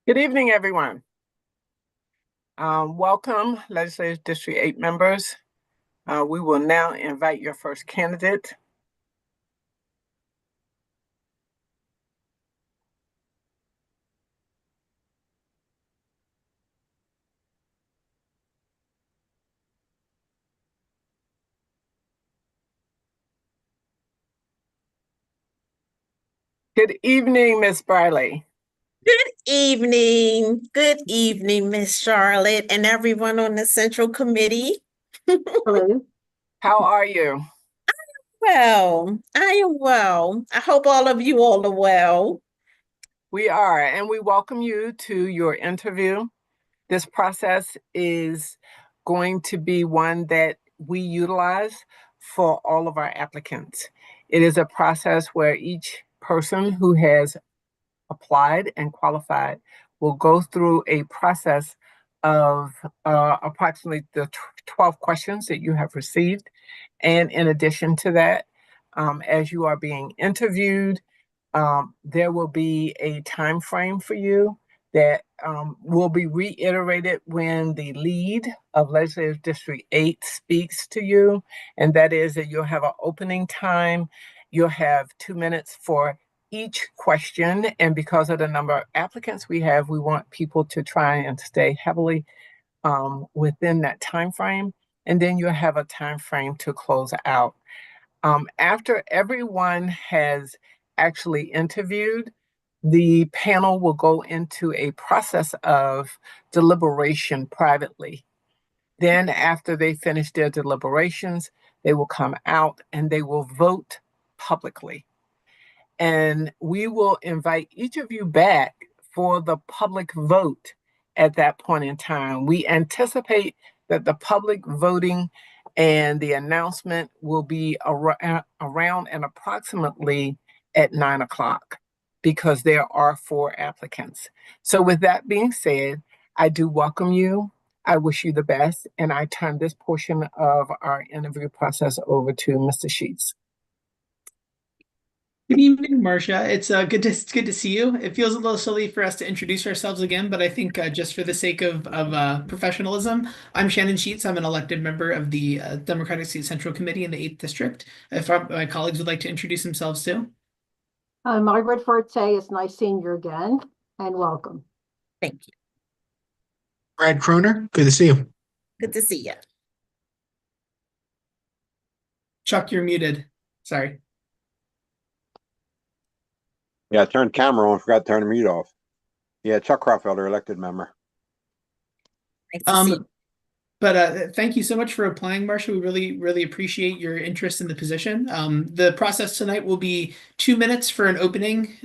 Good evening, everyone. Welcome, Legislative District 8 members. We will now invite your first candidate. Good evening, Ms. Briley. Good evening, Miss Charlotte, and everyone on the Central Committee. Hello. How are you? Well, I am well. I hope all of you all are well. We are, and we welcome you to your interview. This process is going to be one that we utilize for all of our applicants. It is a process where each person who has applied and qualified will go through a process of approximately the 12 questions that you have received. And in addition to that, as you are being interviewed, there will be a time frame for you that will be reiterated when the lead of Legislative District 8 speaks to you. And that is that you'll have an opening time. You'll have 2 minutes for each question. And because of the number of applicants we have, we want people to try and stay heavily within that time frame. And then you'll have a time frame to close out. After everyone has actually interviewed, the panel will go into a process of deliberation privately. Then, after they finish their deliberations, they will come out and they will vote publicly. And we will invite each of you back for the public vote at that point in time. We anticipate that the public voting and the announcement will be around and approximately at 9 o'clock because there are 4 applicants. So with that being said, I do welcome you. I wish you the best. And I turn this portion of our interview process over to Mr. Sheets. Good evening, Marcia. It's good to see you. It feels a little silly for us to introduce ourselves again, but I think just for the sake of professionalism, I'm Shannon Sheets. I'm an elected member of the Democratic State Central Committee in the 8th District. If my colleagues would like to introduce themselves too. Margaret Forte, it's nice seeing you again, and welcome. Thank you. Brad Croner, good to see you. Good to see you. Chuck, you're muted. Sorry. Yeah, I turned camera on, forgot to turn the mute off. Yeah, Chuck Croffelder, elected member. Nice to see you. But thank you so much for applying, Marcia. We really appreciate your interest in the position. The process tonight will be 2 minutes for an opening.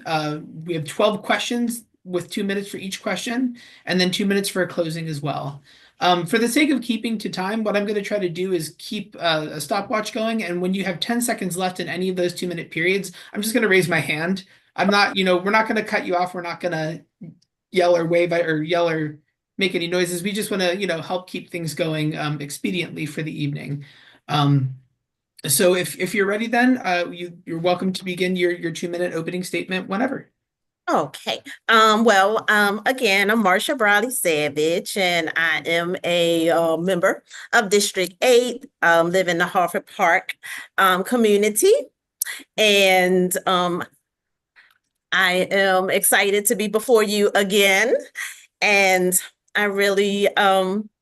We have 12 questions with 2 minutes for each question, and then 2 minutes for a closing as well. For the sake of keeping to time, what I'm going to try to do is keep a stopwatch going, and when you have 10 seconds left in any of those 2-minute periods, I'm just going to raise my hand. I'm not, we're not going to cut you off. We're not going to yell or wave or yell or make any noises. We just want to, help keep things going expediently for the evening. So if you're ready, then you're welcome to begin your 2-minute opening statement whenever. Okay. Again, I'm Marcia Briley Savage, and I am a member of District 8, live in the Harford Park community. And I am excited to be before you again. And I really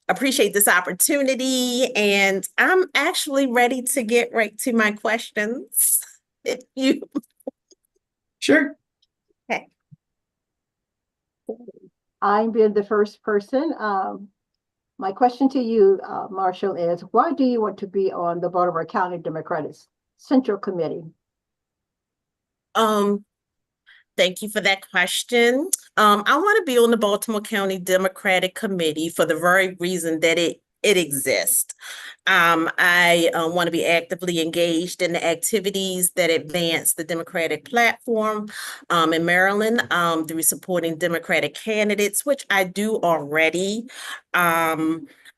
appreciate this opportunity. And I'm actually ready to get right to my questions. If you Sure. Okay. I'm being the first person. My question to you, Marshall, is why do you want to be on the Baltimore County Democratic Central Committee? Thank you for that question. I want to be on the Baltimore County Democratic Committee for the very reason that it exists. I want to be actively engaged in the activities that advance the Democratic platform in Maryland through supporting Democratic candidates, which I do already.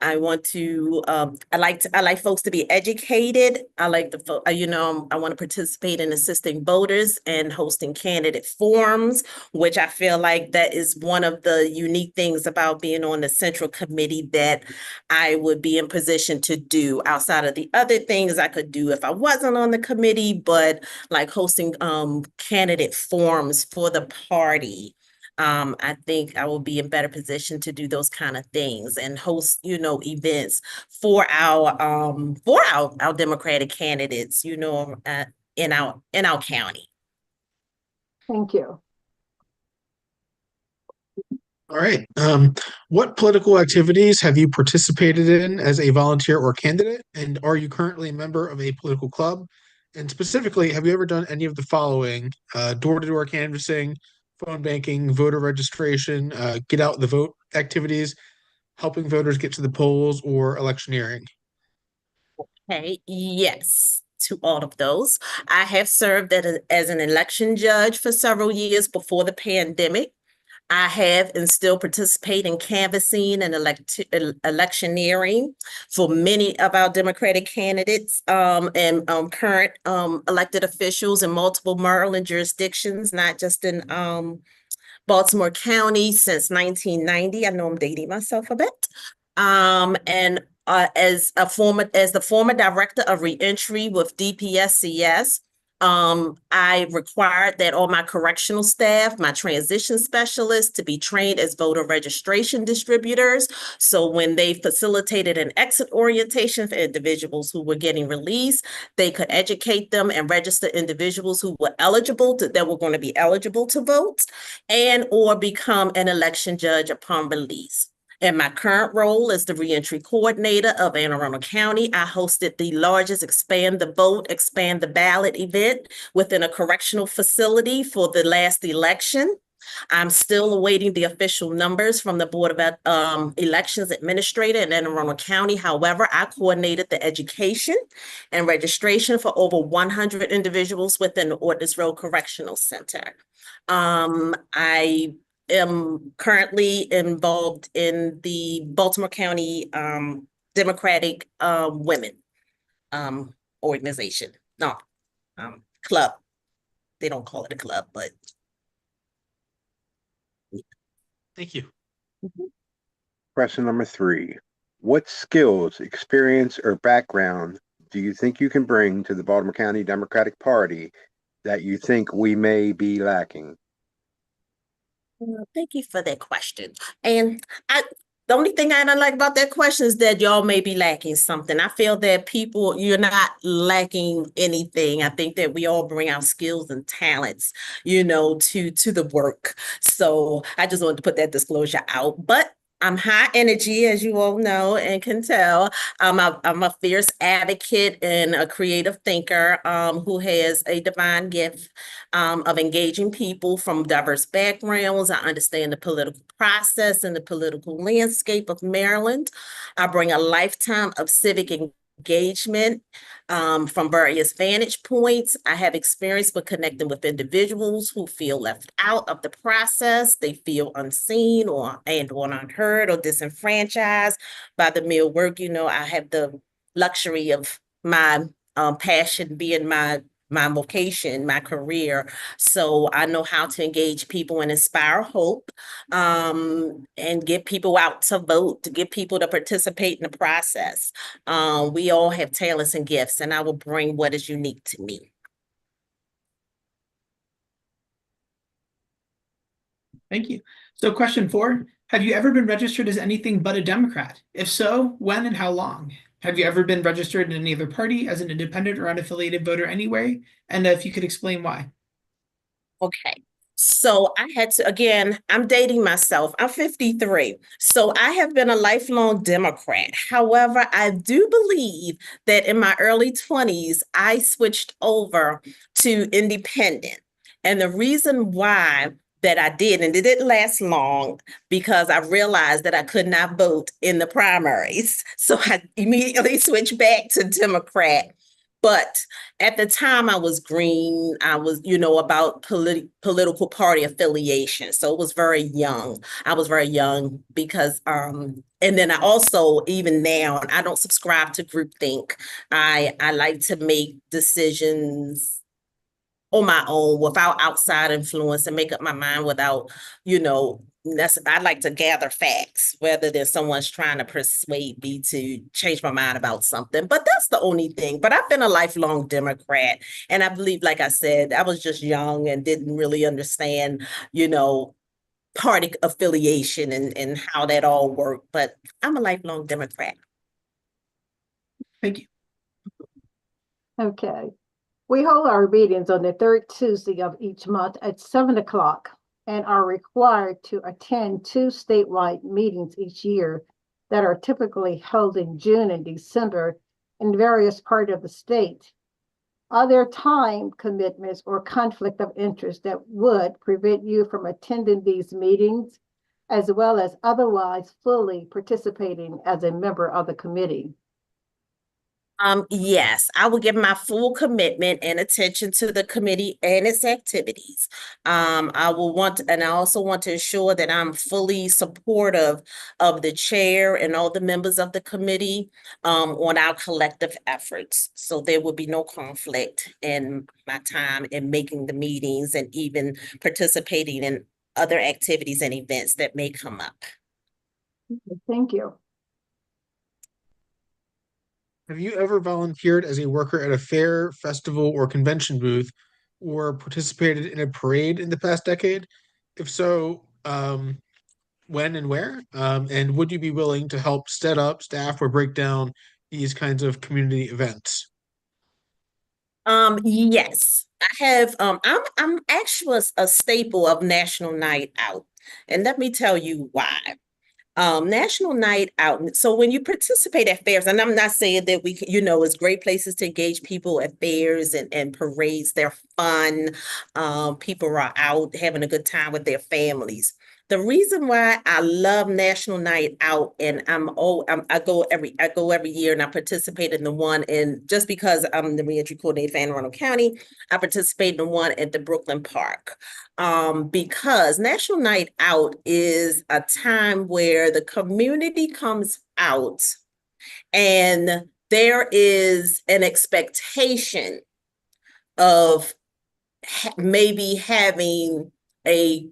I want to, I like folks to be educated. I like I want to participate in assisting voters and hosting candidate forums, which I feel like that is one of the unique things about being on the central committee that I would be in position to do outside of the other things I could do if I wasn't on the committee, but like hosting, candidate forums for the party. I think I will be in better position to do those kind of things and host, events for our Democratic candidates, in our county. Thank you. All right. What political activities have you participated in as a volunteer or candidate? And are you currently a member of a political club? And specifically, have you ever done any of the following: door-to-door canvassing, phone banking, voter registration, get out the vote activities, helping voters get to the polls, or electioneering? Okay, yes, to all of those. I have served as an election judge for several years before the pandemic. I have and still participate in canvassing and electioneering for many of our Democratic candidates and current elected officials in multiple Maryland jurisdictions, not just in Baltimore County since 1990. I know I'm dating myself a bit. And as the former director of reentry with DPSCS, I required that all my correctional staff, my transition specialists, to be trained as voter registration distributors. So when they facilitated an exit orientation for individuals who were getting released, they could educate them and register individuals who were that were going to be eligible to vote and or become an election judge upon release. In my current role as the reentry coordinator of Anne Arundel County, I hosted the largest Expand the Vote, Expand the Ballot event within a correctional facility for the last election. I'm still awaiting the official numbers from the Board of Elections Administrator in Anne Arundel County. However, I coordinated the education and registration for over 100 individuals within the Ordnance Road Correctional Center. I am currently involved in the Baltimore County Democratic Women organization. No, club. They don't call it a club, but Thank you. Question number 3. What skills, experience, or background do you think you can bring to the Baltimore County Democratic Party that you think we may be lacking? Thank you for that question. And the only thing I don't like about that question is that y'all may be lacking something. I feel that you're not lacking anything. I think that we all bring our skills and talents, to the work. So I just wanted to put that disclosure out. But I'm high energy, as you all know and can tell. I'm a fierce advocate and a creative thinker who has a divine gift of engaging people from diverse backgrounds. I understand the political process and the political landscape of Maryland. I bring a lifetime of civic engagement from various vantage points. I have experience with connecting with individuals who feel left out of the process. They feel unseen or unheard or disenfranchised by the mere work. I have the luxury of my passion being my vocation, my career. So I know how to engage people and inspire hope, and get people out to vote, to get people to participate in the process. We all have talents and gifts, and I will bring what is unique to me. Thank you. So question 4, have you ever been registered as anything but a Democrat? If so, when and how long? Have you ever been registered in any other party as an independent or unaffiliated voter anyway? And if you could explain why. Okay. So I had to, again, I'm dating myself. I'm 53. So I have been a lifelong Democrat. However, I do believe that in my early 20s, I switched over to independent. And the reason why that I did, and it didn't last long, because I realized that I could not vote in the primaries. So I immediately switched back to Democrat. But at the time I was green, I was, about political party affiliation. So it was very young. I was very young because And then I also, even now, I don't subscribe to groupthink. I like to make decisions on my own without outside influence and make up my mind without, I like to gather facts rather than someone's trying to persuade me to change my mind about something. But that's the only thing. But I've been a lifelong Democrat. And I believe, like I said, I was just young and didn't really understand, party affiliation and how that all worked. But I'm a lifelong Democrat. Thank you. Okay. We hold our meetings on the third Tuesday of each month at 7 o'clock and are required to attend 2 statewide meetings each year that are typically held in June and December in various parts of the state. Are there time commitments or conflict of interest that would prevent you from attending these meetings, as well as otherwise fully participating as a member of the committee? Yes, I will give my full commitment and attention to the committee and its activities. And I also want to ensure that I'm fully supportive of the chair and all the members of the committee on our collective efforts. So there will be no conflict in my time in making the meetings and even participating in other activities and events that may come up. Thank you. Have you ever volunteered as a worker at a fair, festival, or convention booth, or participated in a parade in the past decade? If so, when and where? And would you be willing to help set up, staff, or break down these kinds of community events? Yes, I have. I'm actually a staple of National Night Out, and let me tell you why. National Night Out. So when you participate at fairs, and I'm not saying that it's great places to engage people at fairs and parades. They're fun. People are out having a good time with their families. The reason why I love National Night Out, and I go every year, and I participate in the one, and just because I'm the reentry coordinator for Anne Arundel County, I participate in the one at the Brooklyn Park. Because National Night Out is a time where the community comes out and there is an expectation of maybe having a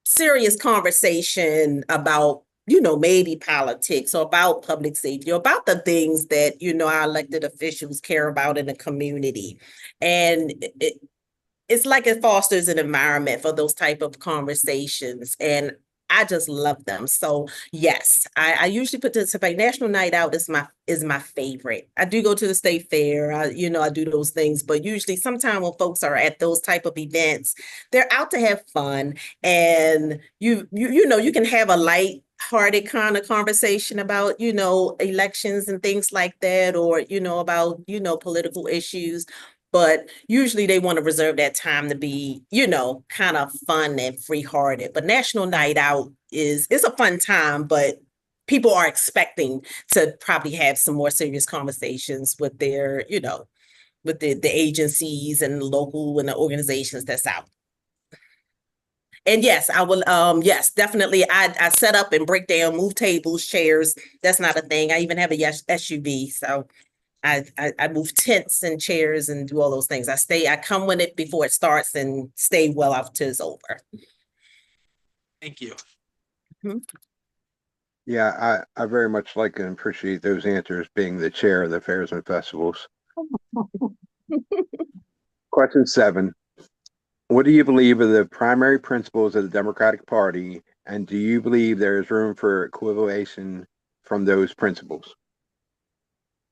serious conversation about, maybe politics or about public safety or about the things that, our elected officials care about in the community. And it's like it fosters an environment for those type of conversations. And I just love them. So yes, I usually participate. National Night Out is my favorite. I do go to the state fair. I do those things, but usually sometime when folks are at those type of events, they're out to have fun. And you can have a light-hearted kind of conversation about, elections and things like that, or, about, political issues. But usually they want to reserve that time to be, kind of fun and free-hearted. But National Night Out it's a fun time, but people are expecting to probably have some more serious conversations with their, with the agencies and the local and the organizations that's out. And yes, I will, yes, definitely. I set up and break down, move tables, chairs. That's not a thing. I even have a SUV. So I move tents and chairs and do all those things. I come with it before it starts and stay well after it's over. Thank you. Yeah, I very much like and appreciate those answers, being the chair of the fairs and festivals. Question 7. What do you believe are the primary principles of the Democratic Party, and do you believe there is room for equivalation from those principles?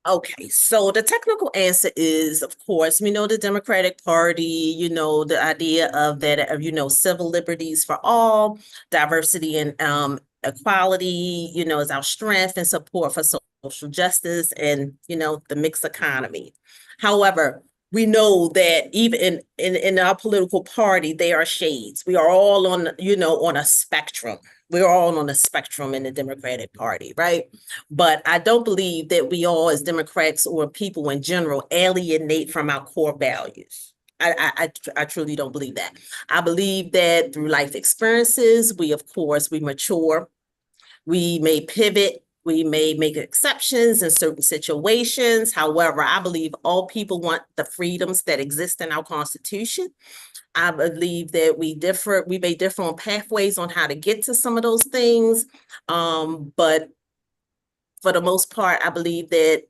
Okay, so the technical answer is, of course, we know the Democratic Party, the idea of that, civil liberties for all, diversity and equality, is our strength and support for social justice and, the mixed economy. However, we know that even in our political party, there are shades. We are all on, on a spectrum. We're all on a spectrum in the Democratic Party, right? But I don't believe that we all, as Democrats or people in general, alienate from our core values. I truly don't believe that. I believe that through life experiences, we mature. We may pivot, we may make exceptions in certain situations. However, I believe all people want the freedoms that exist in our Constitution. I believe that we may differ on pathways on how to get to some of those things. But for the most part, I believe that,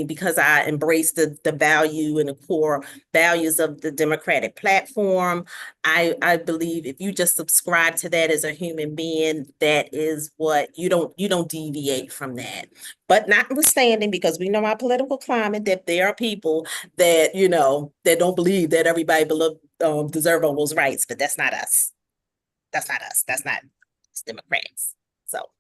because I embrace the value and the core values of the Democratic platform, I believe if you just subscribe to that as a human being, that is what you don't deviate from that. But notwithstanding, because we know our political climate, that there are people that, that don't believe that everybody deserve all those rights, but that's not us. That's not us. That's not Democrats. So.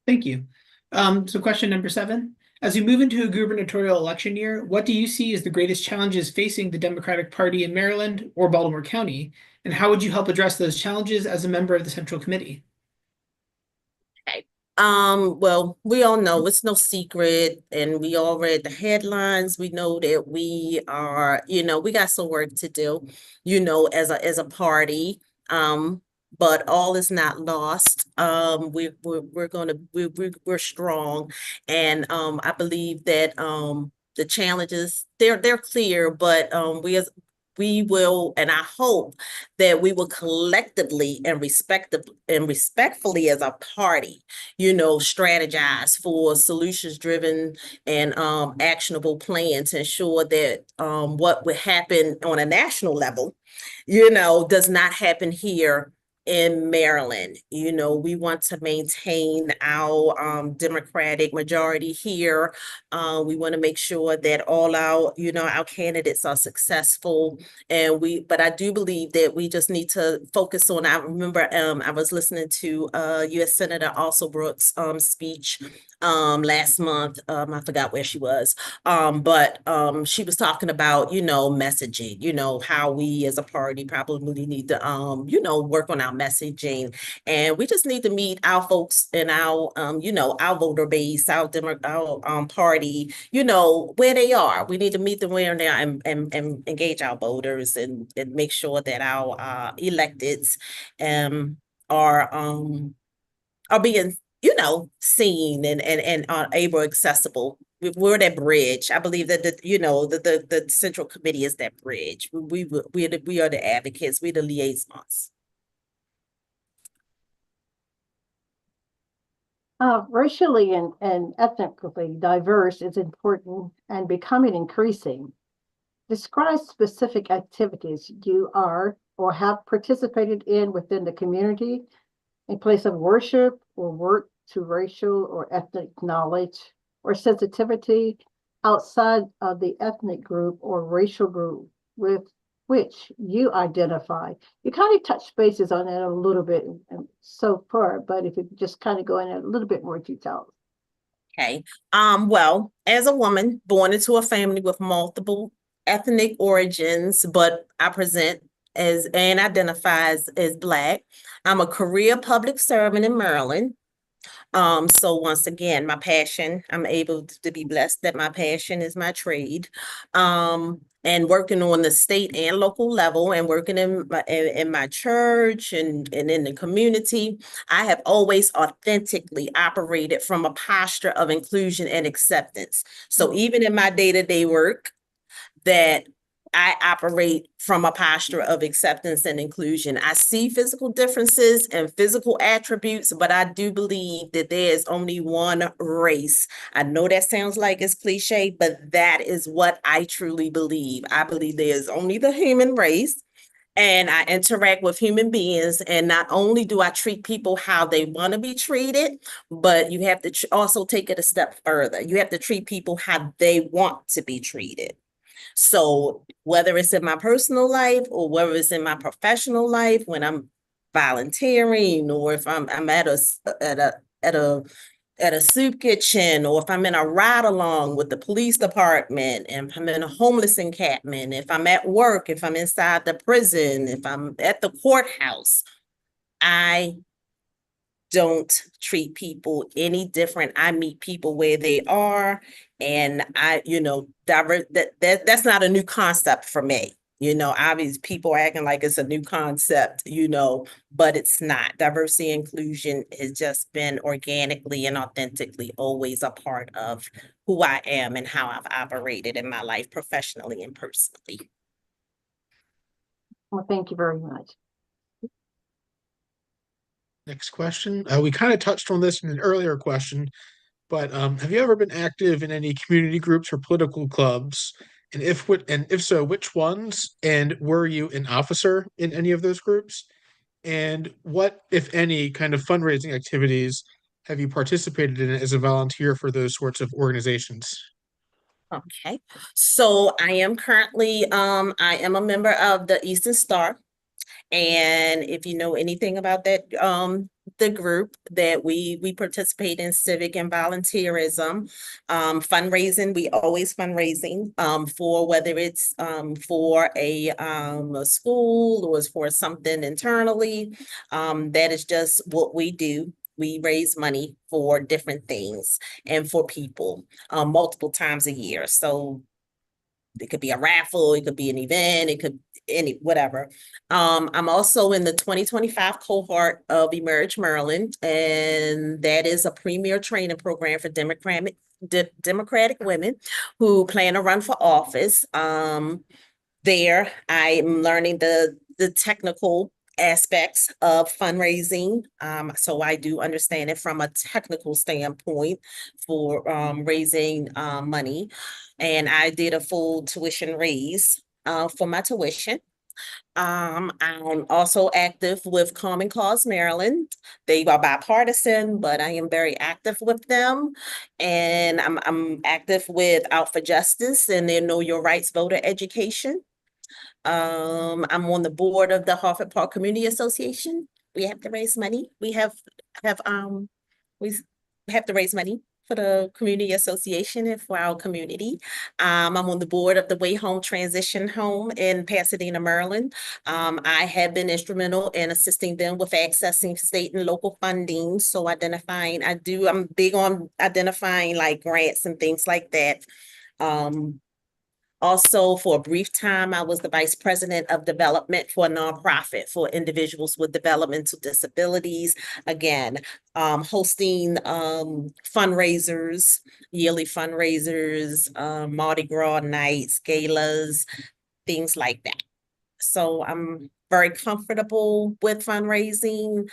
Thank you. So question number 7. As we move into a gubernatorial election year, what do you see as the greatest challenges facing the Democratic Party in Maryland or Baltimore County? And how would you help address those challenges as a member of the Central Committee? Okay. Well, we all know it's no secret, and we all read the headlines. We know that we are, we got some work to do, as a party. But all is not lost. We're strong, and I believe that the challenges they're clear, but we will, and I hope that we will collectively and respectfully as a party, strategize for solutions-driven and actionable plan to ensure that what would happen on a national level, does not happen here in Maryland. We want to maintain our Democratic majority here. We want to make sure that all our candidates are successful. But I do believe that we just need to focus on, I remember I was listening to U.S. Senator Alsobrooks speech last month. I forgot where she was. But she was talking about, messaging, how we as a party probably need to, work on our messaging. And we just need to meet our folks in our, our voter base, our party, where they are. We need to meet them where they are and engage our voters and make sure that our electeds are being seen and are able accessible. We're that bridge. I believe that the Central Committee is that bridge. We are the advocates. We're the liaisons. Racially and ethnically diverse is important and becoming increasing. Describe specific activities you are or have participated in within the community, a place of worship or work to racial or ethnic knowledge or sensitivity outside of the ethnic group or racial group with which you identify. You kind of touch bases on that a little bit so far, but if you just kind of go in a little bit more detail. Okay. Well, as a woman born into a family with multiple ethnic origins, but I present as and identify as Black. I'm a career public servant in Maryland. So once again, my passion, I'm able to be blessed that my passion is my trade. And working on the state and local level and working in my church and in the community, I have always authentically operated from a posture of inclusion and acceptance. So even in my day-to-day work, that I operate from a posture of acceptance and inclusion. I see physical differences and physical attributes, but I do believe that there is only one race. I know that sounds like it's cliche, but that is what I truly believe. I believe there is only the human race. And I interact with human beings. And not only do I treat people how they want to be treated, but you have to also take it a step further. You have to treat people how they want to be treated. So whether it's in my personal life or whether it's in my professional life, when I'm volunteering, or if I'm at a soup kitchen, or if I'm in a ride along with the police department, and if I'm in a homeless encampment, if I'm at work, if I'm inside the prison, if I'm at the courthouse, I don't treat people any different. I meet people where they are, and that's not a new concept for me. You know, obviously people acting like it's a new concept, you know, but it's not. Diversity and inclusion has just been organically and authentically always a part of who I am and how I've operated in my life professionally and personally. Well, thank you very much. Next question. We kind of touched on this in an earlier question, but have you ever been active in any community groups or political clubs? And if so, which ones? And were you an officer in any of those groups? And what, if any, kind of fundraising activities have you participated in as a volunteer for those sorts of organizations? Okay, so I am currently, I am a member of the Eastern Star. And if you know anything about that, the group that we participate in civic and volunteerism, fundraising, we always fundraising, for whether it's, for a school or it's for something internally. That is just what we do. We raise money for different things and for people, multiple times a year. So it could be a raffle, it could be an event, it could any whatever. I'm also in the 2025 cohort of Emerge Maryland, and that is a premier training program for Democratic women who plan to run for office. There, I'm learning the technical aspects of fundraising. So I do understand it from a technical standpoint for raising money. And I did a full tuition raise for my tuition. I'm also active with Common Cause Maryland. They are bipartisan, but I am very active with them. And I'm active with Out for Justice and their Know Your Rights voter education. I'm on the board of the Harford Park Community Association. We have to raise money. We have to raise money for the community association and for our community. I'm on the board of the Way Home Transition Home in Pasadena, Maryland. I have been instrumental in assisting them with accessing state and local funding. So I'm big on identifying like grants and things like that. Also, for a brief time, I was the vice president of development for a nonprofit for individuals with developmental disabilities. Again, hosting fundraisers, yearly fundraisers, Mardi Gras nights, galas, things like that. So I'm very comfortable with fundraising.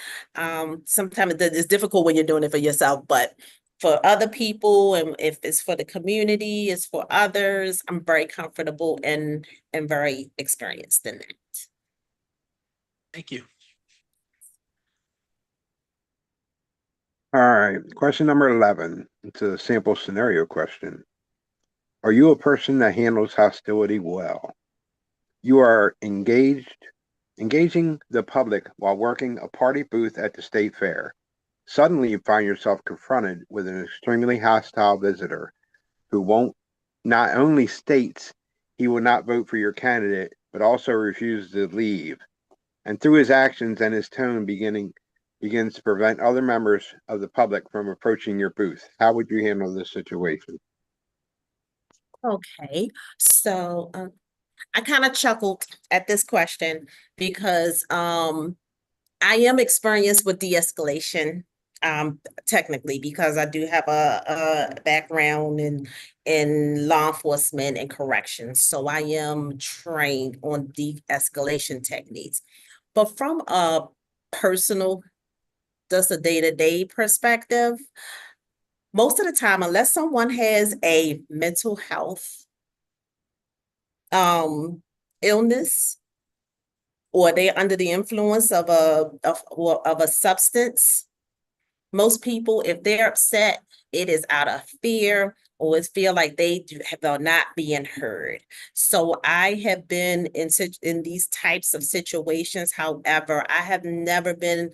Sometimes it's difficult when you're doing it for yourself, but for other people, and if it's for the community, it's for others, I'm very comfortable and very experienced in that. Thank you. All right, question number 11. It's a sample scenario question. Are you a person that handles hostility well? You are engaging the public while working a party booth at the state fair. Suddenly, you find yourself confronted with an extremely hostile visitor who not only states he will not vote for your candidate, but also refuses to leave. And through his actions and his tone begins to prevent other members of the public from approaching your booth. How would you handle this situation? Okay, so I kind of chuckled at this question because I am experienced with de-escalation, technically, because I do have a background in law enforcement and corrections. So I am trained on de-escalation techniques. But from a personal, just a day-to-day perspective, most of the time, unless someone has a mental health illness, or they're under the influence of a substance, most people, if they're upset, it is out of fear or it's feel like they are not being heard. So I have been in these types of situations. However, I have never been,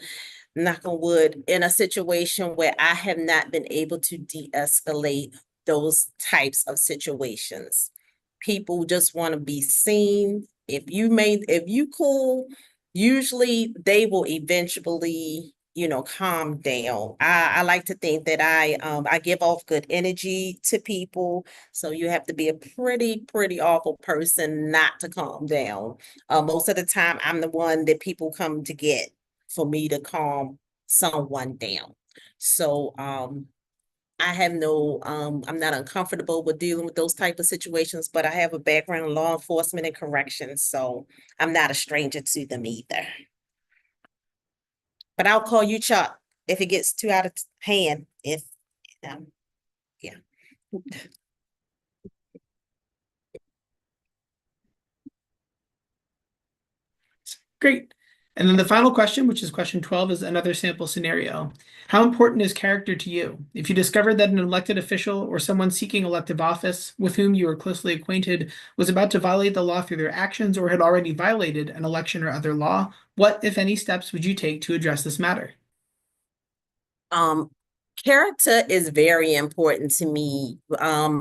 knock on wood, in a situation where I have not been able to de-escalate those types of situations. People just want to be seen. If you cool, usually they will eventually calm down. I like to think that I give off good energy to people. So you have to be a pretty awful person not to calm down. Most of the time, I'm the one that people come to get for me to calm someone down. So I have I'm not uncomfortable with dealing with those type of situations, but I have a background in law enforcement and corrections, so I'm not a stranger to them either. But I'll call you Chuck if it gets too out of hand. Yeah. Great. And then the final question, which is question 12, is another sample scenario. How important is character to you? If you discovered that an elected official or someone seeking elective office with whom you were closely acquainted was about to violate the law through their actions or had already violated an election or other law, what, if any, steps would you take to address this matter? Character is very important to me.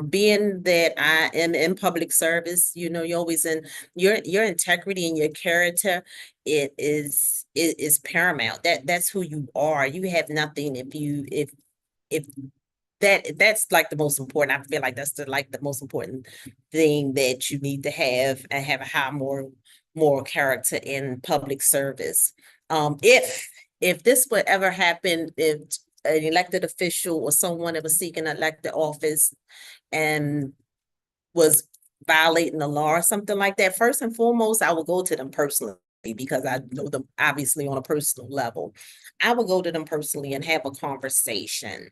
Being that I am in public service, you're always in your integrity and your character. It is paramount. That's who you are. You have nothing if that's like the most important. I feel like that's the most important thing that you need to have and have a high moral character in public service. If this would ever happen, if an elected official or someone that was seeking elected office and was violating the law or something like that, first and foremost, I would go to them personally because I know them obviously on a personal level. I would go to them personally and have a conversation.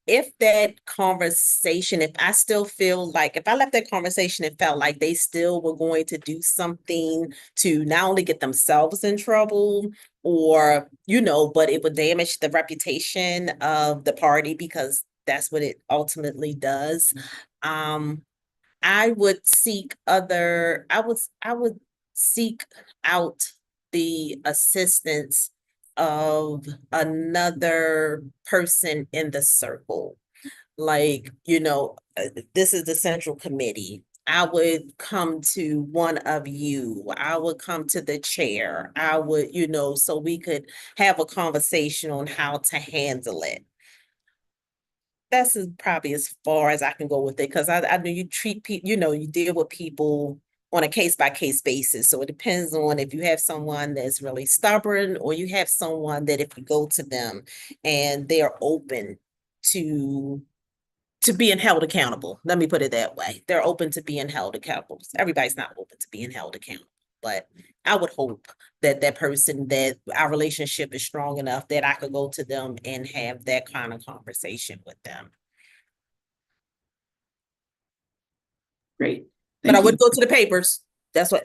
If that conversation, if I still feel like, if I left that conversation and felt like they still were going to do something to not only get themselves in trouble or, but it would damage the reputation of the party because that's what it ultimately does. I would seek out the assistance of another person in the circle. Like, this is the central committee. I would come to one of you. I would come to the chair. I would, so we could have a conversation on how to handle it. That's probably as far as I can go with it because I know you treat people, you deal with people on a case-by-case basis. So it depends on if you have someone that's really stubborn or you have someone that if you go to them and they're open to being held accountable. Let me put it that way. They're open to being held accountable. Everybody's not open to being held accountable, but I would hope that that our relationship is strong enough that I could go to them and have that kind of conversation with them. Great. But I Thank you. would go to the papers. That's what.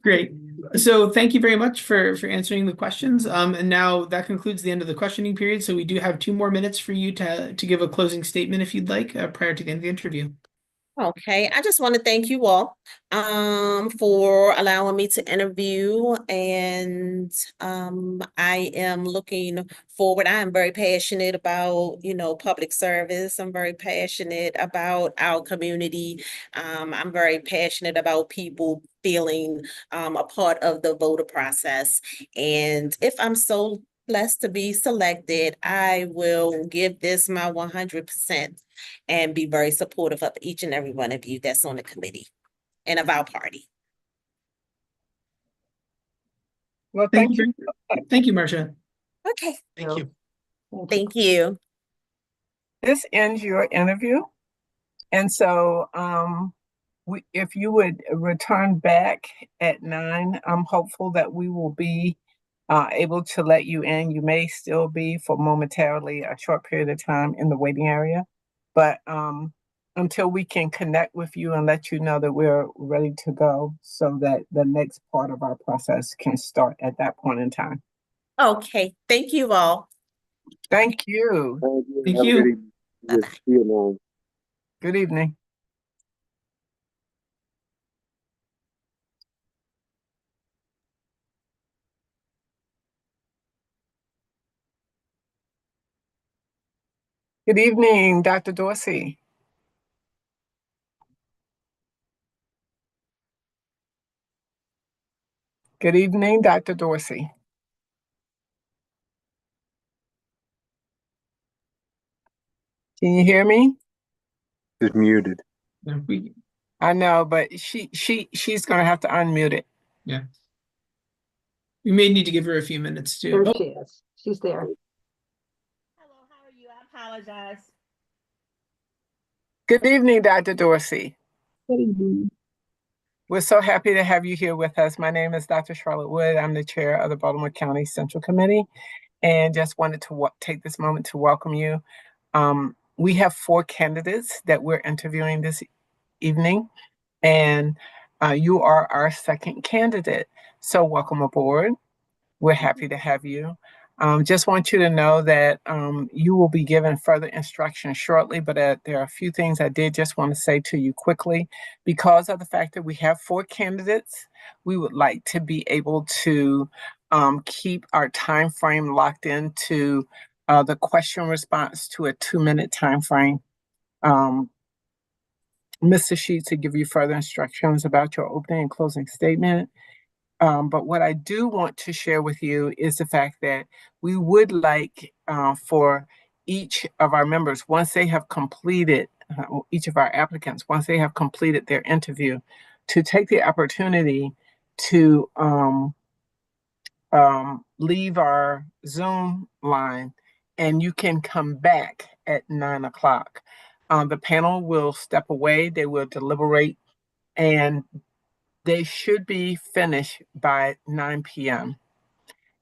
Great. So thank you very much for answering the questions. And now that concludes the end of the questioning period. So we do have 2 more minutes for you to give a closing statement if you'd like prior to the end of the interview. Okay, I just want to thank you all for allowing me to interview, and I am looking forward. I am very passionate about public service. I'm very passionate about our community. I'm very passionate about people feeling a part of the voter process. And if I'm so blessed to be selected, I will give this my 100% and be very supportive of each and every one of you that's on the committee and of our party. Well, thank you. Thank you, Marcia. Okay. Thank you. Thank you. This ends your interview. And so if you would return back at 9, I'm hopeful that we will be able to let you in. You may still be for momentarily a short period of time in the waiting area, but until we can connect with you and let you know that we're ready to go so that the next part of our process can start at that point in time. Okay. Thank you all. Thank you. Thank Have a you. good evening. Bye-bye. See you now. Good evening. Good evening, Dr. Dorsey. Good evening, Dr. Dorsey. Can you hear me? Is muted. I know, but she's gonna have to unmute it. Yeah. We may need to give her a few minutes to. There Oh, she is. She's there. Hello, how are you? I apologize. Good evening, Dr. Dorsey. Good evening. We're so happy to have you here with us. My name is Dr. Charlotte Wood. I'm the chair of the Baltimore County Central Committee, and just wanted to take this moment to welcome you. We have 4 candidates that we're interviewing this evening, and you are our second candidate. So welcome aboard. We're happy to have you. Just want you to know that you will be given further instructions shortly, but there are a few things I did just want to say to you quickly. Because of the fact that we have 4 candidates, we would like to be able to keep our time frame locked into the question response to a 2-minute time frame. Mr. Sheets will give you further instructions about your opening and closing statement. But what I do want to share with you is the fact that we would like for each of our members, once they have completed, each of our applicants, once they have completed their interview, to take the opportunity to leave our Zoom line, and you can come back at 9 o'clock. The panel will step away, they will deliberate, and they should be finished by 9 p.m.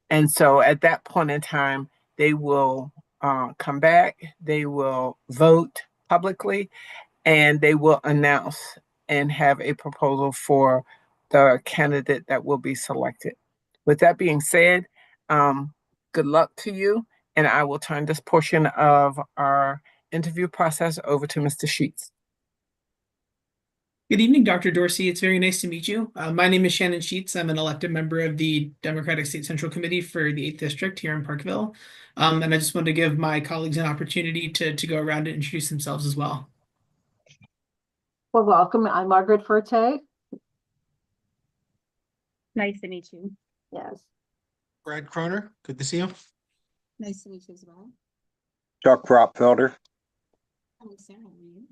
And so at that point in time, they will come back, they will vote publicly, and they will announce and have a proposal for the candidate that will be selected. With that being said, good luck to you, and I will turn this portion of our interview process over to Mr. Sheets. good evening, Dr. Dorsey. It's very nice to meet you. My name is Shannon Sheets. I'm an elected member of the Democratic State Central Committee for the 8th District here in Parkville. And I just wanted to give my colleagues an opportunity to go around and introduce themselves as well. Well, welcome. I'm Margaret Forte. Nice to meet you. Yes. Brad Croner, good to see you. Nice to meet you as well. Chuck Propfelder. Hello, Sarah. How are you?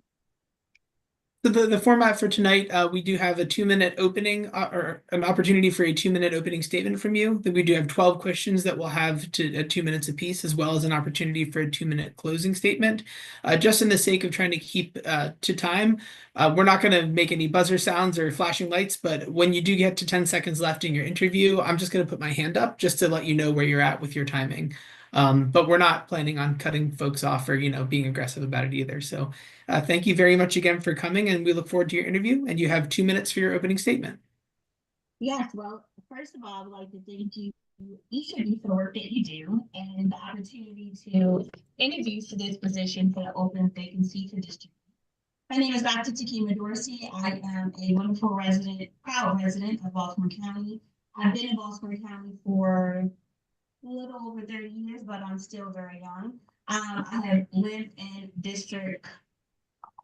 So the format for tonight, we do have a 2-minute opening or an opportunity for a 2-minute opening statement from you. Then we do have 12 questions that we'll have to 2 minutes apiece, as well as an opportunity for a 2-minute closing statement. Just in the sake of trying to keep to time, we're not going to make any buzzer sounds or flashing lights, but when you do get to 10 seconds left in your interview, I'm just going to put my hand up just to let you know where you're at with your timing. But we're not planning on cutting folks off or, being aggressive about it either. So thank you very much again for coming, and we look forward to your interview, and you have 2 minutes for your opening statement. Yes, well, first of all, I would like to thank you, each of you, for the work that you do and the opportunity to interview for this position for the open vacancy for district. My name is Dr. Takima Dorsey. I am a wonderful resident, proud resident of Baltimore County. I've been in Baltimore County for a little over 30 years, but I'm still very young. I have lived in District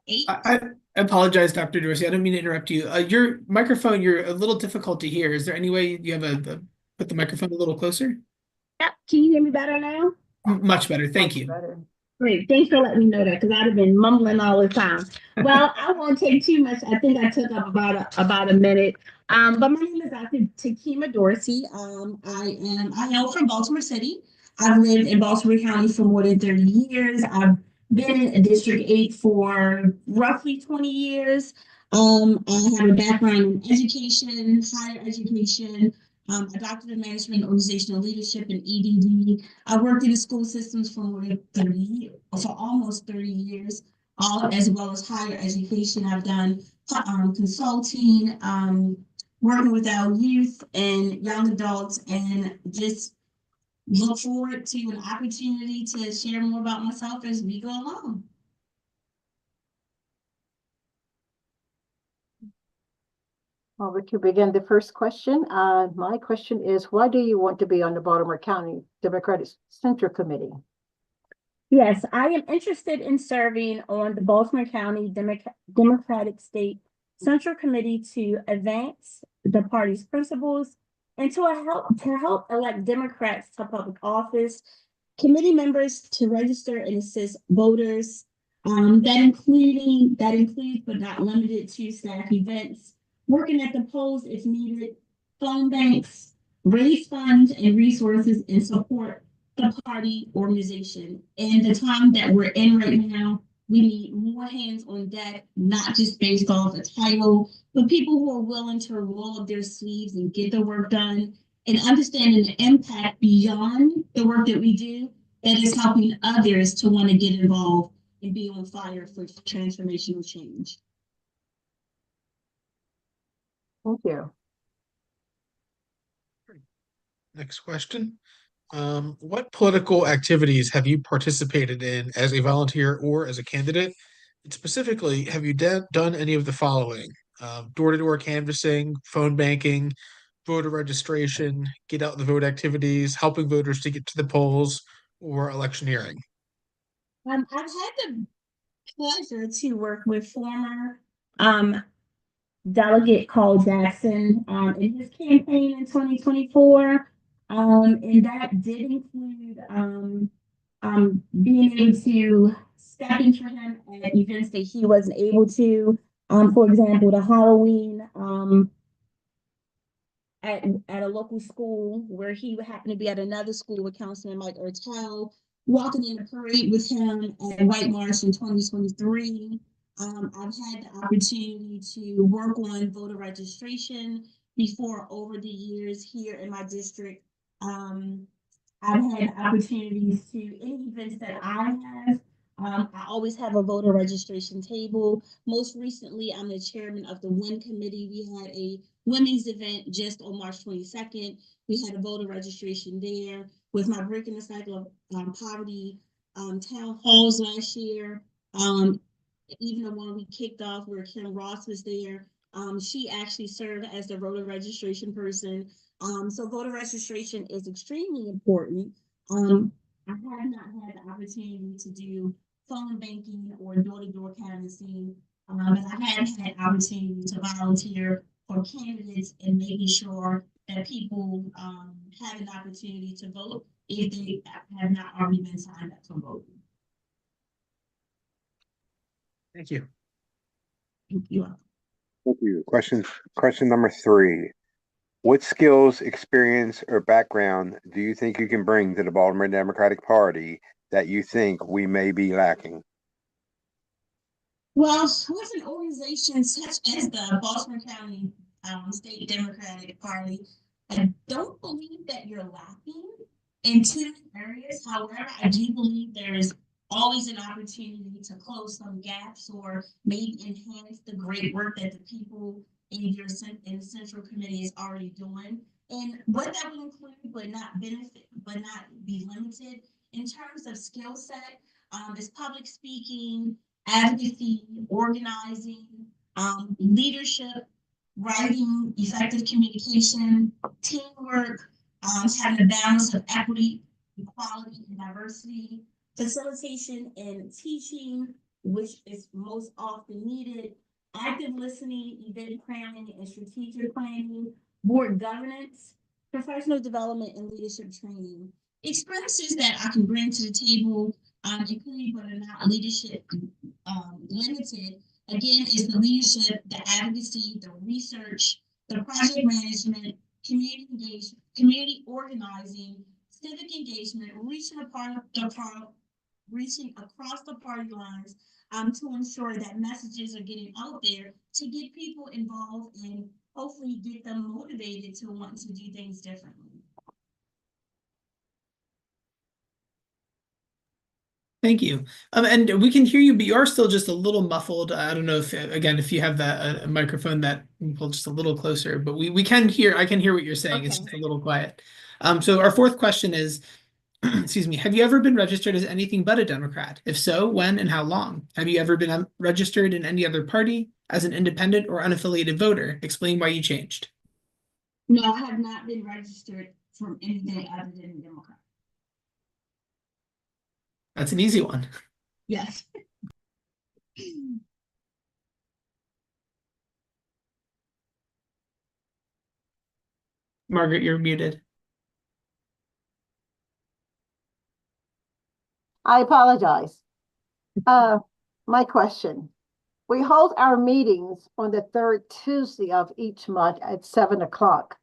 8. I apologize, Dr. Dorsey. I don't mean to interrupt you. Your microphone, you're a little difficult to hear. Is there any way you have put the microphone a little closer? Yep. Can you hear me better now? Much better. Thank you. Better. Great. Thanks for letting me know that, because I'd have been mumbling all the time. Well, I won't take too much. I think I took up about a minute. But my name is Dr. Takima Dorsey. I hail from Baltimore City. I've lived in Baltimore County for more than 30 years. I've been in District 8 for roughly 20 years. I have a background in education, higher education, a doctorate of management, organizational leadership, and EDD. I worked in the school systems for more than 30 years, for almost 30 years, as well as higher education. I've done consulting, working with our youth and young adults, and just look forward to an opportunity to share more about myself as we go along. Well, we can begin the first question. My question is, why do you want to be on the Baltimore County Democratic Central Committee? Yes, I am interested in serving on the Baltimore County Democratic State Central Committee to advance the party's principles, and to help elect Democrats to public office, committee members to register and assist voters. That includes but not limited to staff events, working at the polls if needed, phone banks, raise funds and resources and support the party organization. In the time that we're in right now, we need more hands on deck, not just based off a title, but people who are willing to roll up their sleeves and get the work done and understanding the impact beyond the work that we do that is helping others to want to get involved and be on fire for transformational change. Thank you. Next question. What political activities have you participated in as a volunteer or as a candidate? And specifically, have you done any of the following? Door-to-door canvassing, phone banking, voter registration, get out the vote activities, helping voters to get to the polls, or electioneering? I've had the pleasure to work with former um, Delegate Carl Jackson in his campaign in 2024. And that did include being able to step in for him at events that he wasn't able to. For example, the Halloween at a local school where he would happen to be at another school with Councilman Mike Ertel, walking in a parade with him at White March in 2023. I've had the opportunity to work on voter registration before over the years here in my district. I've had opportunities to any events that I have. I always have a voter registration table. Most recently, I'm the chairman of the WIN committee. We had a women's event just on March 22nd. We had a voter registration there with my Breaking the Cycle of Poverty town halls last year. Even the one we kicked off where Kim Ross was there. She actually served as the voter registration person. So voter registration is extremely important. I have not had the opportunity to do phone banking or door-to-door canvassing, but I have had opportunity to volunteer for candidates and making sure that people have an opportunity to vote if they have not already been signed up for voting. Thank you. Thank you. Thank you. Question number 3. What skills, experience, or background do you think you can bring to the Baltimore Democratic Party that you think we may be lacking? Well, with an organization such as the Baltimore County State Democratic Party, I don't believe that you're lacking in two areas. However, I do believe there is always an opportunity to close some gaps or maybe enhance the great work that the people in the Central Committee is already doing. And what that will include, but not be limited in terms of skill set, is public speaking, advocacy, organizing, leadership, writing, effective communication, teamwork, having a balance of equity, equality, and diversity, facilitation and teaching, which is most often needed, active listening, event planning and strategic planning, board governance, professional development, and leadership training. Experiences that I can bring to the table, including but are not leadership limited, again, is the leadership, the advocacy, the research, the project management, community organizing, civic engagement, reaching across the party lines to ensure that messages are getting out there to get people involved and hopefully get them motivated to want to do things differently. Thank you. And we can hear you, but you are still just a little muffled. I don't know if, again, if you have that microphone that you pull just a little closer, but I can hear what you're saying. It's just a little quiet. So our fourth question is, excuse me, have you ever been registered as anything but a Democrat? If so, when and how long? Have you ever been registered in any other party as an independent or unaffiliated voter? Explain why you changed. No, I have not been registered from anything other than a Democrat. That's an easy one. Yes. Margaret, you're muted. I apologize. My question. We hold our meetings on the third Tuesday of each month at 7 o'clock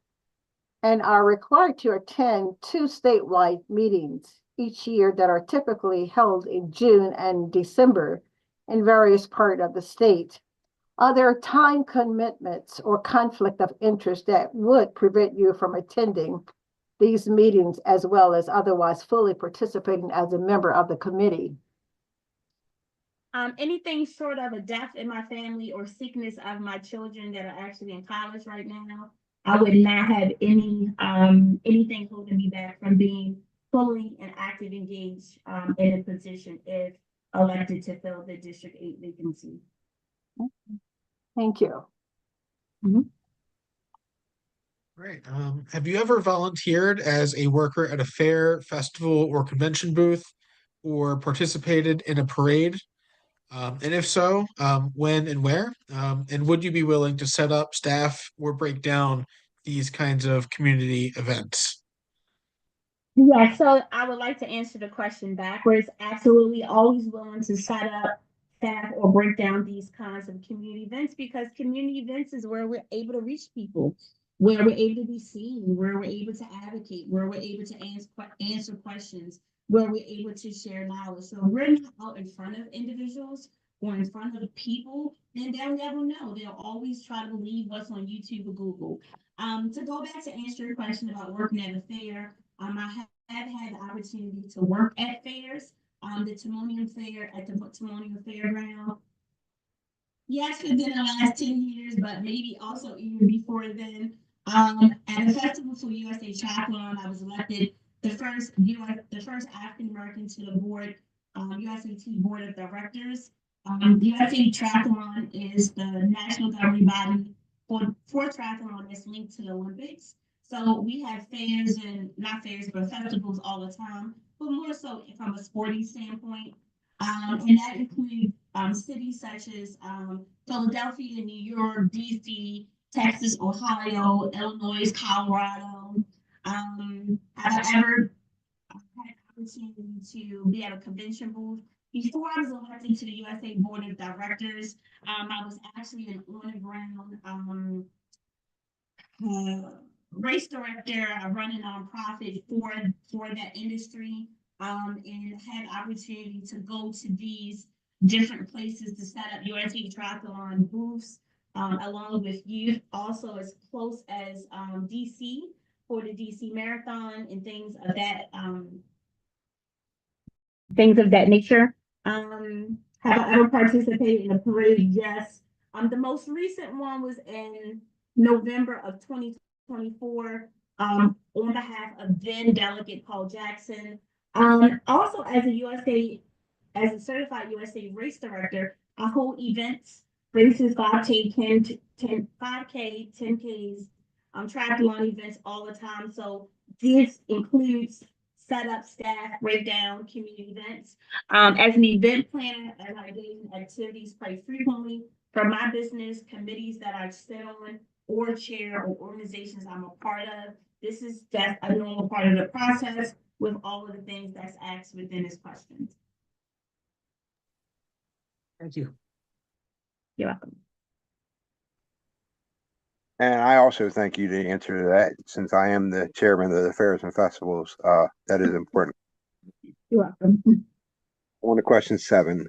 and are required to attend 2 statewide meetings each year that are typically held in June and December in various parts of the state. Are there time commitments or conflict of interest that would prevent you from attending these meetings as well as otherwise fully participating as a member of the committee? Anything short of a death in my family or sickness of my children that are actually in college right now, I would not have anything holding me back from being fully and active engaged in a position if elected to fill the District 8 vacancy. Thank you. Great. Have you ever volunteered as a worker at a fair, festival, or convention booth, or participated in a parade? And if so, when and where? And would you be willing to set up, staff, or break down these kinds of community events? Yeah, so I would like to answer the question backwards. Absolutely, always willing to set up, staff, or break down these kinds of community events because community events is where we're able to reach people, where we're able to be seen, where we're able to advocate, where we're able to answer questions, where we're able to share knowledge. So if we're not out in front of individuals or in front of people, then they'll never know. They'll always try to believe what's on YouTube or Google. To go back to answer your question about working at a fair, I have had the opportunity to work at fairs, the Timonium Fair at the Timonium Fairground. Yes, within the last 10 years, but maybe also even before then. At the Festival for USA Triathlon, I was elected the first African American to the board, USAT Board of Directors. USA Triathlon is the national governing body for triathlon that's linked to the Olympics. So we have fairs and not fairs, but festivals all the time, but more so from a sporting standpoint. And that includes cities such as Philadelphia, New York, DC, Texas, Ohio, Illinois, Colorado. Have I ever had the opportunity to be at a convention booth? Before I was elected to the USA Board of Directors, I was actually an on-the-ground race director. I run a nonprofit for that industry, and had opportunity to go to these different places to set up USA Triathlon booths, along with youth, also as close as DC for the DC Marathon and things of that nature. Have I ever participated in a parade? Yes. The most recent one was in November of 2024, on behalf of then delegate Paul Jackson. Also as a certified USA race director, I hold events, races, 5K, 10Ks, triathlon events all the time. So this includes setup, staff, breakdown, community events. As an event planner, as I engage in activities quite frequently for my business, committees that I sit on or chair or organizations I'm a part of. This is just a normal part of the process with all of the things that's asked within this question. Thank you. You're welcome. And I also thank you to answer that, since I am the chairman of the fairs and festivals. That is important. You're welcome. On to question 7.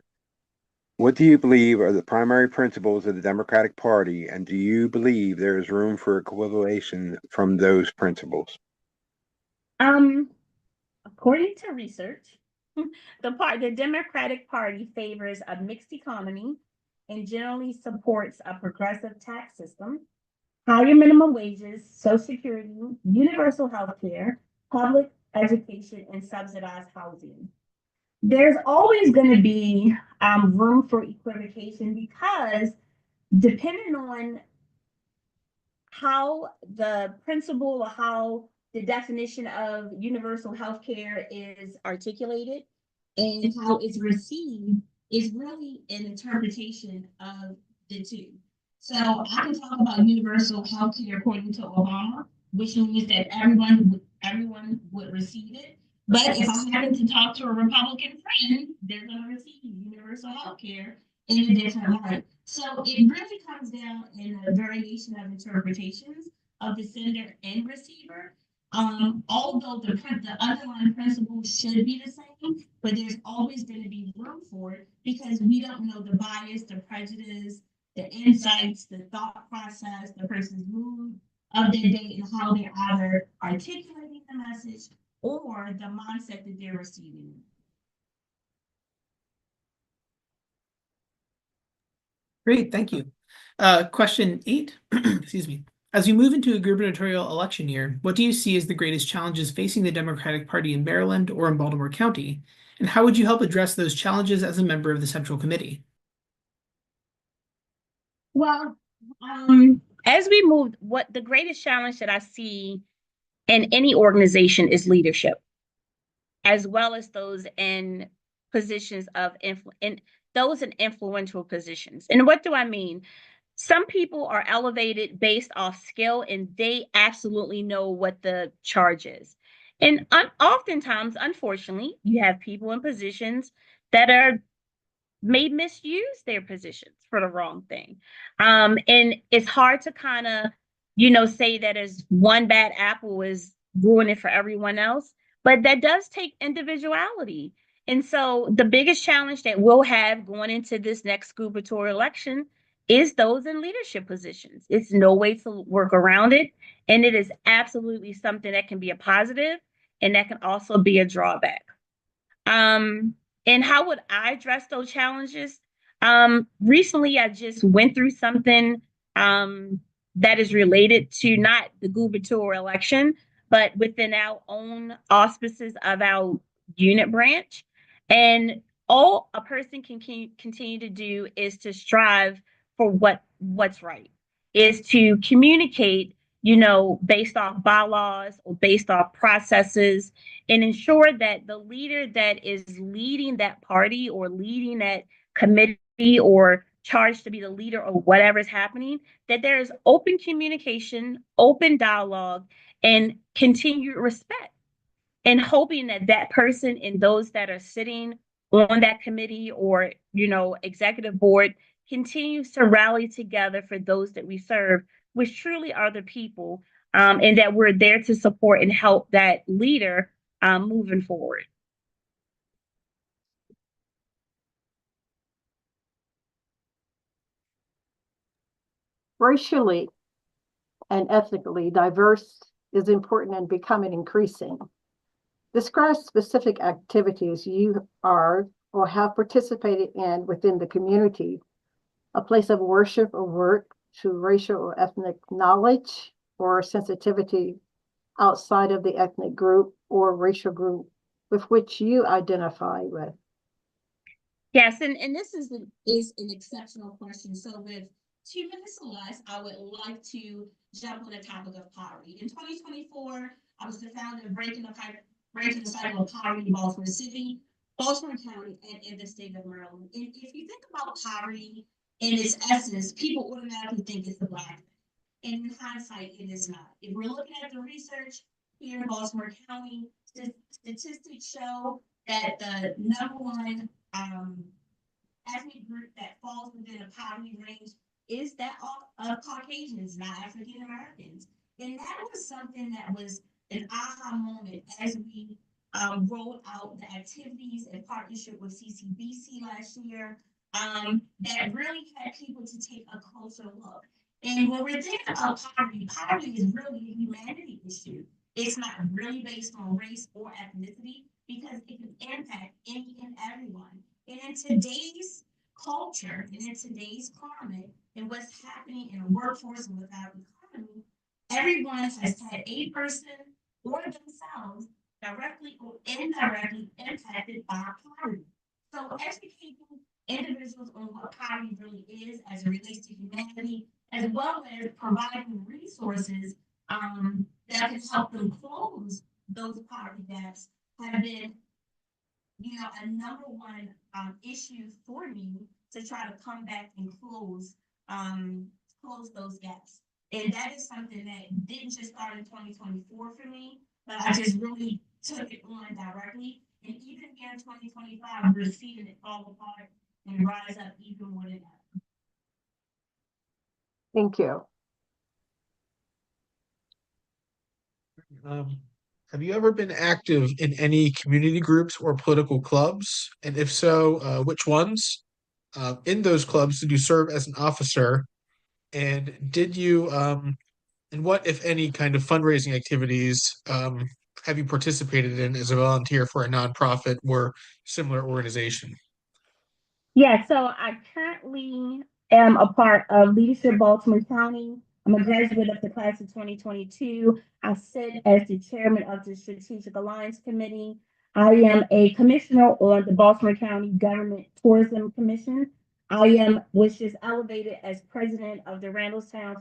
What do you believe are the primary principles of the Democratic Party, and do you believe there is room for equivalation from those principles? According to research, the Democratic Party favors a mixed economy and generally supports a progressive tax system, higher minimum wages, Social Security, universal health care, public education, and subsidized housing. There's always going to be room for equivocation because depending on how the principle or how the definition of universal health care is articulated and how it's received is really an interpretation of the two. So I can talk about universal health care according to Obama, which means that everyone would receive it. But if I happen to talk to a Republican friend, they're going to receive universal health care in a different light. So it really comes down in a variation of interpretations of the sender and receiver. Although the underlying principle should be the same, but there's always going to be room for it because we don't know the bias, the prejudice, the insights, the thought process, the person's mood of their day, and how they're either articulating the message or the mindset that they're receiving. Great, thank you. Question 8, excuse me. As we move into a gubernatorial election year, what do you see as the greatest challenges facing the Democratic Party in Maryland or in Baltimore County? And how would you help address those challenges as a member of the Central Committee? Well, as we move, what the greatest challenge that I see in any organization is leadership, as well as those in positions of those in influential positions. And what do I mean? Some people are elevated based off skill and they absolutely know what the charge is. And oftentimes, unfortunately, you have people in positions that may misuse their positions for the wrong thing. And it's hard to kind of, say that as one bad apple is ruining for everyone else, but that does take individuality. And so the biggest challenge that we'll have going into this next gubernatorial election is those in leadership positions. It's no way to work around it. And it is absolutely something that can be a positive and that can also be a drawback. And how would I address those challenges? Recently, I just went through something that is related to not the gubernatorial election, but within our own auspices of our unit branch. And all a person can continue to do is to strive for what's right, is to communicate, based off bylaws or based off processes and ensure that the leader that is leading that party or leading that committee or charged to be the leader or whatever is happening, that there is open communication, open dialogue, and continued respect. And hoping that that person and those that are sitting on that committee or, executive board continues to rally together for those that we serve, which truly are the people, and that we're there to support and help that leader moving forward. Racially and ethnically diverse is important and becoming increasing. Describe specific activities you are or have participated in within the community, a place of worship or work to racial or ethnic knowledge or sensitivity outside of the ethnic group or racial group with which you identify with. Yes, and this is an exceptional question. So with 2 minutes or less, I would like to jump on the topic of poverty. In 2024, I was the founder of Breaking the Cycle of Poverty in Baltimore City, Baltimore County, and in the state of Maryland. And if you think about poverty in its essence, people automatically think it's the Black. And in hindsight, it is not. If we're looking at the research here in Baltimore County, statistics show that the number one ethnic group that falls within a poverty range is that of Caucasians, not African Americans. And that was something that was an aha moment as we rolled out the activities in partnership with CCBC last year, that really had people to take a closer look. And when we're thinking about poverty, poverty is really a humanity issue. It's not really based on race or ethnicity because it can impact any and everyone. And in today's culture and in today's climate and what's happening in the workforce and with our economy, everyone has had a person or themselves directly or indirectly impacted by poverty. So educating individuals on what poverty really is as it relates to humanity, as well as providing resources that can help them close those poverty gaps, have been, a number one issue for me to try to come back and close those gaps. And that is something that didn't just start in 2024 for me, but I just really took it on directly. And even here in 2025, we're seeing it fall apart and rise up even more than ever. Thank you. Have you ever been active in any community groups or political clubs? And if so, which ones? In those clubs, did you serve as an officer? And did you, and what, if any, kind of fundraising activities have you participated in as a volunteer for a nonprofit or similar organization? Yeah, so I currently am a part of Leadership Baltimore County. I'm a graduate of the class of 2022. I sit as the chairman of the Strategic Alliance Committee. I am a commissioner on the Baltimore County Government Tourism Commission. Was just elevated as president of the Randallstown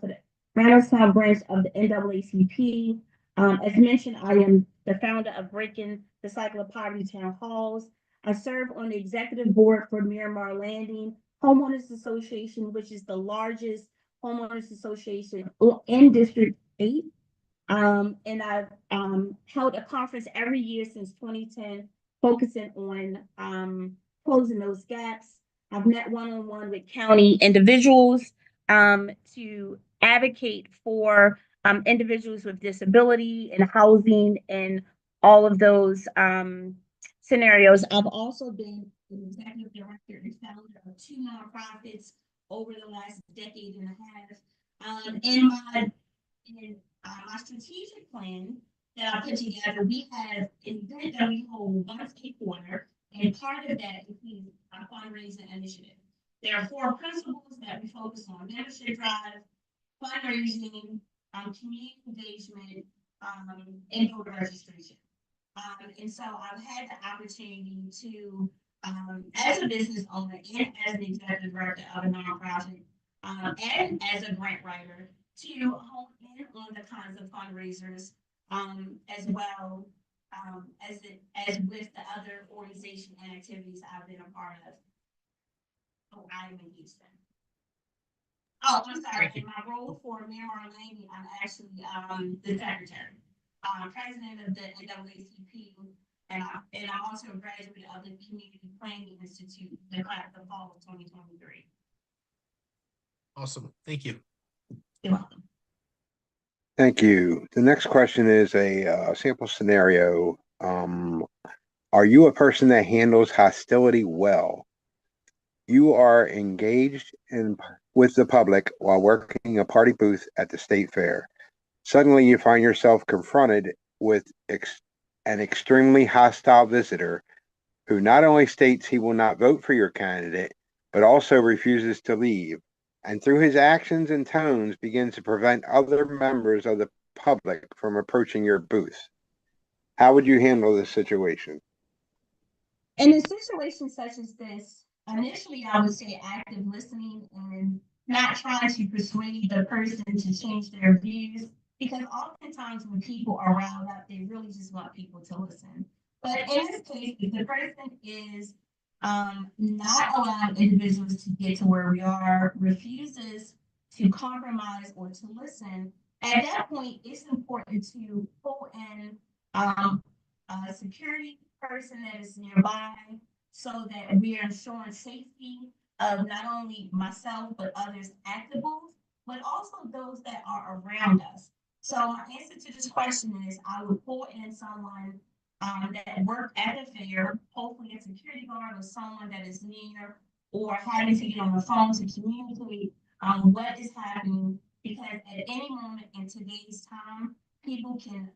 branch of the NAACP. As mentioned, I am the founder of Breaking the Cycle of Poverty Town Halls. I serve on the executive board for Miramar Landing Homeowners Association, which is the largest homeowners association in District 8. And I've held a conference every year since 2010, focusing on closing those gaps. I've met one-on-one with county individuals to advocate for individuals with disability and housing and all of those scenarios. I've also been an executive director and founder of 2 nonprofits over the last decade and a half. In my strategic plan that I put together, we have an event that we hold once a quarter, and part of that includes our fundraising initiative. There are 4 principles that we focus on: membership drive, fundraising, community engagement, and voter registration. And so I've had the opportunity to, as a business owner and as an executive director of a nonprofit, and as a grant writer, to hone in on the kinds of fundraisers, as well as with the other organization and activities I've been a part of. Oh, I'm in Houston. Oh, I'm sorry. In my role for Miramar Landing, I'm actually the secretary, president of the NAACP, and I'm also a graduate of the Community Planning Institute, the fall of 2023. Awesome. Thank you. You're welcome. Thank you. The next question is a sample scenario. Are you a person that handles hostility well? You are engaged with the public while working a party booth at the state fair. Suddenly you find yourself confronted with an extremely hostile visitor who not only states he will not vote for your candidate, but also refuses to leave, and through his actions and tones begins to prevent other members of the public from approaching your booth. How would you handle this situation? In a situation such as this, initially I would say active listening and not trying to persuade the person to change their views, because oftentimes when people are riled up, they really just want people to listen. But in this case, if the person is not allowing individuals to get to where we are, refuses to compromise or to listen, at that point, it's important to pull in a security person that is nearby so that we are ensuring safety of not only myself, but others at the booth, but also those that are around us. So my answer to this question is I would pull in someone that worked at the fair, hopefully a security guard or someone that is near, or having to get on the phone to communicate what is happening, because at any moment in today's time, people can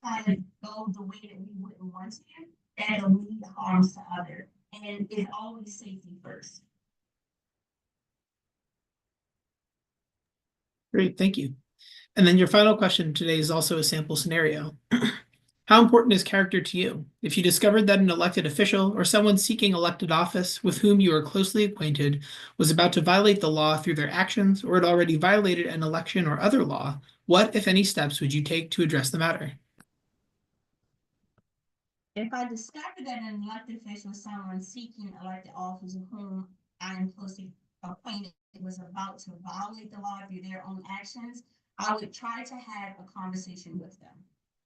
kind of go the way that we wouldn't want to, that'll lead to harms to others. And it's always safety first. Great, thank you. And then your final question today is also a sample scenario. How important is character to you? If you discovered that an elected official or someone seeking elected office with whom you are closely acquainted was about to violate the law through their actions or had already violated an election or other law, what, if any, steps would you take to address the matter? If I discover that an elected official or someone seeking elected office with whom I am closely acquainted was about to violate the law through their own actions, I would try to have a conversation with them,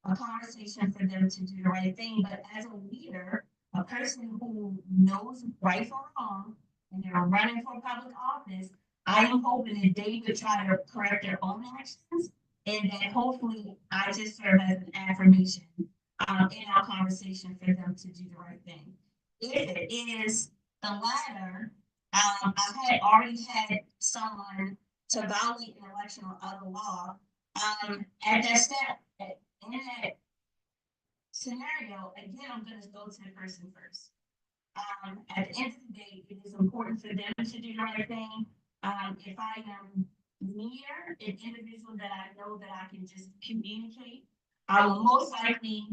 a conversation for them to do the right thing. But as a leader, a person who knows right from wrong, and they're running for public office, I am hoping that they would try to correct their own actions, and that hopefully I just serve as an affirmation in our conversation for them to do the right thing. If it is the latter, I had already had someone to violate an election or other law. At that step, in that scenario, again, I'm going to go to the person first. At the end of the day, it is important for them to do the right thing. If I am near an individual that I know that I can just communicate, I will most likely,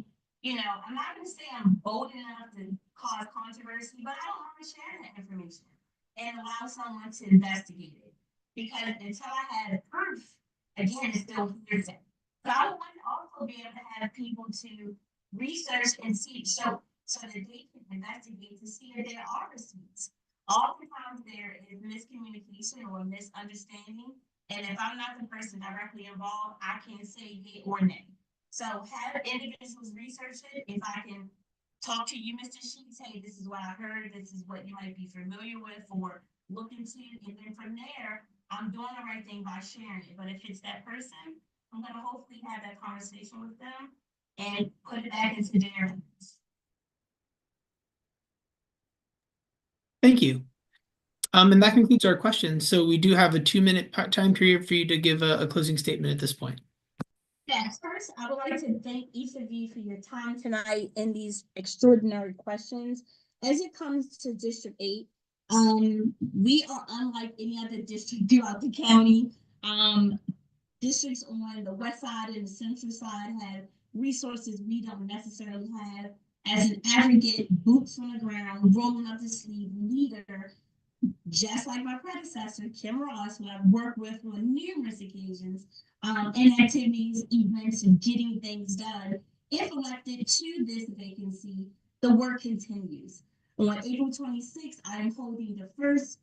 I'm not going to say I'm bold enough to cause controversy, but I don't want to share that information and allow someone to investigate it. Because until I have proof, again, it's still hearsay. So I want to also be able to have people to research and see, so that they can investigate to see if there are receipts. Oftentimes there is miscommunication or misunderstanding, and if I'm not the person directly involved, I can't say yay or nay. So have individuals research it. If I can talk to you, Mr. Sheets, hey, this is what I heard, this is what you might be familiar with or look into, and then from there, I'm doing the right thing by sharing it. But if it's that person, I'm gonna hopefully have that conversation with them and put it back into their hands. Thank you. And that concludes our questions. So we do have a 2-minute time period for you to give a closing statement at this point. Yes, first, I would like to thank each of you for your time tonight and these extraordinary questions. As it comes to District 8, we are unlike any other district throughout the county. Districts on the west side and the central side have resources we don't necessarily have. As an aggregate, boots on the ground, rolling up the sleeve leader, just like my predecessor, Kim Ross, who I've worked with on numerous occasions, in activities, events, and getting things done. If elected to this vacancy, the work continues. On April 26th, I am holding the first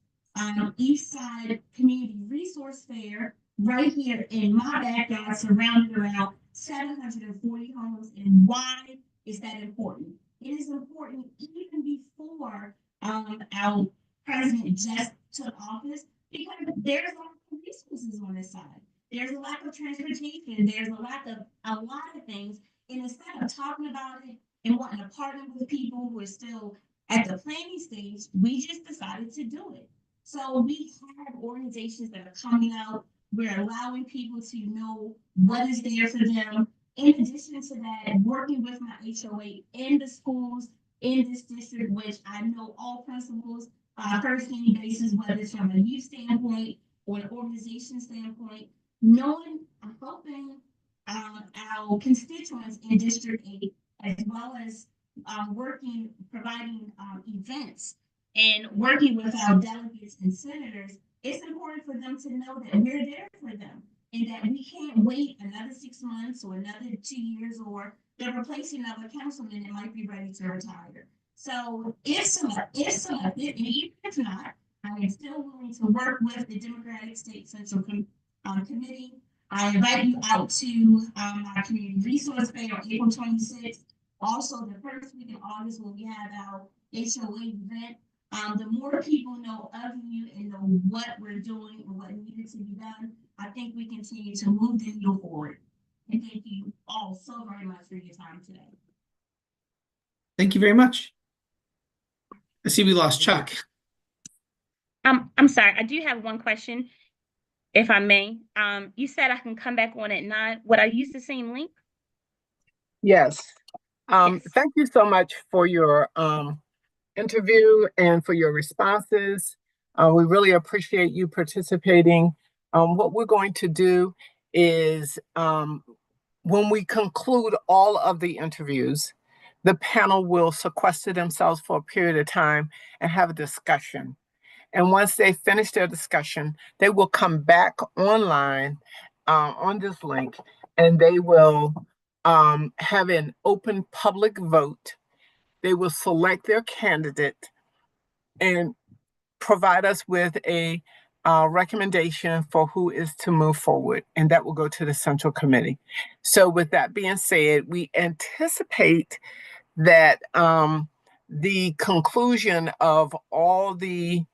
East Side Community Resource Fair right here in my backyard, surrounded around 740 homes. And why is that important? It is important even before our president just took office, because there's a lack of resources on this side. There's a lack of transportation. There's a lack of a lot of things. And instead of talking about it and wanting to partner with people who are still at the planning stage, we just decided to do it. So we have organizations that are coming out. We're allowing people to know what is there for them. In addition to that, working with my HOA in the schools in this district, which I know all principals first-hand basis, whether it's from a youth standpoint or an organization standpoint, knowing and helping our constituents in District 8, as well as providing events and working with our delegates and senators, it's important for them to know that we're there for them and that we can't wait another 6 months or another 2 years, or they're replacing another councilman that might be ready to retire. So if selected, and even if not, I am still willing to work with the Democratic State Central Committee. I invite you out to our Community Resource Fair on April 26th. Also, the first week in August, when we have our HOA event, the more people know of you and know what we're doing and what needed to be done, I think we continue to move the needle forward. And thank you all so very much for your time today. Thank you very much. I see we lost Chuck. I'm sorry, I do have one question, if I may. You said I can come back on at 9. Would I use the same link? Yes. Yes. Thank you so much for your interview and for your responses. We really appreciate you participating. What we're going to do is when we conclude all of the interviews, the panel will sequester themselves for a period of time and have a discussion. And once they finish their discussion, they will come back online on this link, and they will have an open public vote. They will select their candidate and provide us with a recommendation for who is to move forward, and that will go to the Central Committee. So with that being said, we anticipate that the conclusion of all the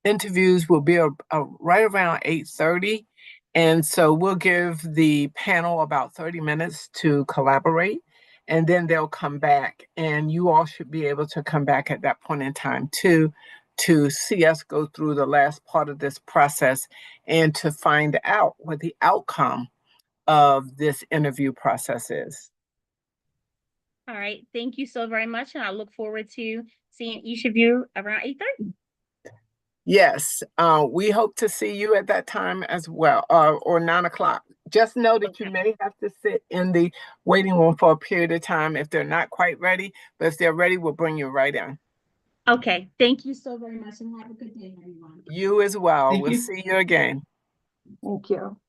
interviews will be right around 8:30. And so we'll give the panel about 30 minutes to collaborate, and then they'll come back, and you all should be able to come back at that point in time too, to see us go through the last part of this process and to find out what the outcome of this interview process is. All right. Thank you so very much. And I look forward to seeing each of you around 8:30. Yes, we hope to see you at that time as well, or 9 o'clock. Just know that you may have to sit in the waiting room for a period of time if they're not quite ready, but if they're ready, we'll bring you right in. Okay, thank you so very much and have a good day, everyone. You as well. Thank We'll you. see you again. Thank you.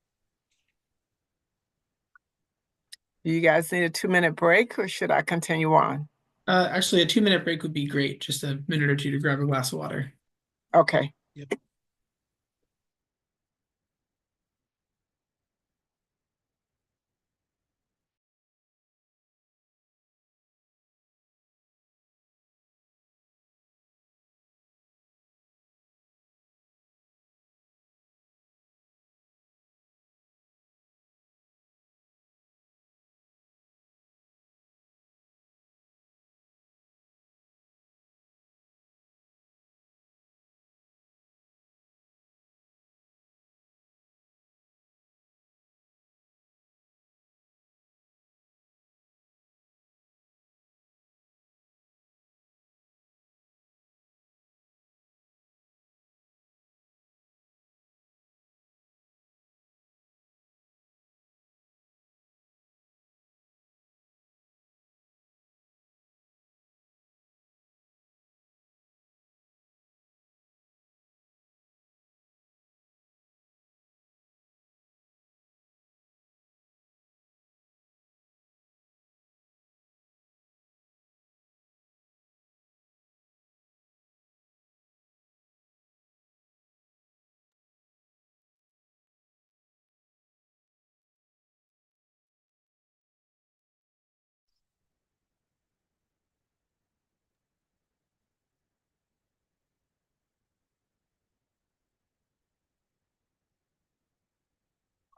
Do you guys need a 2-minute break, or should I continue on? Actually, a 2-minute break would be great. Just a minute or two to grab a glass of water. Okay. Yep.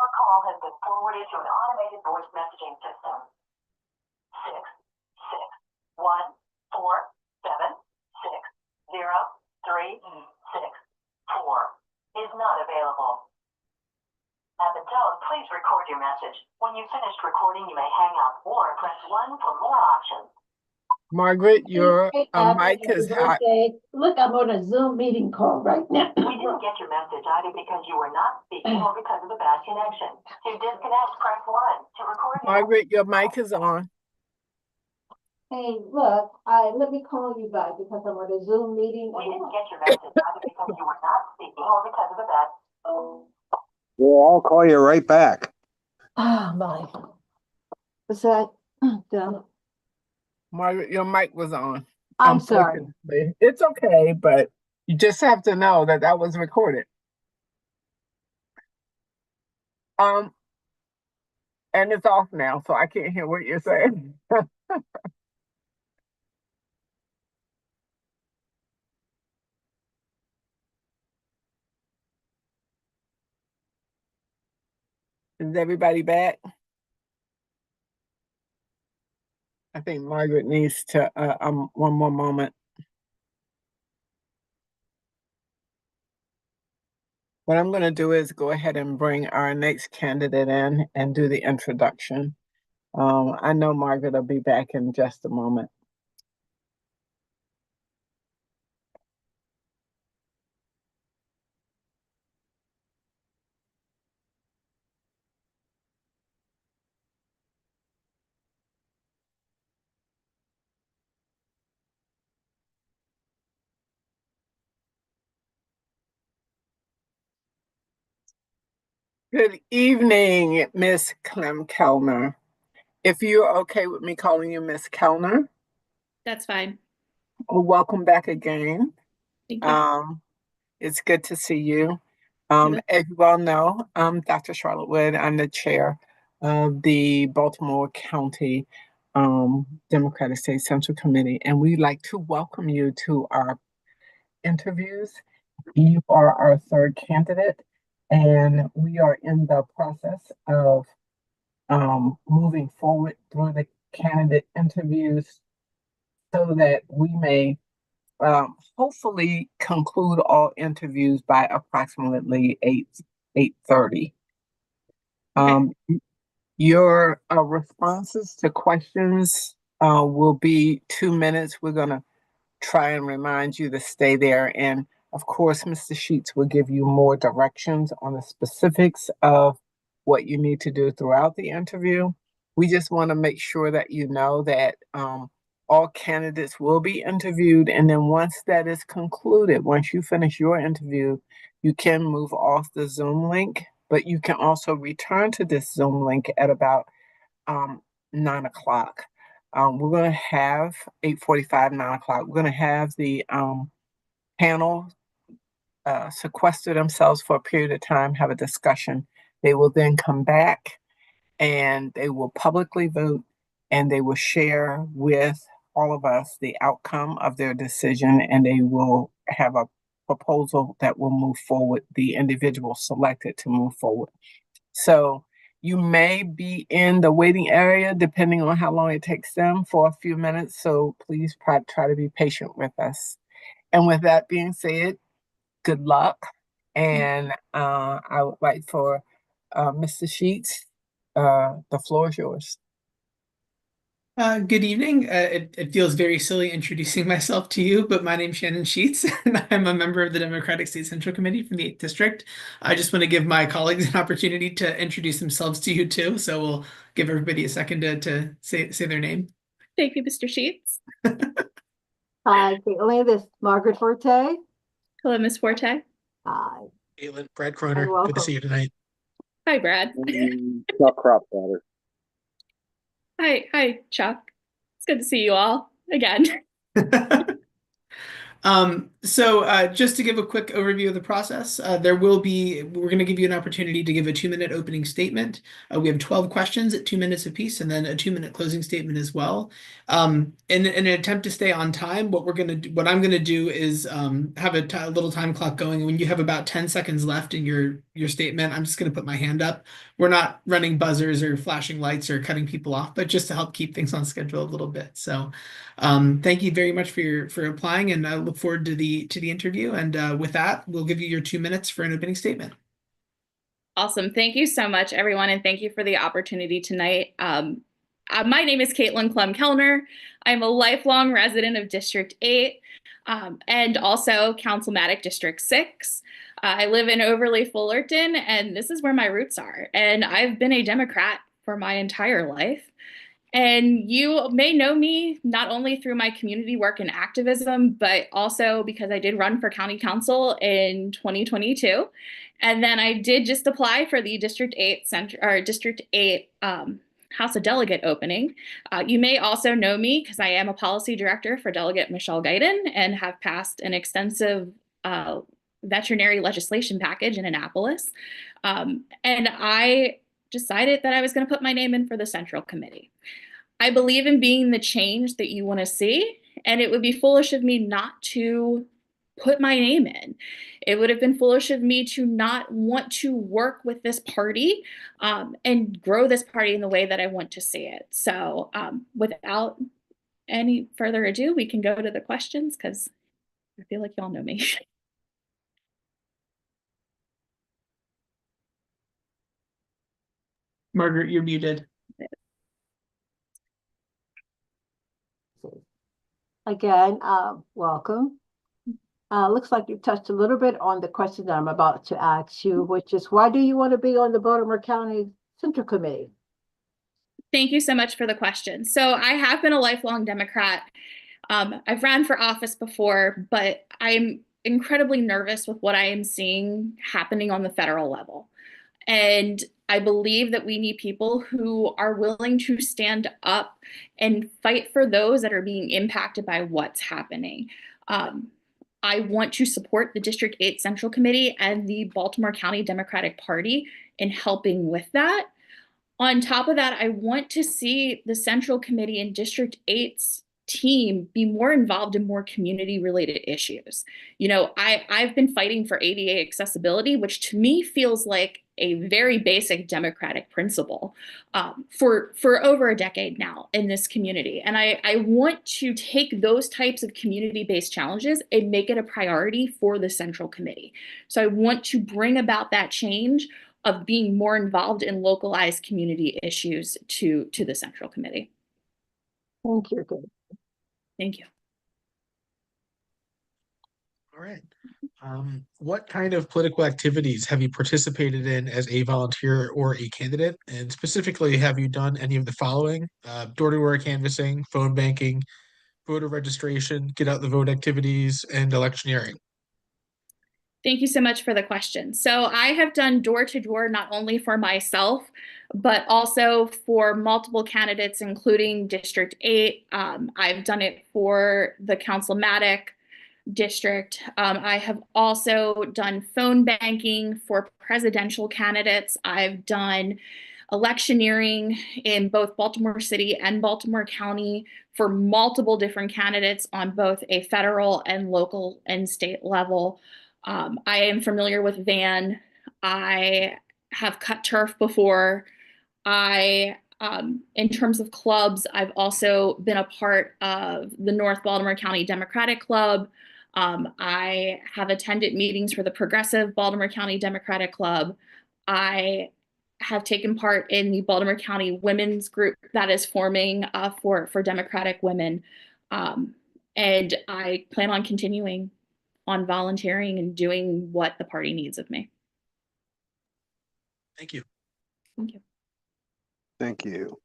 Your call has been forwarded to an automated voice messaging system. 66147603664 is not available. At the tone, please record your message. When you've finished recording, you may hang up or press 1 for more options. Margaret, your Hey, mic happy is hot. birthday. Look, I'm on a Zoom meeting call right now. We didn't get your message either because you were not speaking or because of a bad connection. To disconnect, press 1. To record your Margaret, your mic is on. Hey, look, let me call you back because I'm on a Zoom meeting. We didn't get your message either because you were not speaking or because of a bad. Well, I'll call you right back. Oh, my. Was that done? Margaret, your mic was on. I'm sorry. Unfortunately. It's okay, but you just have to know that that was recorded. And it's off now, so I can't hear what you're saying. Is everybody back? I think Margaret needs to, one more moment. What I'm going to do is go ahead and bring our next candidate in and do the introduction. I know Margaret will be back in just a moment. Good evening, Miss Clem Kellner. If you're okay with me calling you Miss Kellner, That's fine. welcome back again. Thank you. It's good to see you. As you all know, I'm Dr. Charlotte Wood. I'm the chair of the Baltimore County Democratic State Central Committee, and we'd like to welcome you to our interviews. You are our third candidate, and we are in the process of moving forward through the candidate interviews so that we may hopefully conclude all interviews by approximately 8:30. Your responses to questions will be 2 minutes. We're going to try and remind you to stay there. And of course, Mr. Sheets will give you more directions on the specifics of what you need to do throughout the interview. We just want to make sure that you know that all candidates will be interviewed. And then once that is concluded, once you finish your interview, you can move off the Zoom link, but you can also return to this Zoom link at about 9 o'clock. We're going to have 8:45, 9 o'clock. We're going to have the panel sequester themselves for a period of time, have a discussion. They will then come back and they will publicly vote, and they will share with all of us the outcome of their decision, and they will have a proposal that will move forward, the individual selected to move forward. So you may be in the waiting area depending on how long it takes them for a few minutes. So please try to be patient with us. And with that being said, good luck. And I would like for Mr. Sheets, the floor is yours. Good evening. It feels very silly introducing myself to you, but my name's Shannon Sheets, and I'm a member of the Democratic State Central Committee from the 8th District. I just want to give my colleagues an opportunity to introduce themselves to you too, so we'll give everybody a second to say their name. Thank you, Mr. Sheets. Hi, Caitlin. This is Margaret Forte. Hello, Ms. Forte. Hi. Caitlin, Brad Croner, You're good to see you tonight. Hi, Brad. Chuck Cropwater. Hi, Chuck. It's good to see you all again. So just to give a quick overview of the process, we're going to give you an opportunity to give a 2-minute opening statement. We have 12 questions at 2 minutes apiece, and then a 2-minute closing statement as well. In an attempt to stay on time, what I'm going to do is have a little time clock going. When you have about 10 seconds left in your statement, I'm just going to put my hand up. We're not running buzzers or flashing lights or cutting people off, but just to help keep things on schedule a little bit. So thank you very much for applying, and I look forward to the interview. And with that, we'll give you your 2 minutes for an opening statement. Awesome. Thank you so much, everyone, and thank you for the opportunity tonight. My name is Caitlin Klum-Kellner. I'm a lifelong resident of District 8 and also Councilmatic District 6. I live in Overley Fullerton, and this is where my roots are. And I've been a Democrat for my entire life. And you may know me not only through my community work and activism, but also because I did run for county council in 2022. And then I did just apply for the District 8 House of Delegate opening. You may also know me because I am a policy director for Delegate Michelle Guyton and have passed an extensive veterinary legislation package in Annapolis. And I decided that I was going to put my name in for the Central Committee. I believe in being the change that you want to see, and it would be foolish of me not to put my name in. It would have been foolish of me to not want to work with this party and grow this party in the way that I want to see it. So without any further ado, we can go to the questions because I feel like y'all know me. Margaret, you're muted. Again, welcome. Looks like you touched a little bit on the question that I'm about to ask you, which is why do you want to be on the Baltimore County Central Committee? Thank you so much for the question. So I have been a lifelong Democrat. I've ran for office before, but I'm incredibly nervous with what I am seeing happening on the federal level. And I believe that we need people who are willing to stand up and fight for those that are being impacted by what's happening. I want to support the District 8 Central Committee and the Baltimore County Democratic Party in helping with that. On top of that, I want to see the Central Committee and District 8's team be more involved in more community-related issues. You know, I've been fighting for ADA accessibility, which to me feels like a very basic democratic principle for over a decade now in this community. And I want to take those types of community-based challenges and make it a priority for the Central Committee. So I want to bring about that change of being more involved in localized community issues to the Central Committee. Thank you. Good. Thank you. All right. What kind of political activities have you participated in as a volunteer or a candidate? And specifically, have you done any of the following? Door-to-door canvassing, phone banking, voter registration, get out the vote activities, and electioneering? Thank you so much for the question. So I have done door-to-door not only for myself, but also for multiple candidates, including District 8. I've done it for the Councilmatic district. I have also done phone banking for presidential candidates. I've done electioneering in both Baltimore City and Baltimore County for multiple different candidates on both a federal and local and state level. I am familiar with VAN. I have cut turf before. In terms of clubs, I've also been a part of the North Baltimore County Democratic Club. I have attended meetings for the Progressive Baltimore County Democratic Club. I have taken part in the Baltimore County Women's Group that is forming for Democratic women. And I plan on continuing on volunteering and doing what the party needs of me. Thank you. Thank you. Thank you.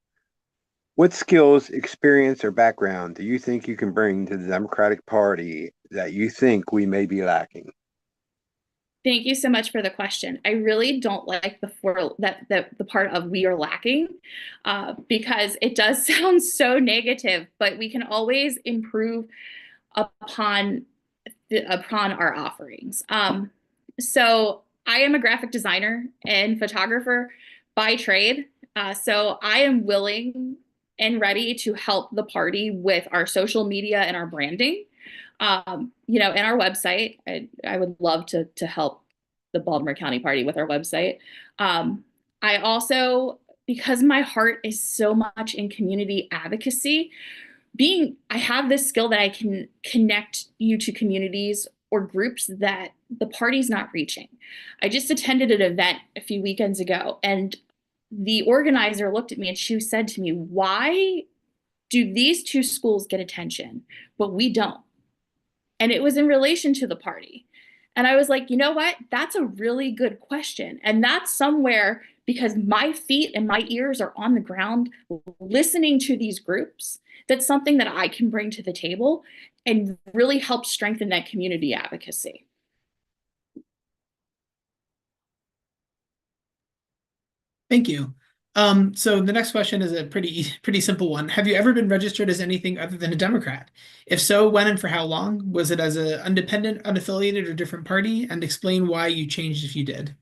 What skills, experience, or background do you think you can bring to the Democratic Party that you think we may be lacking? Thank you so much for the question. I really don't like the part of "we are lacking" because it does sound so negative, but we can always improve upon our offerings. So I am a graphic designer and photographer by trade. So I am willing and ready to help the party with our social media and our branding. You know, and our website. I would love to help the Baltimore County Party with our website. I also, because my heart is so much in community advocacy, I have this skill that I can connect you to communities or groups that the party's not reaching. I just attended an event a few weekends ago, and the organizer looked at me and she said to me, "Why do these two schools get attention, but we don't?" And it was in relation to the party. And I was like, you know what? That's a really good question. And that's somewhere, because my feet and my ears are on the ground listening to these groups, that's something that I can bring to the table and really help strengthen that community advocacy. Thank you. So the next question is a pretty simple one. Have you ever been registered as anything other than a Democrat? If so, when and for how long? Was it as an independent, unaffiliated, or different party? And explain why you changed if you did.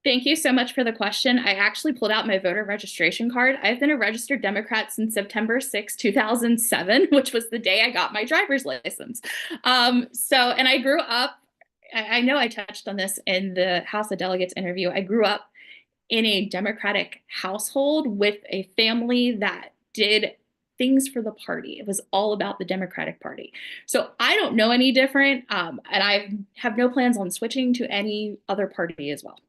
Thank you so much for the question. I actually pulled out my voter registration card. I've been a registered Democrat since September 6, 2007, which was the day I got my driver's license. And I grew up, I know I touched on this in the House of Delegates interview. I grew up in a Democratic household with a family that did things for the party. It was all about the Democratic Party. So I don't know any different, and I have no plans on switching to any other party as well.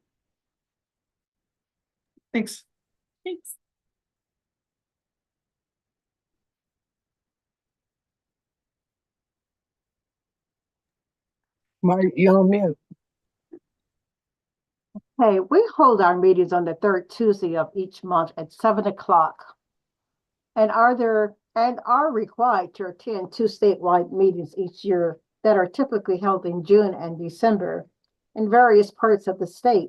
Thanks. Thanks. Marty, you're on mute. Hey, we hold our meetings on the third Tuesday of each month at 7 o'clock. And are required to attend 2 statewide meetings each year that are typically held in June and December in various parts of the state.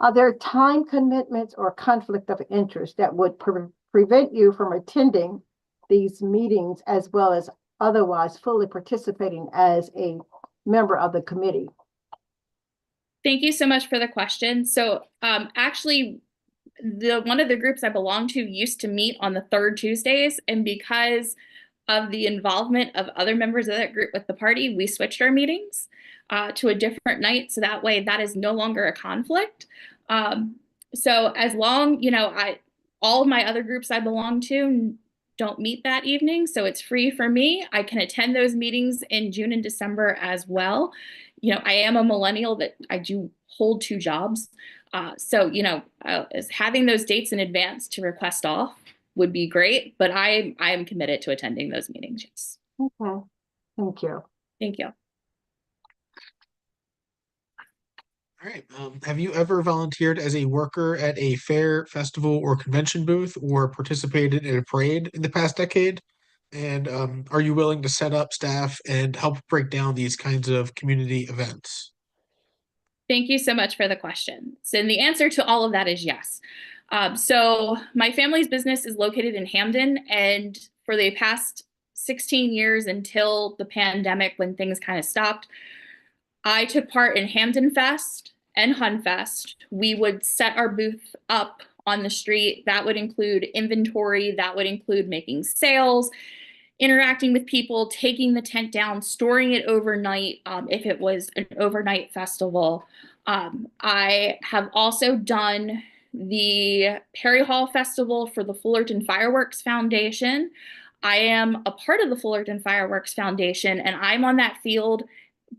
Are there time commitments or conflict of interest that would prevent you from attending these meetings as well as otherwise fully participating as a member of the committee? Thank you so much for the question. So actually, one of the groups I belong to used to meet on the third Tuesdays, and because of the involvement of other members of that group with the party, we switched our meetings to a different night, so that way that is no longer a conflict. So as long, all of my other groups I belong to don't meet that evening, so it's free for me. I can attend those meetings in June and December as well. I am a millennial that I do hold 2 jobs. So having those dates in advance to request off would be great, but I am committed to attending those meetings. Yes. Okay, thank you. Thank you. All right. Have you ever volunteered as a worker at a fair, festival, or convention booth, or participated in a parade in the past decade? And are you willing to set up staff and help break down these kinds of community events? Thank you so much for the question. So the answer to all of that is yes. So my family's business is located in Hamden, and for the past 16 years until the pandemic, when things kind of stopped, I took part in Hamden Fest and Hunfest. We would set our booth up on the street. That would include inventory, that would include making sales, interacting with people, taking the tent down, storing it overnight if it was an overnight festival. I have also done the Perry Hall Festival for the Fullerton Fireworks Foundation. I am a part of the Fullerton Fireworks Foundation, and I'm on that field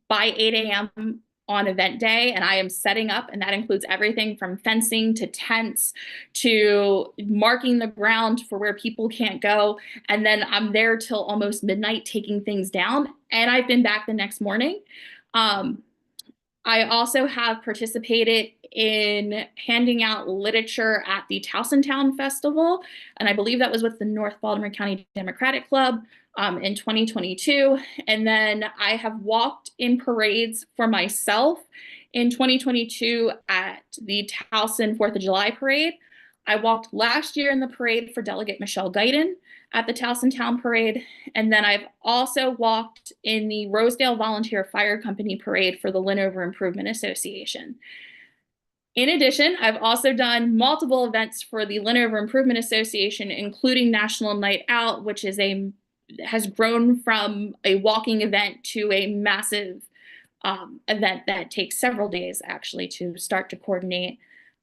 by 8 a.m. on event day, and I am setting up, and that includes everything from fencing to tents to marking the ground for where people can't go. And then I'm there till almost midnight taking things down, and I've been back the next morning. I also have participated in handing out literature at the Towsontown Festival, and I believe that was with the North Baltimore County Democratic Club in 2022. And then I have walked in parades for myself in 2022 at the Towson 4th of July Parade. I walked last year in the parade for Delegate Michelle Guyton at the Towson Town Parade. And then I've also walked in the Rosedale Volunteer Fire Company Parade for the Linover Improvement Association. In addition, I've also done multiple events for the Linover Improvement Association, including National Night Out, which is has grown from a walking event to a massive event that takes several days actually to start to coordinate.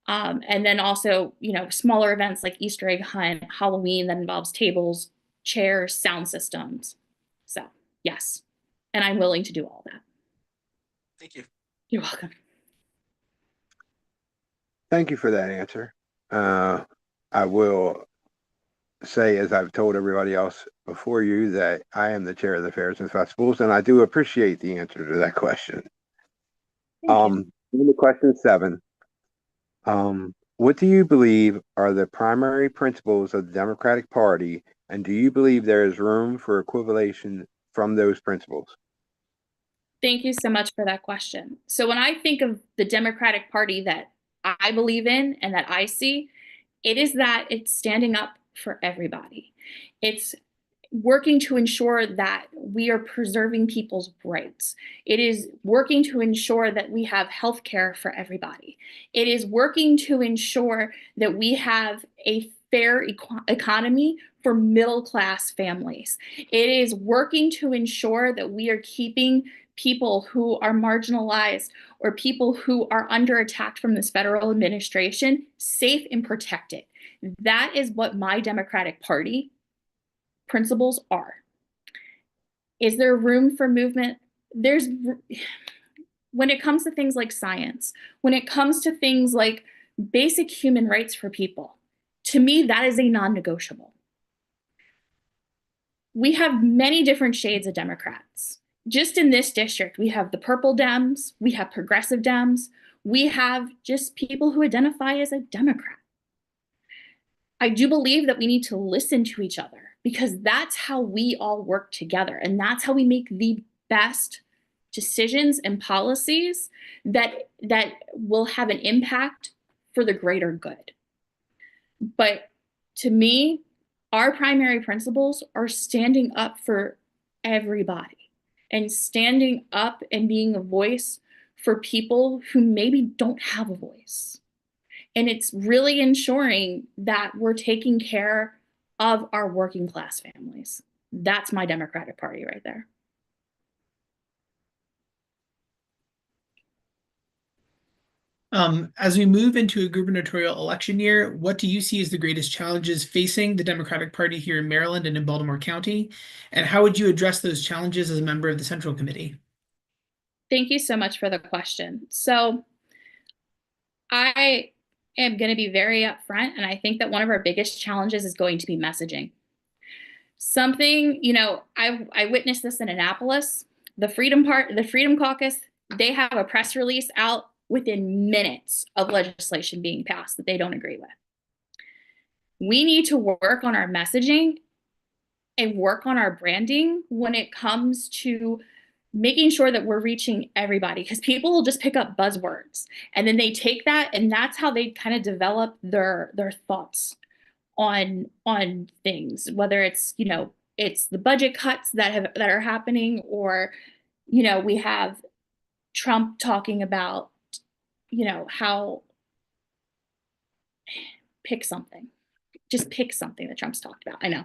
And then also, smaller events like Easter egg hunt, Halloween that involves tables, chairs, sound systems. So yes, and I'm willing to do all that. Thank you. You're welcome. Thank you for that answer. I will say, as I've told everybody else before you, that I am the chair of the fairs and festivals, and I do appreciate the answer to that question. To question 7. What do you believe are the primary principles of the Democratic Party, and do you believe there is room for equivalation from those principles? Thank you so much for that question. So when I think of the Democratic Party that I believe in and that I see, it is that it's standing up for everybody. It's working to ensure that we are preserving people's rights. It is working to ensure that we have health care for everybody. It is working to ensure that we have a fair economy for middle-class families. It is working to ensure that we are keeping people who are marginalized or people who are under attack from this federal administration safe and protected. That is what my Democratic Party principles are. Is there room for movement? When it comes to things like science, when it comes to things like basic human rights for people, to me, that is a non-negotiable. We have many different shades of Democrats. Just in this district, we have the purple Dems, we have progressive Dems, we have just people who identify as a Democrat. I do believe that we need to listen to each other because that's how we all work together, and that's how we make the best decisions and policies that will have an impact for the greater good. But to me, our primary principles are standing up for everybody and standing up and being a voice for people who maybe don't have a voice. And it's really ensuring that we're taking care of our working class families. That's my Democratic Party right there. As we move into a gubernatorial election year, what do you see as the greatest challenges facing the Democratic Party here in Maryland and in Baltimore County? And how would you address those challenges as a member of the Central Committee? Thank you so much for the question. So I am going to be very upfront, and I think that one of our biggest challenges is going to be messaging. Something, I witnessed this in Annapolis. The Freedom Caucus, they have a press release out within minutes of legislation being passed that they don't agree with. We need to work on our messaging and work on our branding when it comes to making sure that we're reaching everybody, because people will just pick up buzzwords and then they take that and that's how they kind of develop their thoughts on things, whether it's, it's the budget cuts that are happening, or, we have Trump talking about, how pick something that Trump's talked about. I know.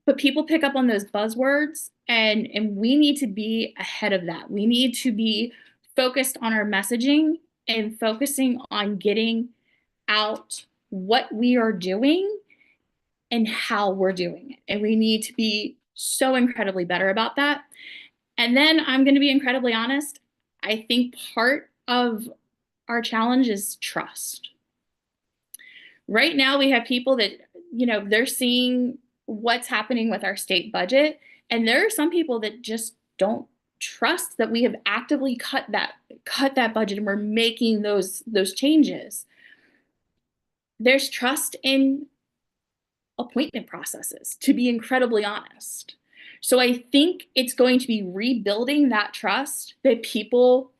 But people pick up on those buzzwords and we need to be ahead of that. We need to be focused on our messaging and focusing on getting out what we are doing and how we're doing it. And we need to be so incredibly better about that. And then I'm going to be incredibly honest. I think part of our challenge is trust. Right now, we have people that, they're seeing what's happening with our state budget. And there are some people that just don't trust that we have actively cut that budget and we're making those changes. There's trust in appointment processes, to be incredibly honest. So I think it's going to be rebuilding that trust that people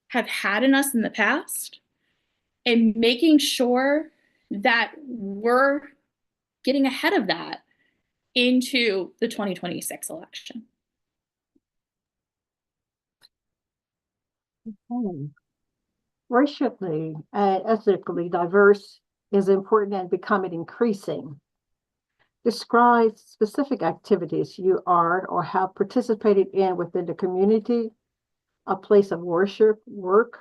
have had in us in the past and making sure that we're getting ahead of that into the 2026 election. Okay. Racially and ethnically diverse is important and becoming increasing. Describe specific activities you are or have participated in within the community, a place of worship, work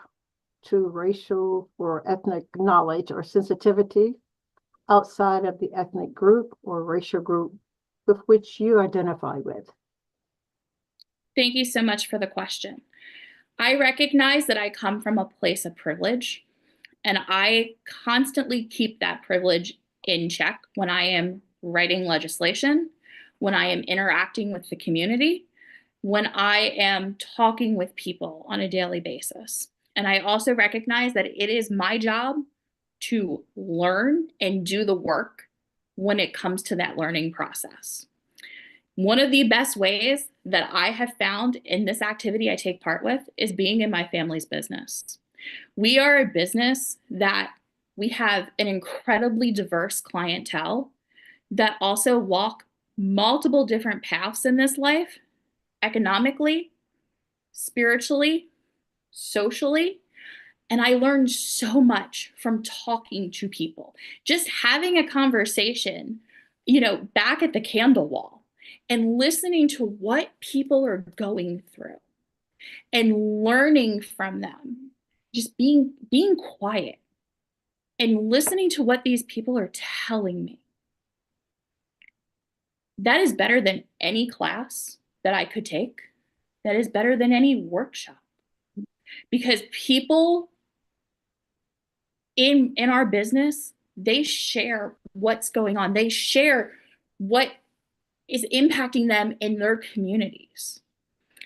to racial or ethnic knowledge or sensitivity outside of the ethnic group or racial group with which you identify with. Thank you so much for the question. I recognize that I come from a place of privilege, and I constantly keep that privilege in check when I am writing legislation, when I am interacting with the community, when I am talking with people on a daily basis. And I also recognize that it is my job to learn and do the work when it comes to that learning process. One of the best ways that I have found in this activity I take part with is being in my family's business. We are a business that we have an incredibly diverse clientele that also walk multiple different paths in this life, economically, spiritually, socially. And I learned so much from talking to people, just having a conversation, back at the candle wall and listening to what people are going through and learning from them, just being quiet and listening to what these people are telling me. That is better than any class that I could take. That is better than any workshop. Because people in our business, they share what's going on. They share what is impacting them in their communities.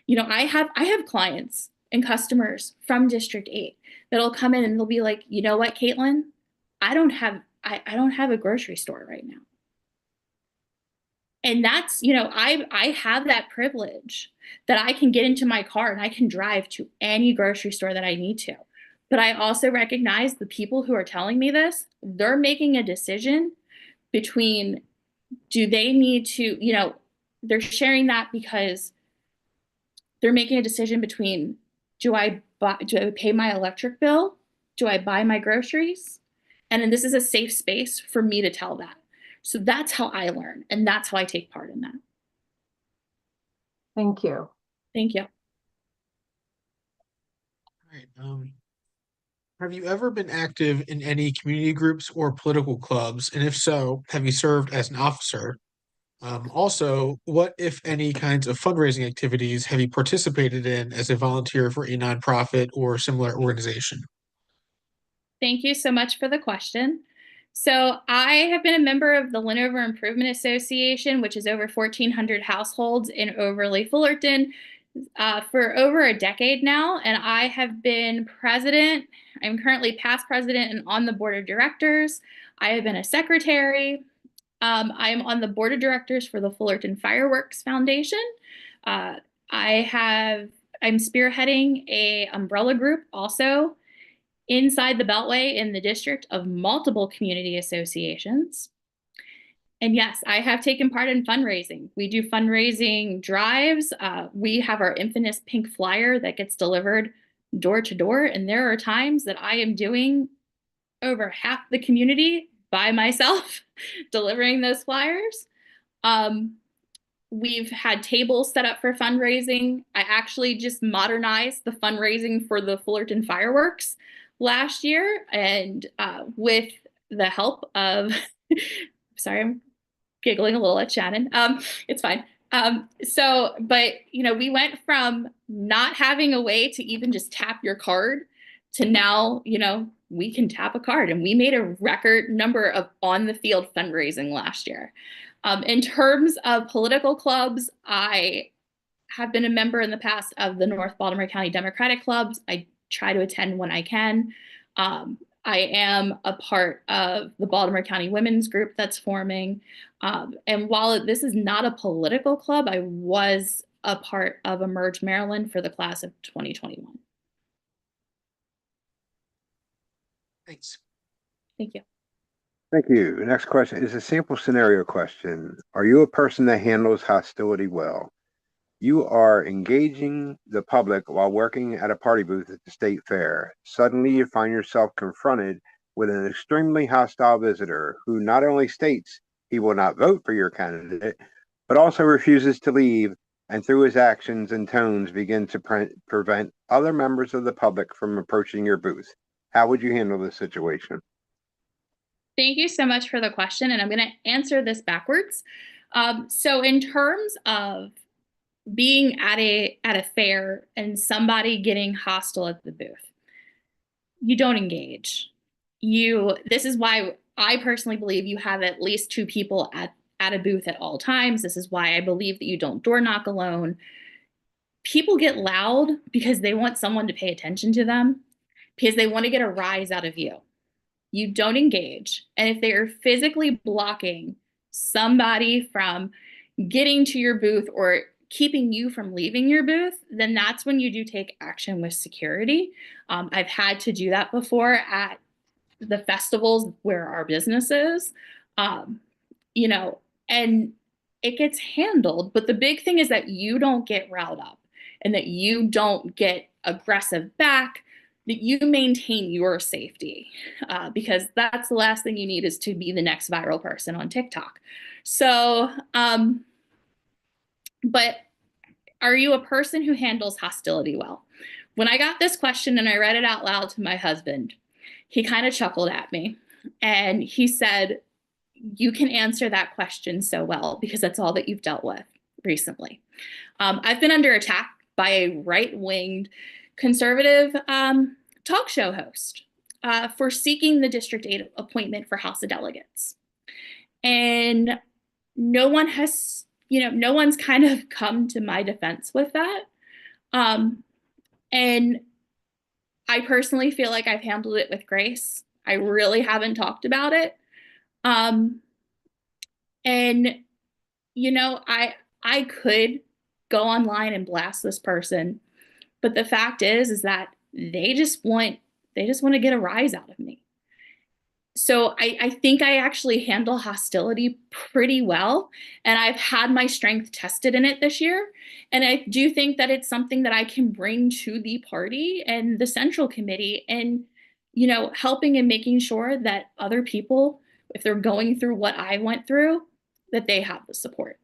I have clients and customers from District 8 that'll come in and they'll be like, you know what, Caitlin, I don't have a grocery store right now. And that's, I have that privilege that I can get into my car and I can drive to any grocery store that I need to. But I also recognize the people who are telling me this, they're making a decision between, do they need to, they're sharing that because they're making a decision between, do I pay my electric bill? Do I buy my groceries? And then this is a safe space for me to tell that. So that's how I learn, and that's how I take part in that. Thank you. Thank you. All right. Have you ever been active in any community groups or political clubs? And if so, have you served as an officer? Also, what, if any, kinds of fundraising activities have you participated in as a volunteer for a nonprofit or similar organization? Thank you so much for the question. So I have been a member of the Linover Improvement Association, which is over 1,400 households in Overley Fullerton, for over a decade now, and I have been president. I'm currently past president and on the board of directors. I have been a secretary. I am on the board of directors for the Fullerton Fireworks Foundation. I'm spearheading a umbrella group also inside the Beltway in the district of multiple community associations. And yes, I have taken part in fundraising. We do fundraising drives. We have our infamous pink flyer that gets delivered door to door. And there are times that I am doing over half the community by myself, delivering those flyers. We've had tables set up for fundraising. I actually just modernized the fundraising for the Fullerton fireworks last year, and with the help of, sorry, I'm giggling a little at Shannon. It's fine. But we went from not having a way to even just tap your card to now, we can tap a card, and we made a record number of on the field fundraising last year. In terms of political clubs, I have been a member in the past of the North Baltimore County Democratic Clubs. I try to attend when I can. I am a part of the Baltimore County Women's Group that's forming. And while this is not a political club, I was a part of Emerge Maryland for the class of 2021. Thanks. Thank you. Thank you. Next question is a sample scenario question. Are you a person that handles hostility well? You are engaging the public while working at a party booth at the state fair. Suddenly you find yourself confronted with an extremely hostile visitor who not only states he will not vote for your candidate, but also refuses to leave, and through his actions and tones begin to prevent other members of the public from approaching your booth. How would you handle this situation? Thank you so much for the question, and I'm going to answer this backwards. So in terms of being at a fair and somebody getting hostile at the booth, you don't engage. This is why I personally believe you have at least 2 people at a booth at all times. This is why I believe that you don't door knock alone. People get loud because they want someone to pay attention to them, because they want to get a rise out of you. You don't engage. And if they are physically blocking somebody from getting to your booth or keeping you from leaving your booth, then that's when you do take action with security. I've had to do that before at the festivals where our business is, and it gets handled. But the big thing is that you don't get riled up and that you don't get aggressive back, that you maintain your safety, because that's the last thing you need is to be the next viral person on TikTok. So, but are you a person who handles hostility well? When I got this question and I read it out loud to my husband, he kind of chuckled at me and he said, "You can answer that question so well because that's all that you've dealt with recently." I've been under attack by a right-winged conservative talk show host for seeking the District 8 appointment for House of Delegates. And no one's kind of come to my defense with that. And I personally feel like I've handled it with grace. I really haven't talked about it. I could go online and blast this person, but the fact is that they just want to get a rise out of me. So I think I actually handle hostility pretty well, and I've had my strength tested in it this year. And I do think that it's something that I can bring to the party and the central committee, and helping and making sure that other people, if they're going through what I went through, that they have the support.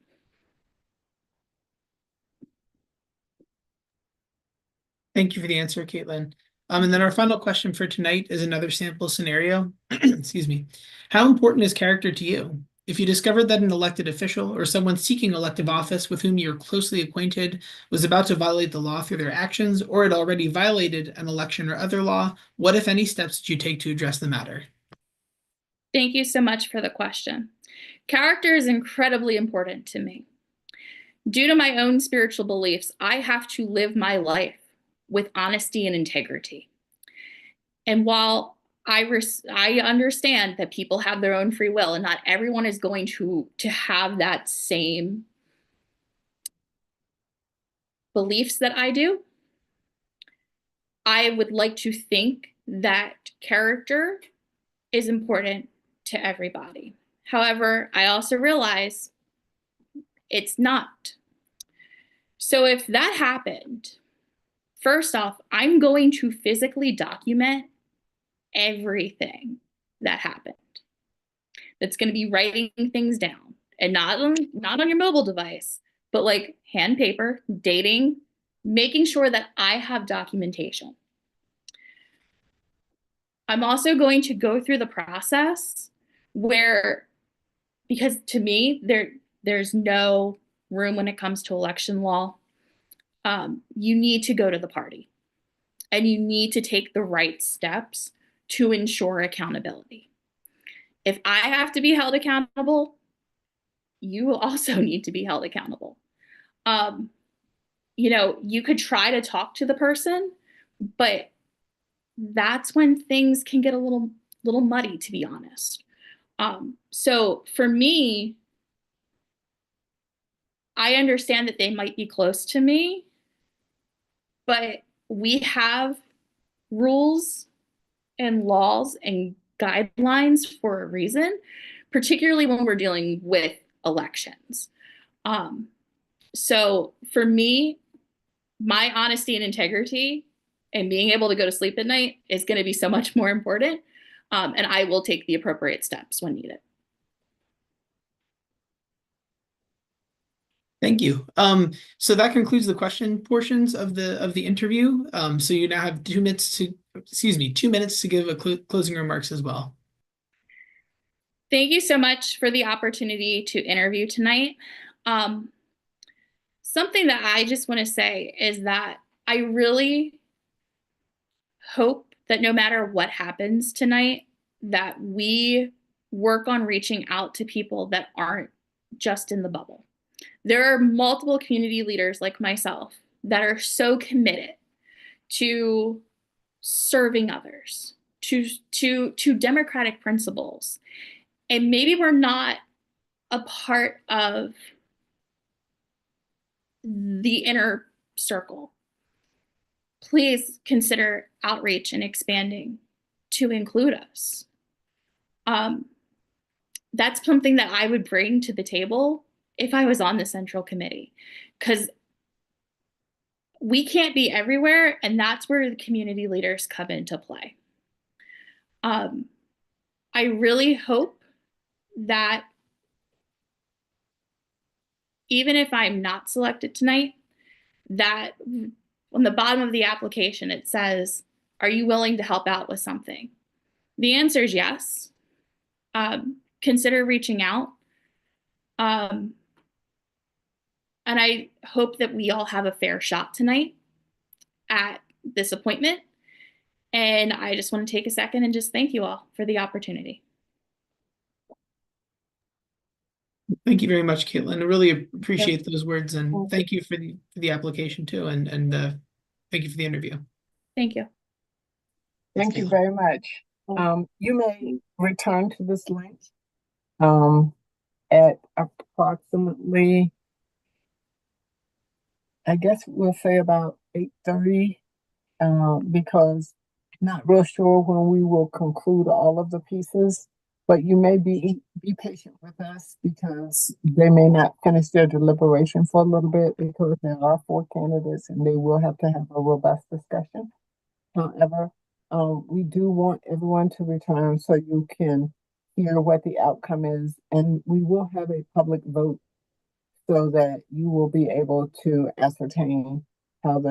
Thank you for the answer, Caitlin. And then our final question for tonight is another sample scenario. Excuse me. How important is character to you? If you discovered that an elected official or someone seeking elective office with whom you're closely acquainted was about to violate the law through their actions or had already violated an election or other law, what, if any, steps did you take to address the matter? Thank you so much for the question. Character is incredibly important to me. Due to my own spiritual beliefs, I have to live my life with honesty and integrity. And while I understand that people have their own free will and not everyone is going to have that same beliefs that I do, I would like to think that character is important to everybody. However, I also realize it's not. So if that happened, first off, I'm going to physically document everything that happened. That's going to be writing things down, and not on your mobile device, but like hand paper, dating, making sure that I have documentation. I'm also going to go through the process where, because to me, there's no room when it comes to election law. You need to go to the party and you need to take the right steps to ensure accountability. If I have to be held accountable, you will also need to be held accountable. You could try to talk to the person, but that's when things can get a little muddy, to be honest. So for me, I understand that they might be close to me, but we have rules and laws and guidelines for a reason, particularly when we're dealing with elections. So for me, my honesty and integrity and being able to go to sleep at night is going to be so much more important. And I will take the appropriate steps when needed. Thank you. So that concludes the question portions of the interview. So you now have 2 minutes to give a closing remarks as well. Thank you so much for the opportunity to interview tonight. Something that I just want to say is that I really hope that no matter what happens tonight, that we work on reaching out to people that aren't just in the bubble. There are multiple community leaders like myself that are so committed to serving others, to democratic principles. And maybe we're not a part of the inner circle. Please consider outreach and expanding to include us. That's something that I would bring to the table if I was on the central committee, because we can't be everywhere, and that's where the community leaders come into play. I really hope that even if I'm not selected tonight, that on the bottom of the application, it says, are you willing to help out with something? The answer is yes. Consider reaching out. And I hope that we all have a fair shot tonight at this appointment. And I just want to take a second and just thank you all for the opportunity. Thank you very much, Caitlin. I really appreciate those words, and thank you for the application too, and thank you for the interview. Thank you. Thank you very much. You may return to this link at approximately, I guess we'll say about 8:30, because not real sure when we will conclude all of the pieces, but you may be patient with us because they may not finish their deliberation for a little bit because there are 4 candidates and they will have to have a robust discussion. However, we do want everyone to return so you can hear what the outcome is, and we will have a public vote so that you will be able to ascertain how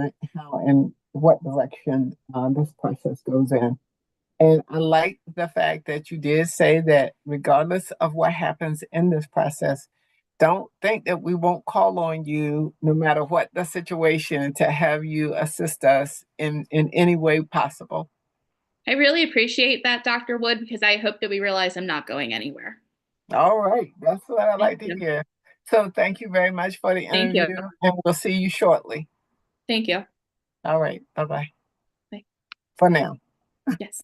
and what direction this process goes in. And I like the fact that you did say that regardless of what happens in this process, don't think that we won't call on you no matter what the situation to have you assist us in any way possible. I really appreciate that, Dr. Wood, because I hope that we realize I'm not going anywhere. All right, that's what I like to you. hear. So thank you very much for the Thank you. interview, and we'll see you shortly. Thank you. All right, bye-bye. Bye. For now. Yes.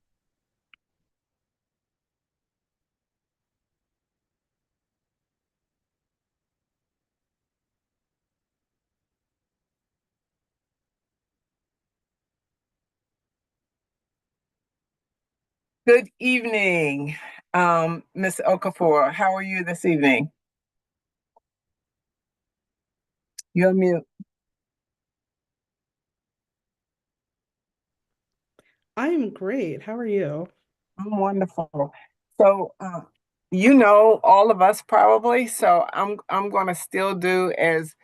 Good evening, Ms. Okafor. How are you this evening? You're on mute. I'm great. How are you? I'm wonderful. So, you know all of us probably. So I'm going to still do as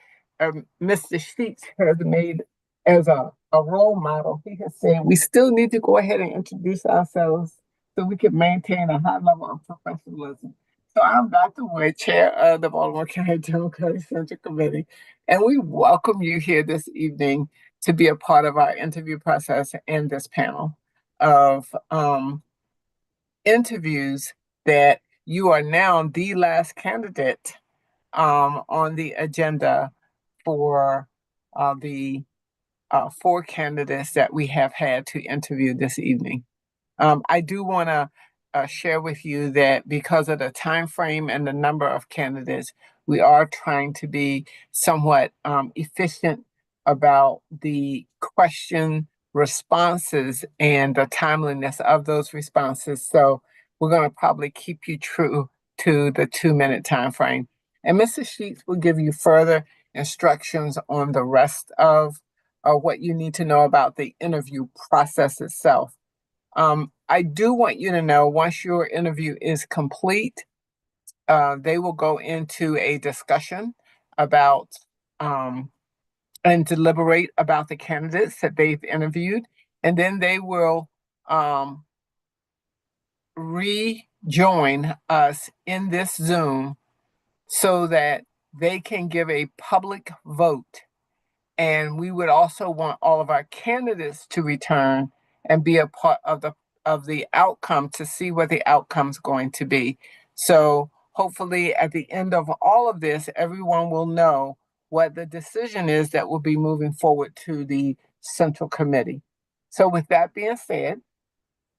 Mr. Sheets has made as a role model. He has said we still need to go ahead and introduce ourselves so we can maintain a high level of professionalism. So I'm Dr. Wood, Chair of the Baltimore County Democratic Central Committee, and we welcome you here this evening to be a part of our interview process and this panel of interviews that you are now the last candidate on the agenda for the 4 candidates that we have had to interview this evening. I do want to share with you that because of the time frame and the number of candidates, we are trying to be somewhat efficient about the question responses and the timeliness of those responses. So we're going to probably keep you true to the 2-minute time frame. And Mrs. Sheets will give you further instructions on the rest of what you need to know about the interview process itself. I do want you to know once your interview is complete, they will go into a discussion about and deliberate about the candidates that they've interviewed, and then they will rejoin us in this Zoom so that they can give a public vote. And we would also want all of our candidates to return and be a part of the outcome to see what the outcome's going to be. So hopefully at the end of all of this, everyone will know what the decision is that will be moving forward to the Central Committee. So with that being said,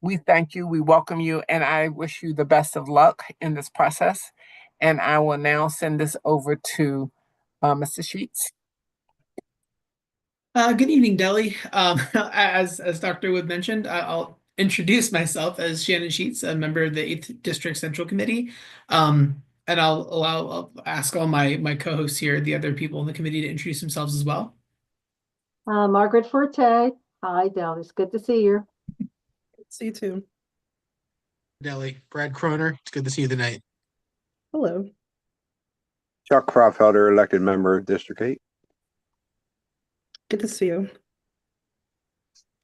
we thank you, we welcome you, and I wish you the best of luck in this process. And I will now send this over to Mr. Sheets. Good evening, Deli. As Dr. Wood mentioned, I'll introduce myself as Shannon Sheets, a member of the 8th District Central Committee. And I'll ask all my co-hosts here, the other people in the committee, to introduce themselves as well. Margaret Forte. Hi, Deli. It's good to see you. See you too. Deli, Brad Croner. It's good to see you tonight. Hello. Chuck Croffelder, elected member of District 8. Good to see you.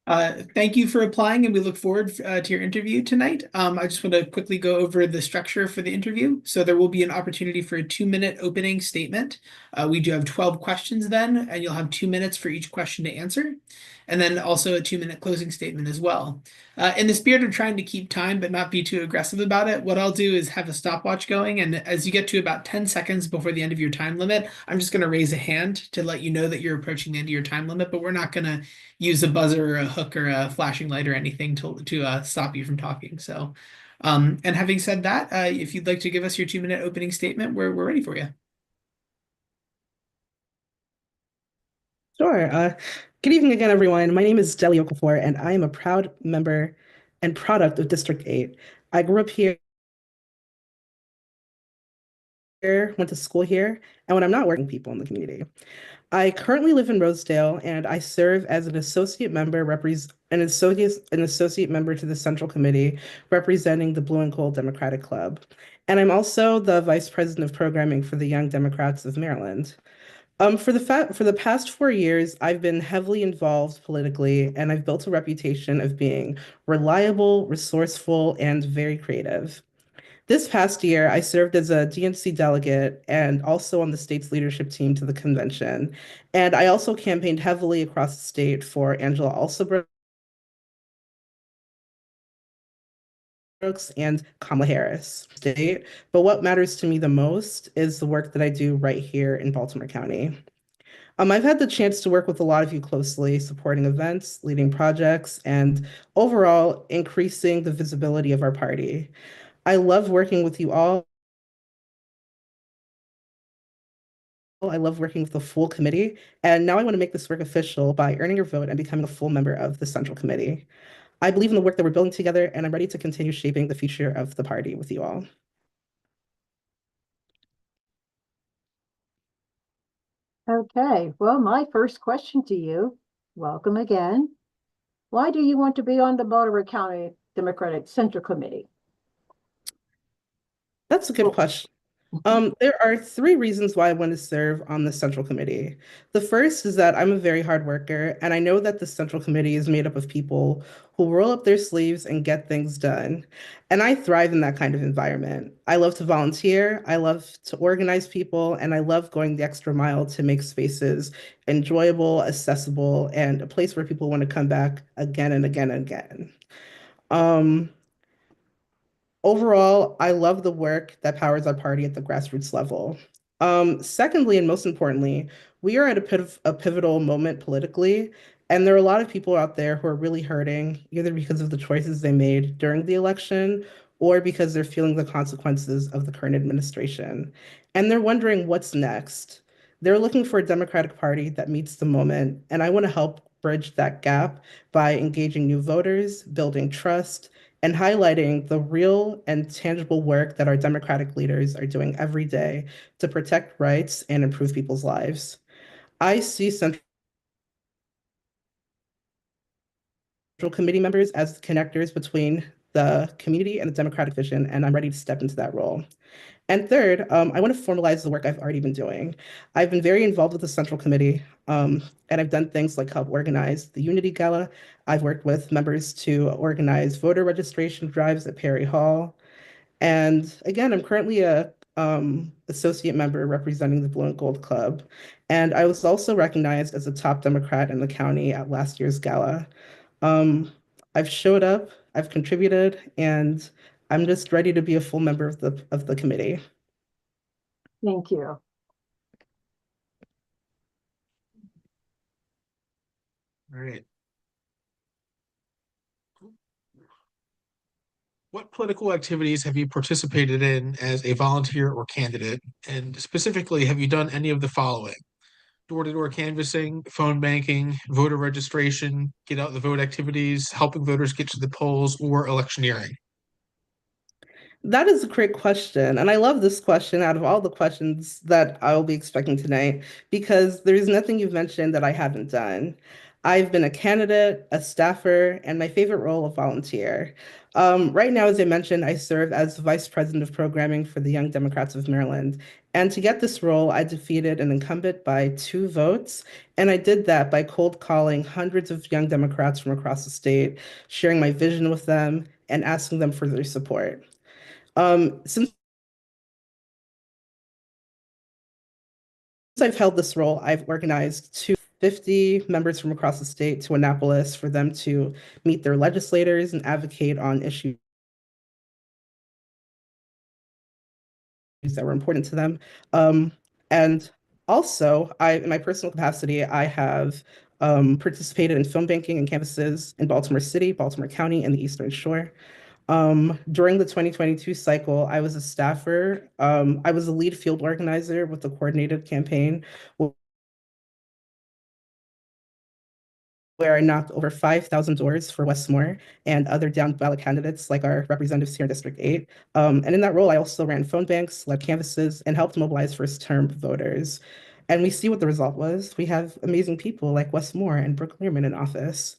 Thank you for applying, and we look forward to your interview tonight. I just want to quickly go over the structure for the interview. So there will be an opportunity for a 2-minute opening statement. We do have 12 questions then, and you'll have 2 minutes for each question to answer. And then also a 2-minute closing statement as well. In the spirit of trying to keep time but not be too aggressive about it, what I'll do is have a stopwatch going, and as you get to about 10 seconds before the end of your time limit, I'm just going to raise a hand to let you know that you're approaching the end of your time limit, but we're not going to use a buzzer or a hook or a flashing light or anything to stop you from talking. So, and having said that, if you'd like to give us your 2-minute opening statement, we're ready for you. Sure. Good evening again, everyone. My name is Deli Okafor, and I am a proud member and product of District 8. I grew up here, went to school here, and when I'm not working, people in the community. I currently live in Rosedale, and I serve as an associate member, an associate member to the Central Committee, representing the Blue and Gold Democratic Club. And I'm also the vice president of programming for the Young Democrats of Maryland. For the past 4 years, I've been heavily involved politically, and I've built a reputation of being reliable, resourceful, and very creative. This past year, I served as a DNC delegate and also on the state's leadership team to the convention. And I also campaigned heavily across the state for Angela Alsobrooks and Kamala Harris state. But what matters to me the most is the work that I do right here in Baltimore County. I've had the chance to work with a lot of you closely, supporting events, leading projects, and overall increasing the visibility of our party. I love working with you all. I love working with the full committee, and now I want to make this work official by earning your vote and becoming a full member of the Central Committee. I believe in the work that we're building together, and I'm ready to continue shaping the future of the party with you all. Okay, well, my first question to you, welcome again. Why do you want to be on the Baltimore County Democratic Central Committee? That's a good question. There are 3 reasons why I want to serve on the Central Committee. The first is that I'm a very hard worker, and I know that the Central Committee is made up of people who roll up their sleeves and get things done. And I thrive in that kind of environment. I love to volunteer, I love to organize people, and I love going the extra mile to make spaces enjoyable, accessible, and a place where people want to come back again and again and again. Um, Overall, I love the work that powers our party at the grassroots level. Secondly, and most importantly, we are at a pivotal moment politically, and there are a lot of people out there who are really hurting, either because of the choices they made during the election or because they're feeling the consequences of the current administration. And they're wondering what's next. They're looking for a Democratic Party that meets the moment, and I want to help bridge that gap by engaging new voters, building trust, and highlighting the real and tangible work that our Democratic leaders are doing every day to protect rights and improve people's lives. I see Central Committee members as the connectors between the community and the Democratic vision, and I'm ready to step into that role. And third, I want to formalize the work I've already been doing. I've been very involved with the Central Committee, and I've done things like help organize the Unity Gala. I've worked with members to organize voter registration drives at Perry Hall. And again, I'm currently a associate member representing the Blue and Gold Club. And I was also recognized as a top Democrat in the county at last year's gala. Um, I've showed up, I've contributed, and I'm just ready to be a full member of the committee. Thank you. All right. What political activities have you participated in as a volunteer or candidate? And specifically, have you done any of the following? Door-to-door canvassing, phone banking, voter registration, get out the vote activities, helping voters get to the polls, or electioneering? That is a great question. And I love this question out of all the questions that I will be expecting tonight, because there's nothing you've mentioned that I haven't done. I've been a candidate, a staffer, and my favorite role, a volunteer. Right now, as I mentioned, I serve as Vice President of Programming for the Young Democrats of Maryland. And to get this role, I defeated an incumbent by 2 votes. And I did that by cold calling hundreds of young Democrats from across the state, sharing my vision with them, and asking them for their support. Since I've held this role, I've organized 250 members from across the state to Annapolis for them to meet their legislators and advocate on issues that were important to them. And also, in my personal capacity, I have participated in phone banking and canvases in Baltimore City, Baltimore County, and the Eastern Shore. During the 2022 cycle, I was a staffer. I was a lead field organizer with the coordinated campaign, where I knocked over 5,000 doors for Westmore and other down ballot candidates like our representatives here in District 8. And in that role, I also ran phone banks, led canvases, and helped mobilize first-term voters. And we see what the result was. We have amazing people like Wes Moore and Brooke Learman in office.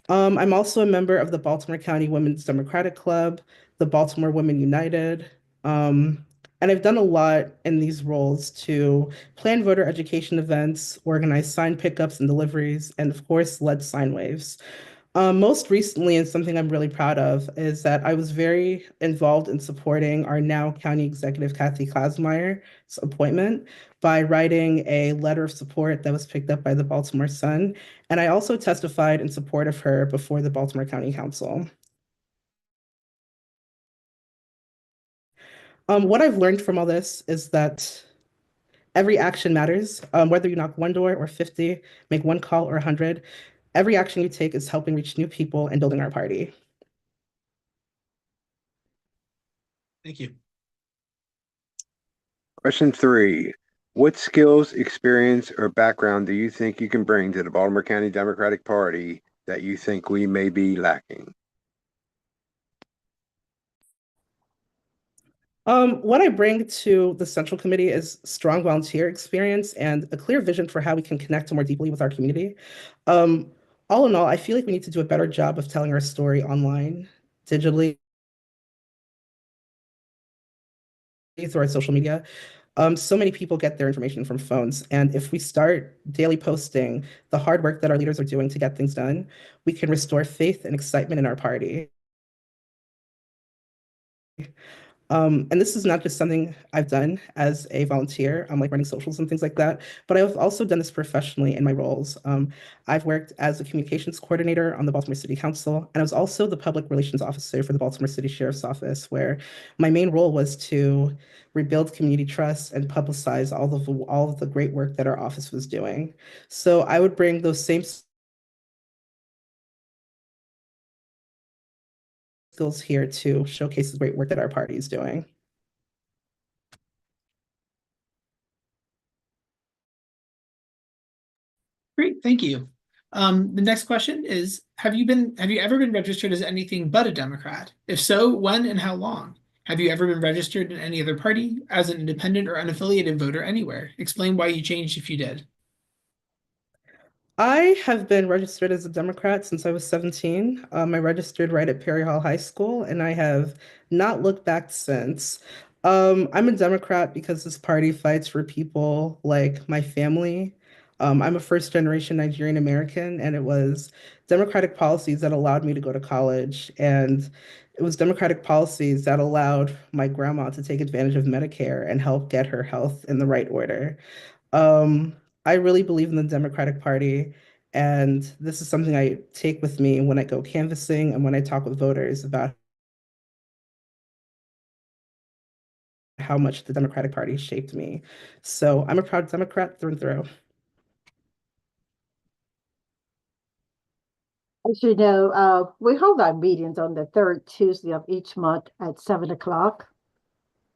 I'm also a member of the Baltimore County Women's Democratic Club, the Baltimore Women United, and I've done a lot in these roles to plan voter education events, organize sign pickups and deliveries, and of course, led sign waves. Most recently, and something I'm really proud of, is that I was very involved in supporting our now County Executive Kathy Klasmeyer's appointment by writing a letter of support that was picked up by the Baltimore Sun. And I also testified in support of her before the Baltimore County Council. What I've learned from all this is that every action matters, whether you knock one door or 50, make one call or 100. Every action you take is helping reach new people and building our party. Thank you. Question 3. What skills, experience, or background do you think you can bring to the Baltimore County Democratic Party that you think we may be lacking? What I bring to the Central Committee is strong volunteer experience and a clear vision for how we can connect more deeply with our community. All in all, I feel like we need to do a better job of telling our story online, digitally, through our social media. So many people get their information from phones, and if we start daily posting the hard work that our leaders are doing to get things done, we can restore faith and excitement in our party. And this is not just something I've done as a volunteer, like running socials and things like that, but I've also done this professionally in my roles. I've worked as a communications coordinator on the Baltimore City Council, and I was also the public relations officer for the Baltimore City Sheriff's Office, where my main role was to rebuild community trust and publicize all of the great work that our office was doing. So I would bring those same skills here to showcase the great work that our party is doing. Great, thank you. The next question is, have you ever been registered as anything but a Democrat? If so, when and how long? Have you ever been registered in any other party as an independent or unaffiliated voter anywhere? Explain why you changed if you did. I have been registered as a Democrat since I was 17. I registered right at Perry Hall High School, and I have not looked back since. I'm a Democrat because this party fights for people like my family. I'm a first-generation Nigerian American, and it was Democratic policies that allowed me to go to college, and it was Democratic policies that allowed my grandma to take advantage of Medicare and help get her health in the right order. I really believe in the Democratic Party, and this is something I take with me when I go canvassing and when I talk with voters about how much the Democratic Party shaped me. So I'm a proud Democrat through and through. As you know, we hold our meetings on the third Tuesday of each month at 7 o'clock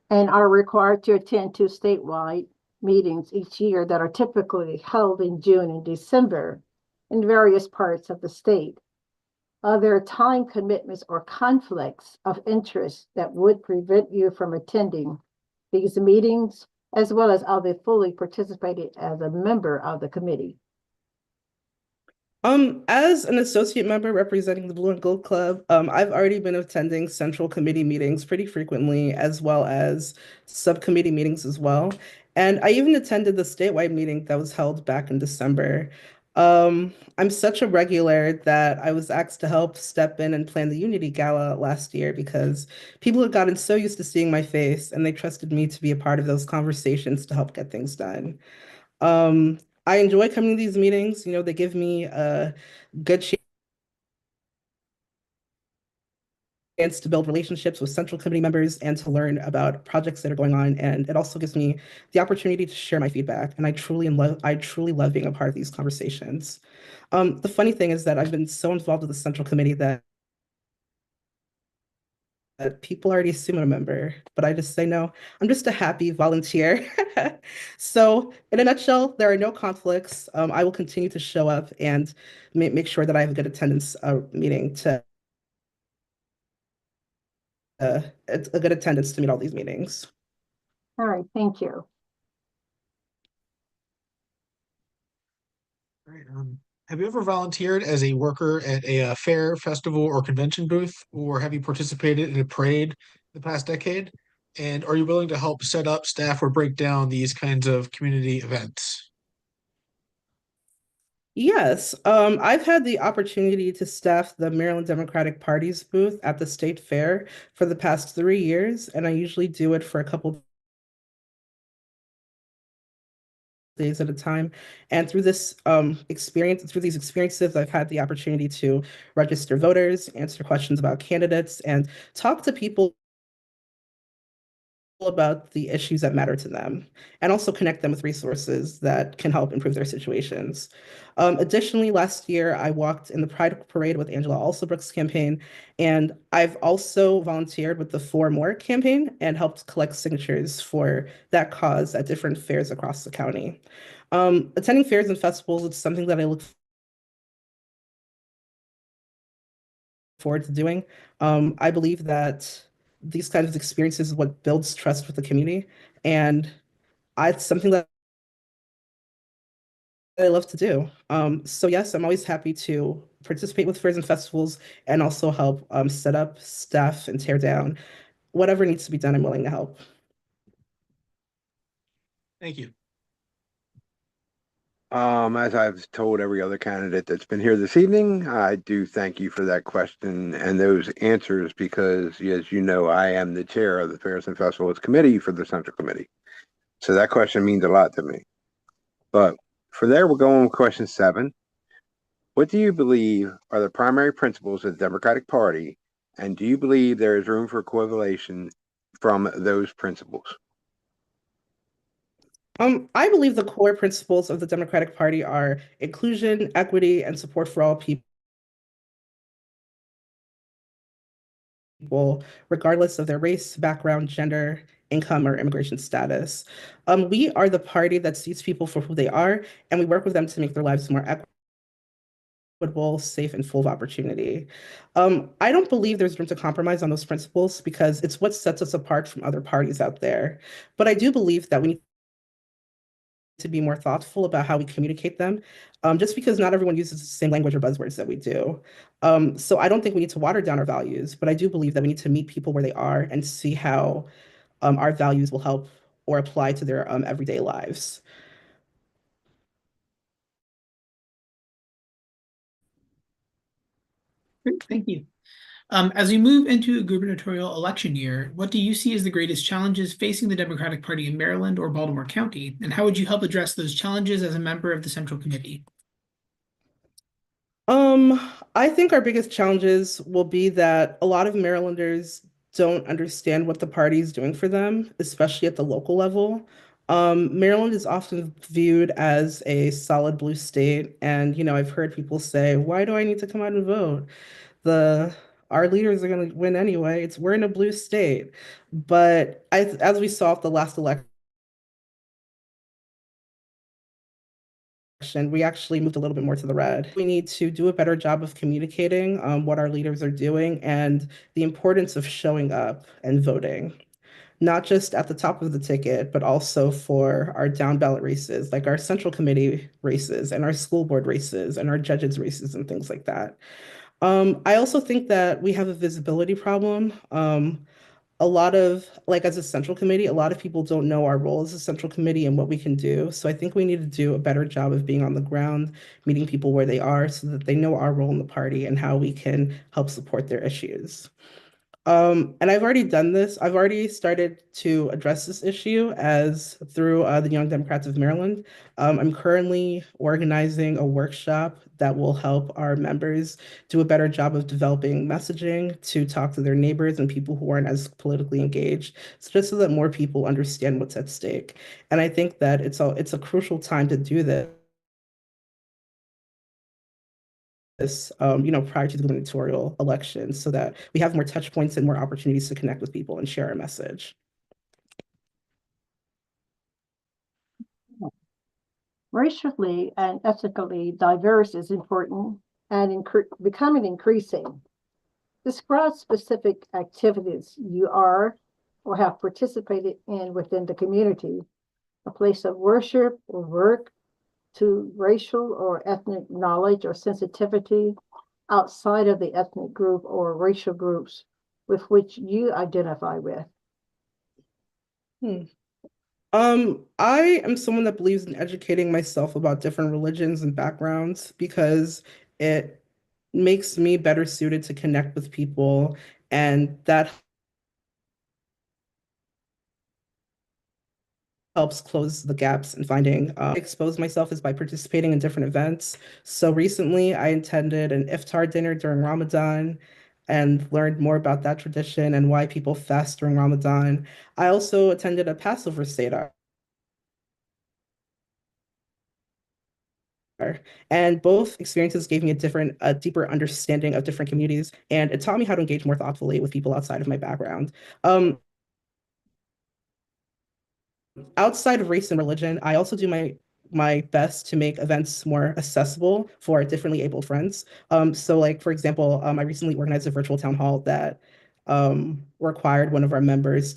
and are required to attend 2 statewide meetings each year that are typically held in June and December in various parts of the state. Are there time commitments or conflicts of interest that would prevent you from attending these meetings, as well as are they fully participated as a member of the committee? As an associate member representing the Blue and Gold Club, I've already been attending central committee meetings pretty frequently, as well as subcommittee meetings as well. And I even attended the statewide meeting that was held back in December. I'm such a regular that I was asked to help step in and plan the Unity Gala last year because people had gotten so used to seeing my face and they trusted me to be a part of those conversations to help get things done. I enjoy coming to these meetings. You know, they give me a good chance to build relationships with central committee members and to learn about projects that are going on. And it also gives me the opportunity to share my feedback. And I truly love being a part of these conversations. The funny thing is that I've been so involved with the central committee that people already assume I'm a member, but I just say no. I'm just a happy volunteer. So, in a nutshell, there are no conflicts. I will continue to show up and make sure that I have a good attendance meeting to a good attendance to meet all these meetings. All right, thank you. All right, have you ever volunteered as a worker at a fair, festival, or convention booth, or have you participated in a parade the past decade? And are you willing to help set up, staff, or break down these kinds of community events? Yes, I've had the opportunity to staff the Maryland Democratic Party's booth at the State Fair for the past 3 years, and I usually do it for a couple days at a time. And through this through these experiences, I've had the opportunity to register voters, answer questions about candidates, and talk to people about the issues that matter to them, and also connect them with resources that can help improve their situations. Additionally, last year I walked in the Pride Parade with Angela Alsobrooks campaign, and I've also volunteered with the For More campaign and helped collect signatures for that cause at different fairs across the county. Attending fairs and festivals is something that I look forward to doing. I believe that these kinds of experiences is what builds trust with the community, and it's something that I love to do. So yes, I'm always happy to participate with fairs and festivals and also help set up, staff, and tear down. Whatever needs to be done, I'm willing to help. Thank you. As I've told every other candidate that's been here this evening, I do thank you for that question and those answers because, as you know, I am the chair of the Fairs and Festivals Committee for the Central Committee. So that question means a lot to me. But for there, we're going with question 7. What do you believe are the primary principles of the Democratic Party, and do you believe there is room for equivalation from those principles? I believe the core principles of the Democratic Party are inclusion, equity, and support for all people, regardless of their race, background, gender, income, or immigration status. We are the party that sees people for who they are, and we work with them to make their lives more equitable, safe, and full of opportunity. I don't believe there's room to compromise on those principles because it's what sets us apart from other parties out there. But I do believe that we need to be more thoughtful about how we communicate them, just because not everyone uses the same language or buzzwords that we do. So I don't think we need to water down our values, but I do believe that we need to meet people where they are and see how our values will help or apply to their everyday lives. Great, thank you. As we move into a gubernatorial election year, what do you see as the greatest challenges facing the Democratic Party in Maryland or Baltimore County? And how would you help address those challenges as a member of the Central Committee? I think our biggest challenges will be that a lot of Marylanders don't understand what the party is doing for them, especially at the local level. Maryland is often viewed as a solid blue state, and I've heard people say, "Why do I need to come out and vote? The Our leaders are going to win anyway. We're in a blue state." But as we saw at the last election, we actually moved a little bit more to the red. We need to do a better job of communicating what our leaders are doing and the importance of showing up and voting, not just at the top of the ticket, but also for our down ballot races, like our Central Committee races and our school board races and our judges races and things like that. I also think that we have a visibility problem. As a Central Committee, a lot of people don't know our role as a Central Committee and what we can do. So I think we need to do a better job of being on the ground, meeting people where they are so that they know our role in the party and how we can help support their issues. And I've already done this. I've already started to address this issue through the Young Democrats of Maryland. I'm currently organizing a workshop that will help our members do a better job of developing messaging to talk to their neighbors and people who aren't as politically engaged, just so that more people understand what's at stake. And I think that it's a crucial time to do this this, prior to the gubernatorial election so that we have more touch points and more opportunities to connect with people and share our message. Racially and ethnically diverse is important and becoming increasing. Describe specific activities you are or have participated in within the community, a place of worship or work, to racial or ethnic knowledge or sensitivity outside of the ethnic group or racial groups with which you identify with. I am someone that believes in educating myself about different religions and backgrounds because it makes me better suited to connect with people, and that helps close the gaps in finding expose myself is by participating in different events. So recently I attended an iftar dinner during Ramadan and learned more about that tradition and why people fast during Ramadan. I also attended a Passover Seder. And both experiences gave me a deeper understanding of different communities, and it taught me how to engage more thoughtfully with people outside of my background. Outside of race and religion, I also do my best to make events more accessible for differently abled friends. So like, for example, I recently organized a virtual town hall that required one of our members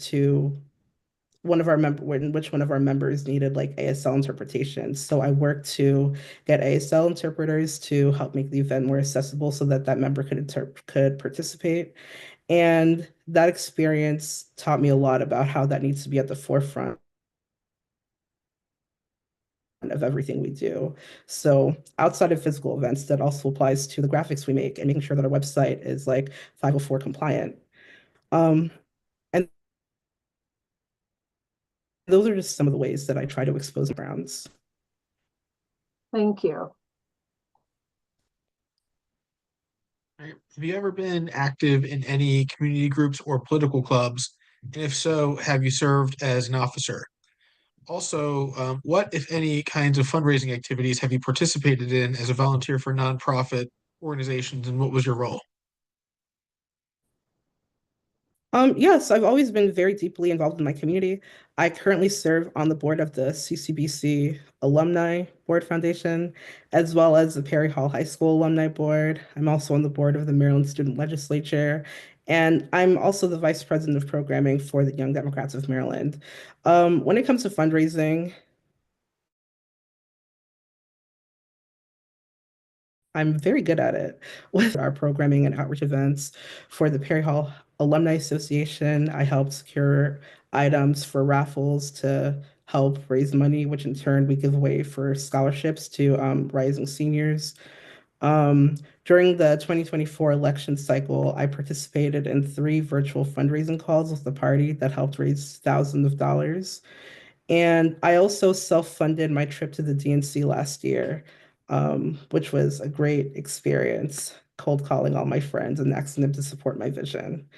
needed like ASL interpretation. So I worked to get ASL interpreters to help make the event more accessible so that member could participate. And that experience taught me a lot about how that needs to be at the forefront of everything we do. So outside of physical events, that also applies to the graphics we make and making sure that our website is like 504 compliant. And those are just some of the ways that I try to expose backgrounds. Thank you. All right. Have you ever been active in any community groups or political clubs? And if so, have you served as an officer? Also, what, if any, kinds of fundraising activities have you participated in as a volunteer for nonprofit organizations, and what was your role? Yes, I've always been very deeply involved in my community. I currently serve on the board of the CCBC Alumni Board Foundation, as well as the Perry Hall High School Alumni Board. I'm also on the board of the Maryland Student Legislature, and I'm also the Vice President of Programming for the Young Democrats of Maryland. When it comes to fundraising, I'm very good at it with our programming and outreach events. For the Perry Hall Alumni Association, I helped secure items for raffles to help raise money, which in turn we give away for scholarships to rising seniors. During the 2024 election cycle, I participated in 3 virtual fundraising calls with the party that helped raise thousands of dollars. And I also self-funded my trip to the DNC last year, which was a great experience, cold calling all my friends and asking them to support my vision.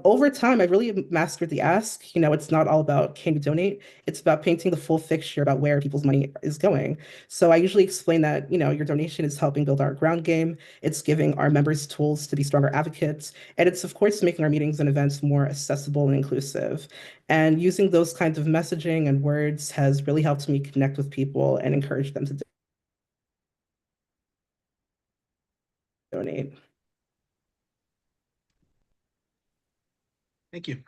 Over time, I really mastered the ask. It's not all about can you donate? It's about painting the full picture about where people's money is going. So I usually explain that, your donation is helping build our ground game. It's giving our members tools to be stronger advocates. And it's, of course, making our meetings and events more accessible and inclusive. And using those kinds of messaging and words has really helped me connect with people and encourage them to donate. Thank you.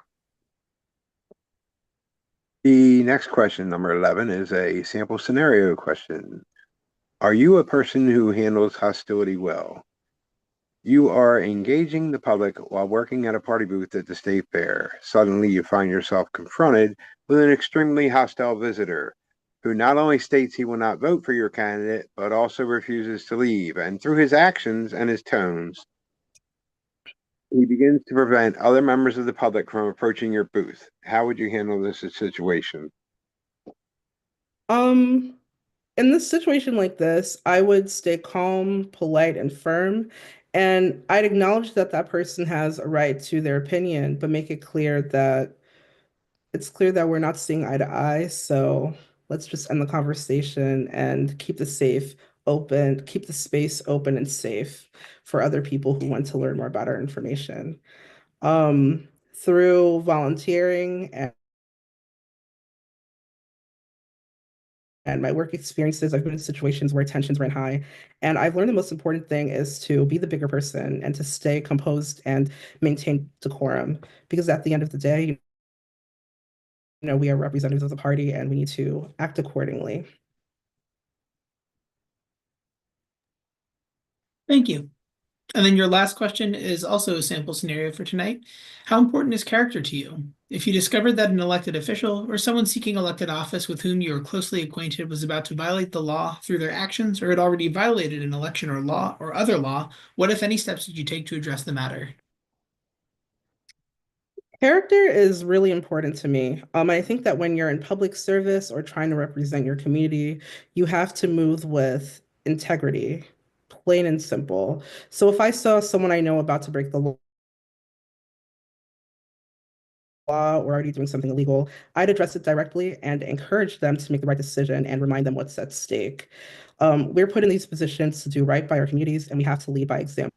The next question, number 11, is a sample scenario question. Are you a person who handles hostility well? You are engaging the public while working at a party booth at the state fair. Suddenly, you find yourself confronted with an extremely hostile visitor who not only states he will not vote for your candidate, but also refuses to leave. And through his actions and his tones, he begins to prevent other members of the public from approaching your booth. How would you handle this situation? In this situation like this, I would stay calm, polite, and firm. And I'd acknowledge that that person has a right to their opinion, but make it clear that we're not seeing eye to eye. So let's just end the conversation and keep the space open and safe for other people who want to learn more about our information. Through volunteering and my work experiences, I've been in situations where tensions ran high. And I've learned the most important thing is to be the bigger person and to stay composed and maintain decorum. Because at the end of the day, we are representatives of the party and we need to act accordingly. Thank you. And then your last question is also a sample scenario for tonight. How important is character to you? If you discovered that an elected official or someone seeking elected office with whom you are closely acquainted was about to violate the law through their actions or had already violated an election or law or other law, what, if any, steps did you take to address the matter? Character is really important to me. I think that when you're in public service or trying to represent your community, you have to move with integrity, plain and simple. So if I saw someone I know about to break the law or already doing something illegal, I'd address it directly and encourage them to make the right decision and remind them what's at stake. We're put in these positions to do right by our communities, and we have to lead by example.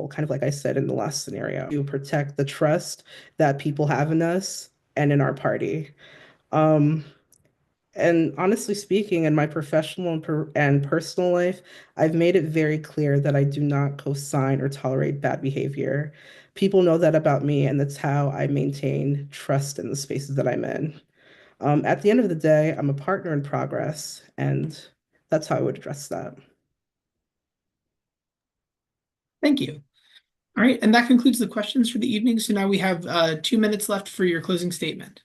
Kind of like I said in the last scenario, to protect the trust that people have in us and in our party. And honestly speaking, in my professional and personal life, I've made it very clear that I do not co-sign or tolerate bad behavior. People know that about me, and that's how I maintain trust in the spaces that I'm in. At the end of the day, I'm a partner in progress, and that's how I would address that. Thank you. All right, and that concludes the questions for the evening. So now we have 2 minutes left for your closing statement.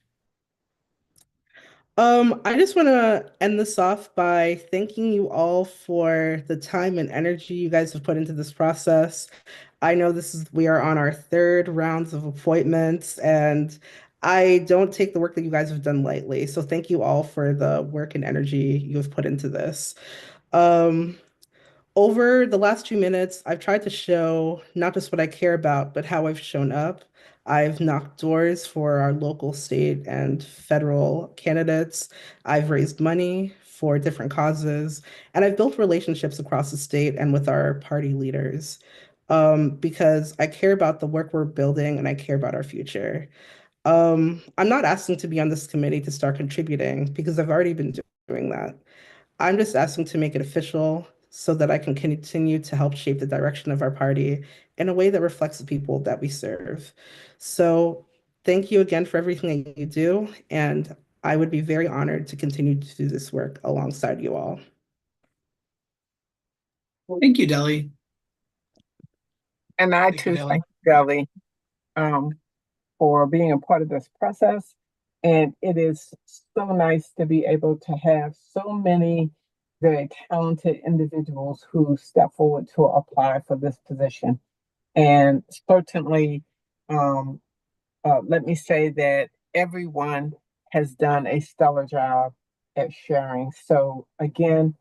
I just want to end this off by thanking you all for the time and energy you guys have put into this process. I know we are on our third rounds of appointments, and I don't take the work that you guys have done lightly. So thank you all for the work and energy you have put into this. Over the last 2 minutes, I've tried to show not just what I care about, but how I've shown up. I've knocked doors for our local, state, and federal candidates. I've raised money for different causes, and I've built relationships across the state and with our party leaders because I care about the work we're building and I care about our future. I'm not asking to be on this committee to start contributing because I've already been doing that. I'm just asking to make it official so that I can continue to help shape the direction of our party in a way that reflects the people that we serve. So thank you again for everything that you do, and I would be very honored to continue to do this work alongside you all. Thank you, Deli. And I Thank you, too Deli. thank you, Deli, for being a part of this process. And it is so nice to be able to have so many very talented individuals who step forward to apply for this position. And certainly, let me say that everyone has done a stellar job at sharing. So again,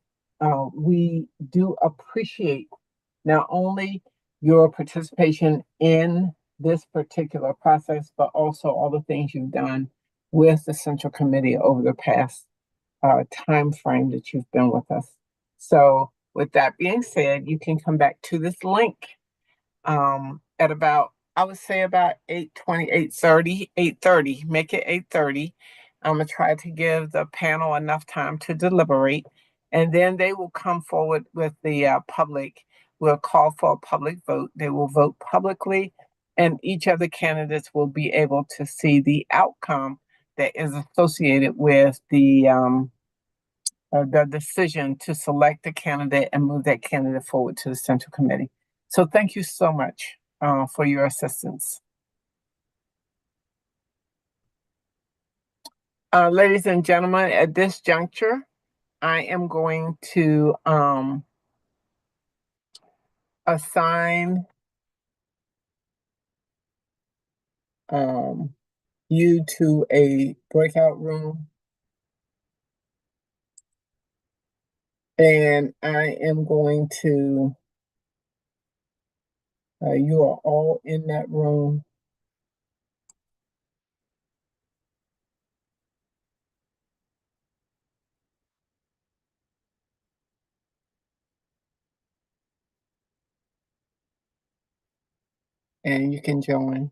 we do appreciate not only your participation in this particular process, but also all the things you've done with the Central Committee over the past time frame that you've been with us. So with that being said, you can come back to this link at about, I would say about 8:20, 8:30, 8:30, make it 8:30. I'm gonna try to give the panel enough time to deliberate, and then they will come forward with the public. We'll call for a public vote. They will vote publicly, and each of the candidates will be able to see the outcome that is associated with the decision to select a candidate and move that candidate forward to the Central Committee. So thank you so much for your assistance. Ladies and gentlemen, at this juncture, I am going to assign you to a breakout room. And I am going to, you are all in that room. and you can join.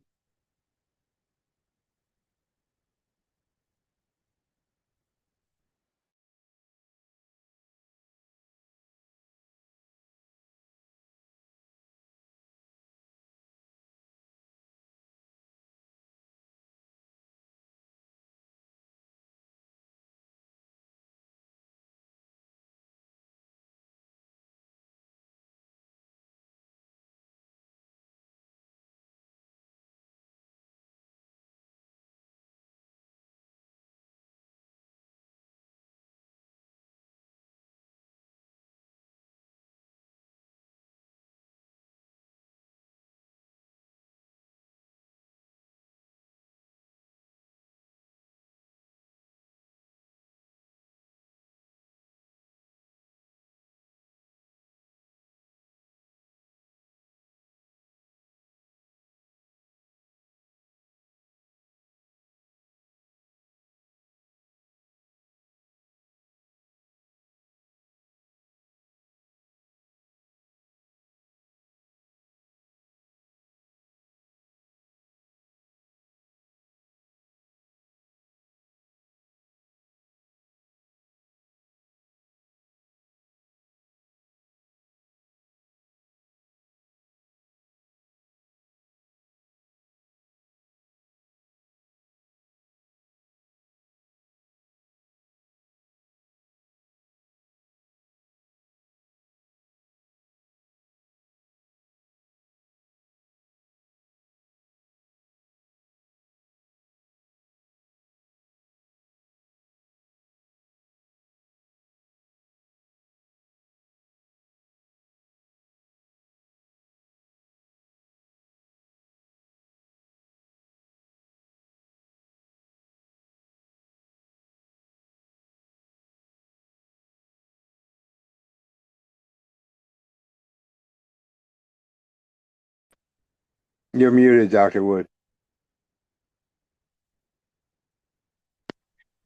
You're muted, Dr. Wood.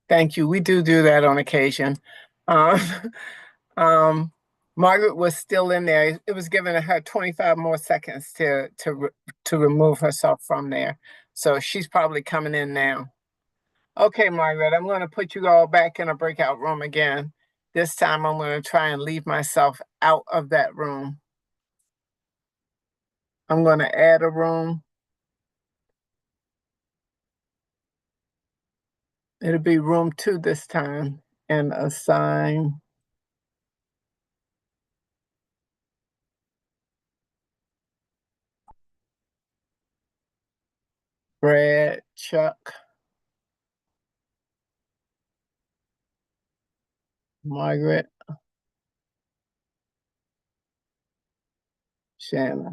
Thank you. We do that on occasion. Um, Margaret was still in there. It was giving her 25 more seconds to remove herself from there. So she's probably coming in now. Okay, Margaret, I'm going to put you all back in a breakout room again. This time I'm going to try and leave myself out of that room. I'm going to add a room. It'll be room 2 this time and assign Brad, Chuck, Margaret, Shanna.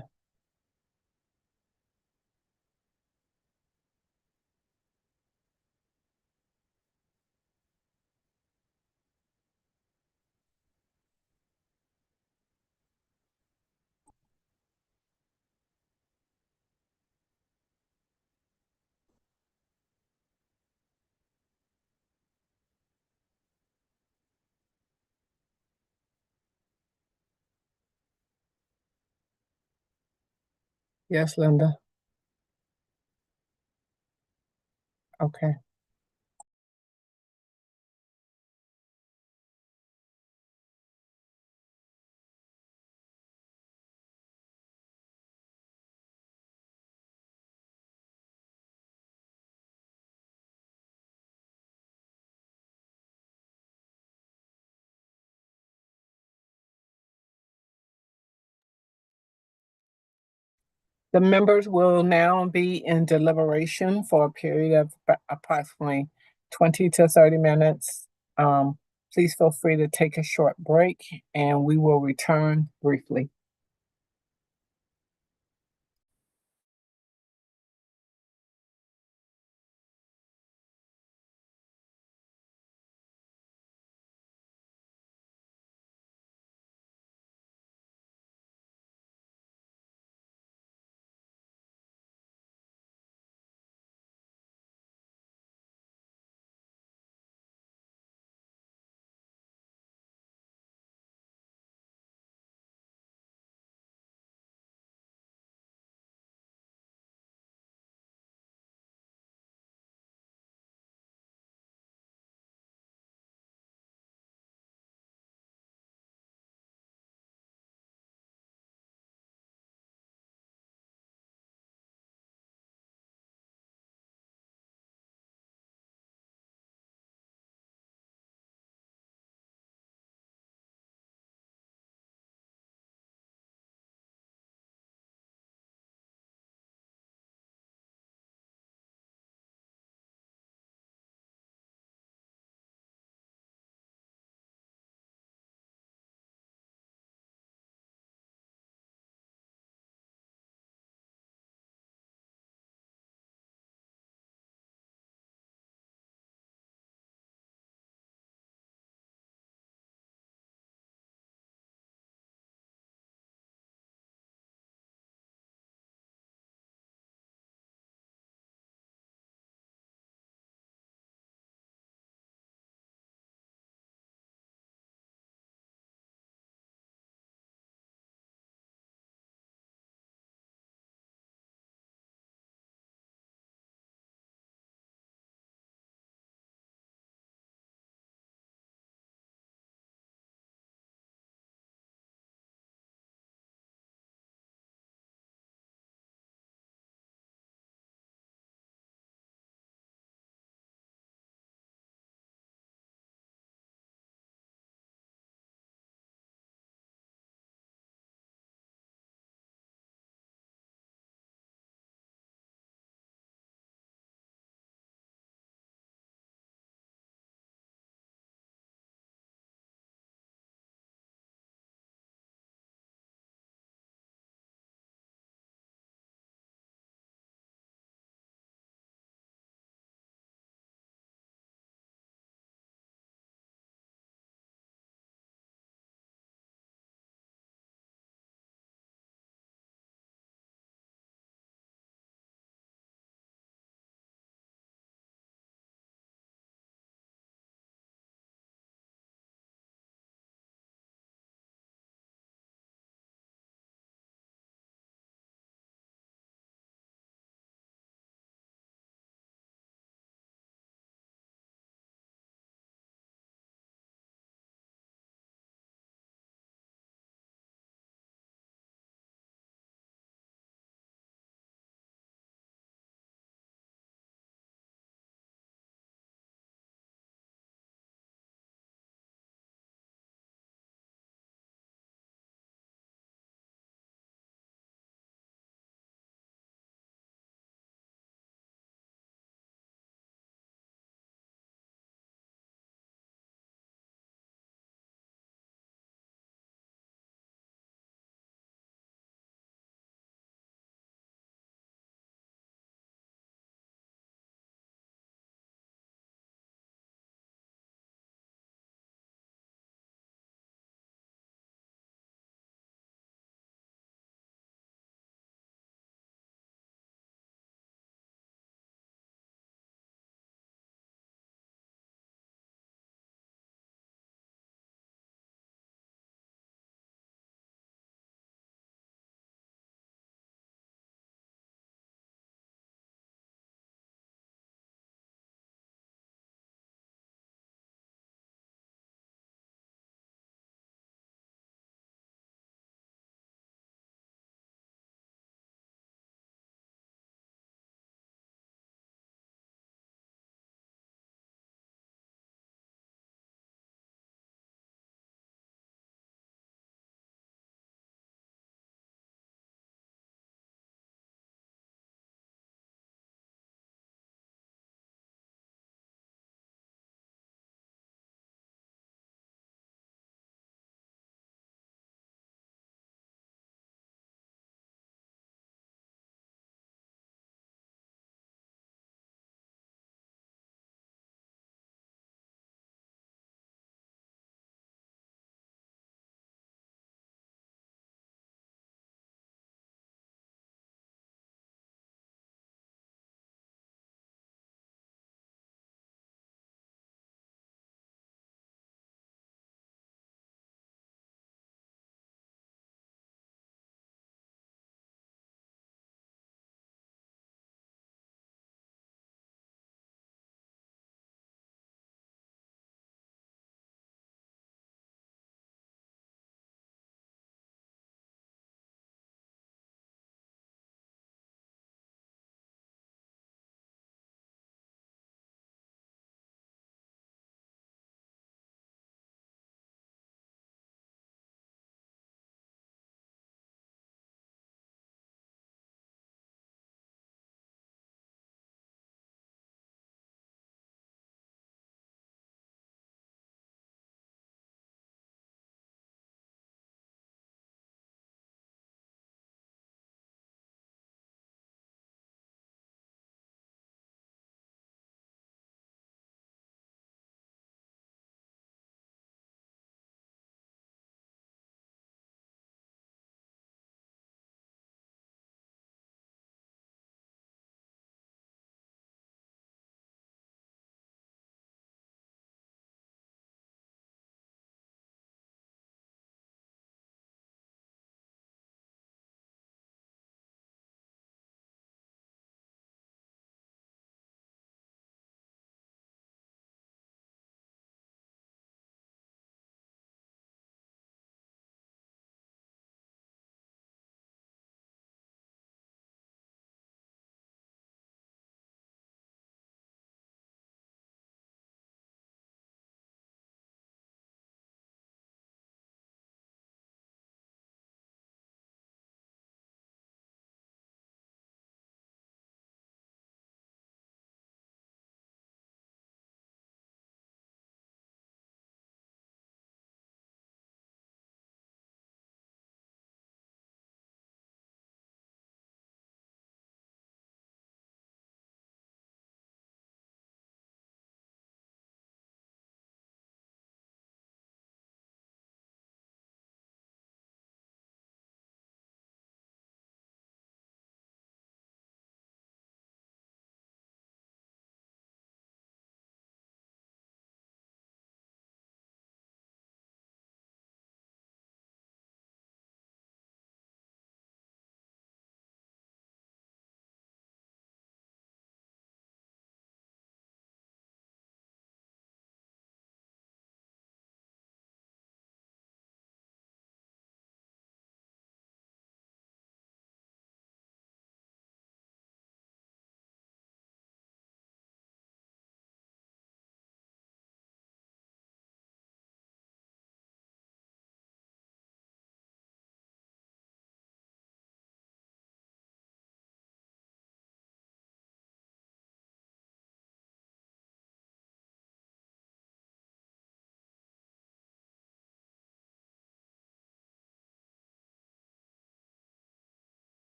Yes, Linda. Okay. The members will now be in deliberation for a period of approximately 20 to 30 minutes. Please feel free to take a short break and we will return briefly.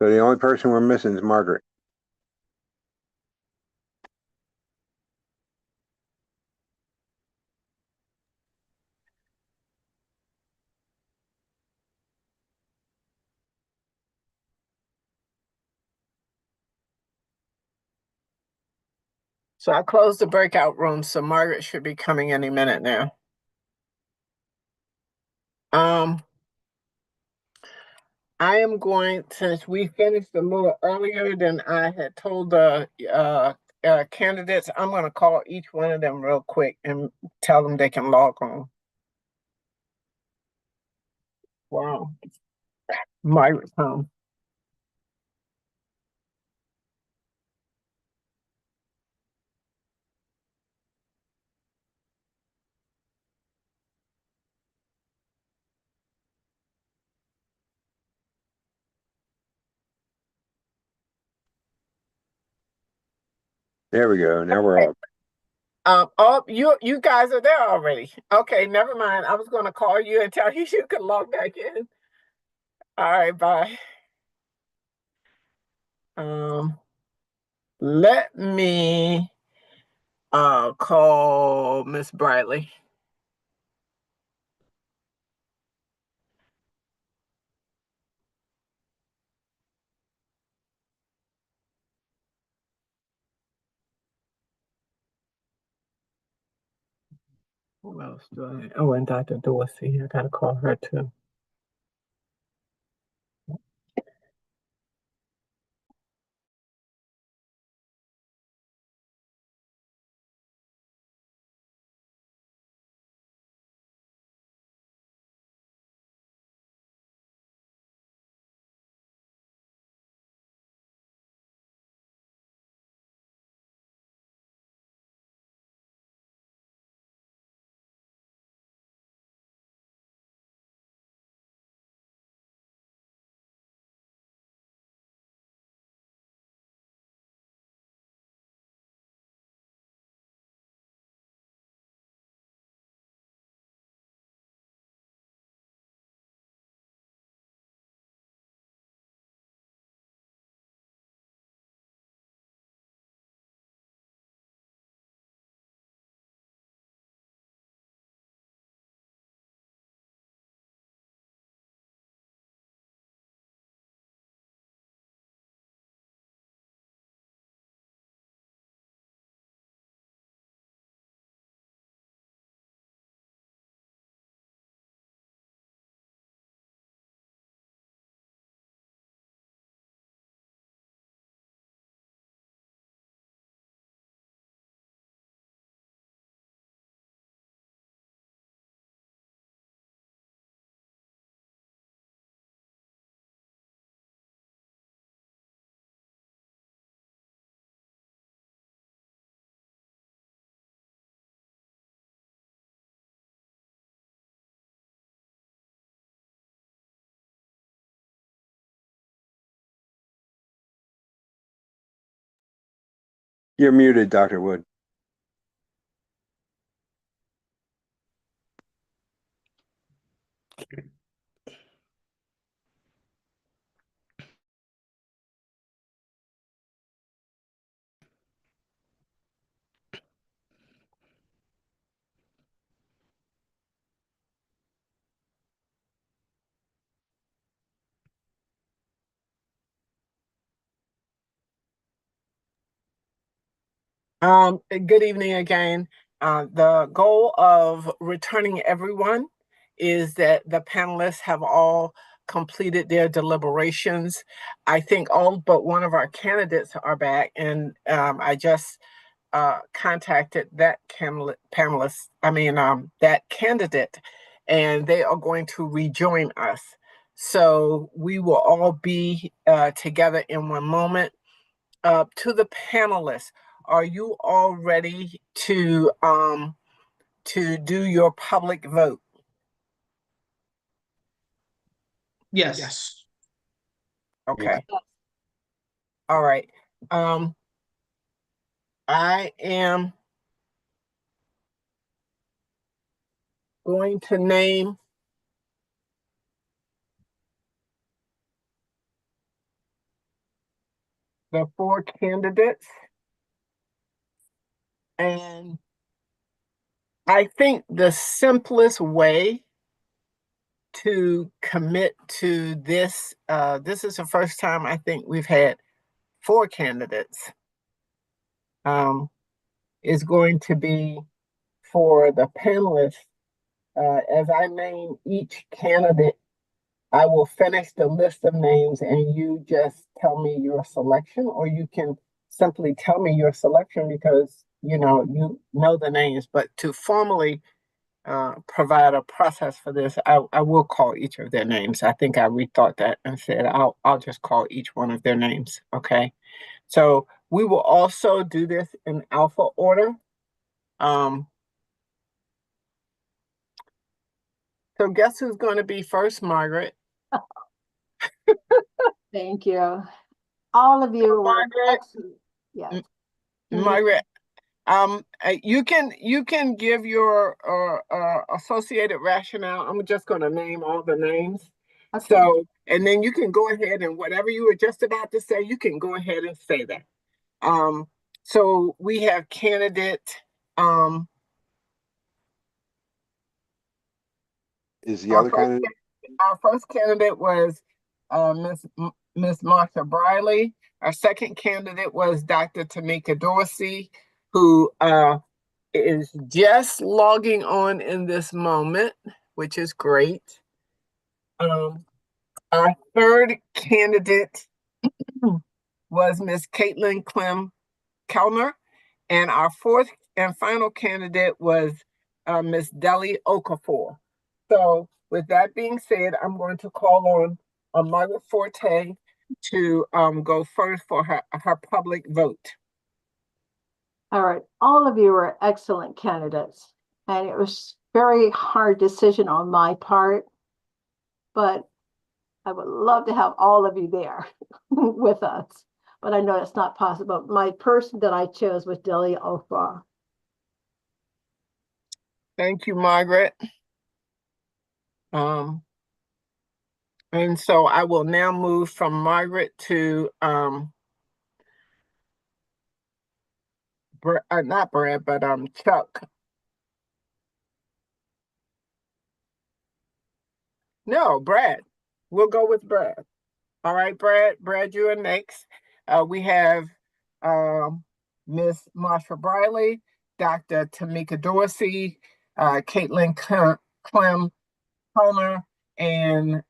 So the only person we're missing is Margaret. So I closed the breakout room, so Margaret should be coming any minute now. I am going, since we finished a little earlier than I had told the candidates, I'm going to call each one of them real quick and tell them they can log on. Wow. Margaret's home. There we go. Now we're up. Oh, you guys are there already. Okay, never mind. I was going to call you and tell you you could log back in. All right, bye. Let me call Miss Bradley. Who else do I? Oh, and Dr. Dorsey. I gotta call her too. You're muted, Dr. Wood. Good evening again. The goal of returning everyone is that the panelists have all completed their deliberations. I think all but one of our candidates are back, and I just contacted that that candidate, and they are going to rejoin us. So we will all be together in one moment. To the panelists, are you all ready to do your public vote? Yes. Yes. Okay. All right. I am going to name the 4 candidates. And I think the simplest way to commit to this, this is the first time I think we've had 4 candidates, is going to be for the panelists. As I name each candidate, I will finish the list of names and you just tell me your selection, or you can simply tell me your selection because you know the names. But to formally provide a process for this, I will call each of their names. I think I rethought that and said I'll just call each one of their names. Okay. So we will also do this in alpha order. So guess who's going to be first, Margaret? Thank you. All of you were Margaret. excellent. Yes. Margaret, you can give your associated rationale. I'm just going to name all the names. Okay. So, and then you can go ahead and whatever you were just about to say, you can go ahead and say that. So we have candidate, Is the other candidate? Our first candidate was Miss Marsha Briley. Our second candidate was Dr. Tamika Dorsey, who is just logging on in this moment, which is great. Our third candidate was Miss Caitlin Clem Kellner, and our fourth and final candidate was Miss Deli Okafor. So with that being said, I'm going to call on Margaret Forte to go first for her public vote. All right. All of you were excellent candidates, and it was very hard decision on my part, but I would love to have all of you there with us, but I know that's not possible. My person that I chose was Deli Okafor. Thank you, Margaret. And so I will now move from Margaret to not Brad, but Chuck. No, Brad. We'll go with Brad. All right, Brad, you are next. We have Miss Marsha Briley, Dr. Tamika Dorsey, Caitlin Clem Kellner, and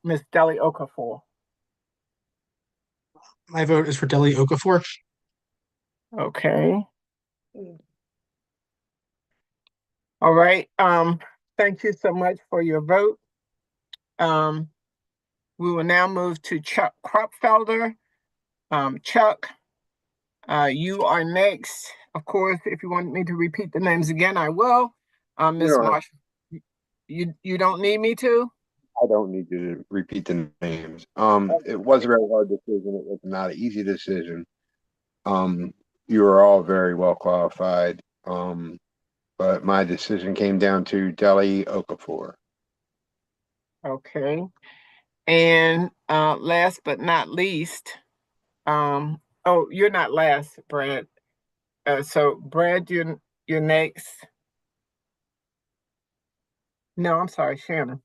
Miss Deli Okafor. My vote is for Deli Okafor. Okay. All right. Thank you so much for your vote. We will now move to Chuck Kropfelder. Chuck, you are next. Of course, if you want me to repeat the names again, I will. Miss Marsha, you don't need me to? I don't need you to repeat the names. It was a very hard decision. It was not an easy decision. You were all very well qualified. But my decision came down to Deli Okafor. Okay. And last but not least, oh, you're not last, Brad. So Brad, you're next. No, I'm sorry, Shannon.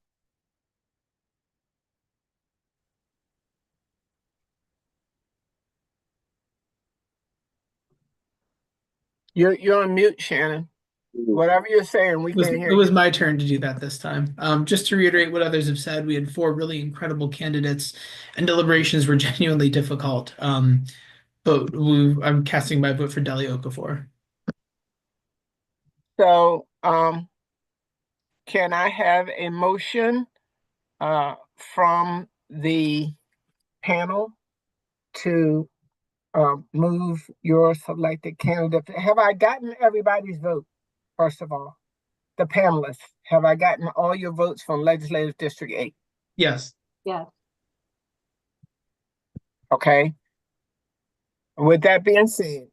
You're on mute, Shannon. Whatever you're saying, we can't hear It was you. my turn to do that this time. Just to reiterate what others have said, we had 4 really incredible candidates, and deliberations were genuinely difficult. But I'm casting my vote for Deli Okafor. So, can I have a motion from the panel to move your selected candidate? Have I gotten everybody's vote, first of all? The panelists, have I gotten all your votes from Legislative District 8? Yes. Yes. Okay. With that being said,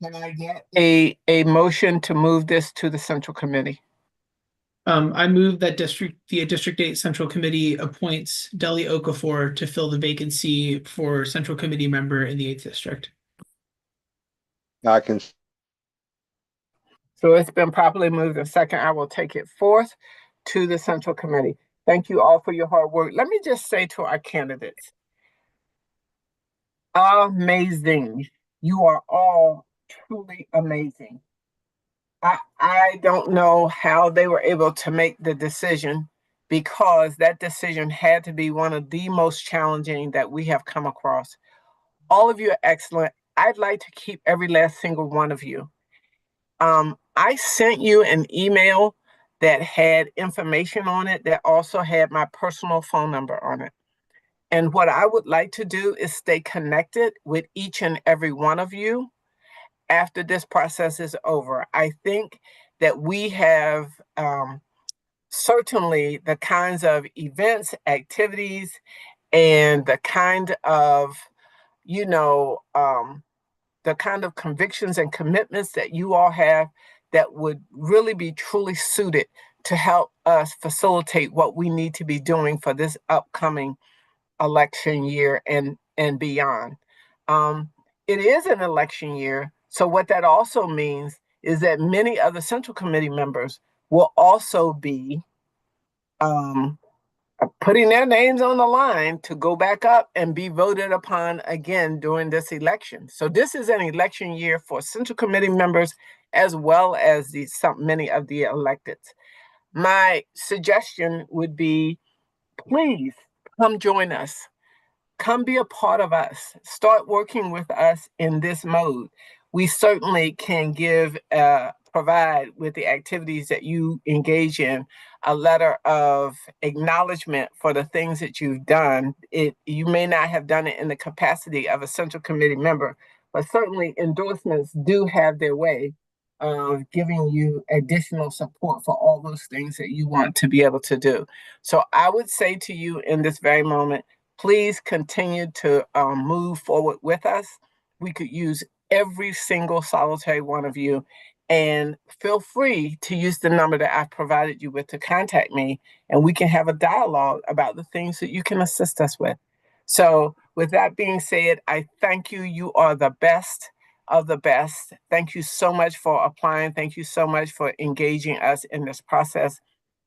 can I get a motion to move this to the Central Committee? I move that the District 8 Central Committee appoints Deli Okafor to fill the vacancy for Central Committee member in the 8th District. I can, So it's been properly moved and second. I will take it forth to the Central Committee. Thank you all for your hard work. Let me just say to our candidates, amazing. You are all truly amazing. I don't know how they were able to make the decision, because that decision had to be one of the most challenging that we have come across. All of you are excellent. I'd like to keep every last single one of you. I sent you an email that had information on it that also had my personal phone number on it. And what I would like to do is stay connected with each and every one of you after this process is over. I think that we have certainly the kinds of events, activities, and the kind of, the kind of convictions and commitments that you all have that would really be truly suited to help us facilitate what we need to be doing for this upcoming election year and beyond. It is an election year, so what that also means is that many of the Central Committee members will also be putting their names on the line to go back up and be voted upon again during this election. So this is an election year for Central Committee members as well as many of the electeds. My suggestion would be, please come join us. Come be a part of us. Start working with us in this mode. We certainly can provide with the activities that you engage in a letter of acknowledgement for the things that you've done. You may not have done it in the capacity of a Central Committee member, but certainly endorsements do have their way of giving you additional support for all those things that you want to be able to do. So I would say to you in this very moment, please continue to move forward with us. We could use every single solitary one of you, and feel free to use the number that I've provided you with to contact me, and we can have a dialogue about the things that you can assist us with. So with that being said, I thank you. You are the best of the best. Thank you so much for applying. Thank you so much for engaging us in this process.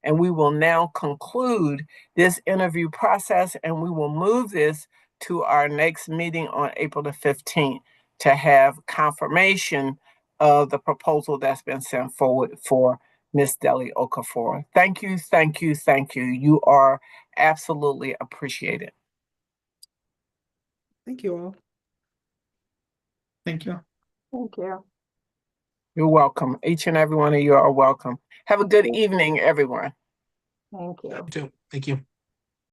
And we will now conclude this interview process, and we will move this to our next meeting on April the 15th to have confirmation of the proposal that's been sent forward for Ms. Deli Okafor. Thank you, thank you, thank you. You are absolutely appreciated. Thank you all. Thank you. Thank you. You're welcome. Each and every one of you are welcome. Have a good evening, everyone. Thank you. You too. Thank you.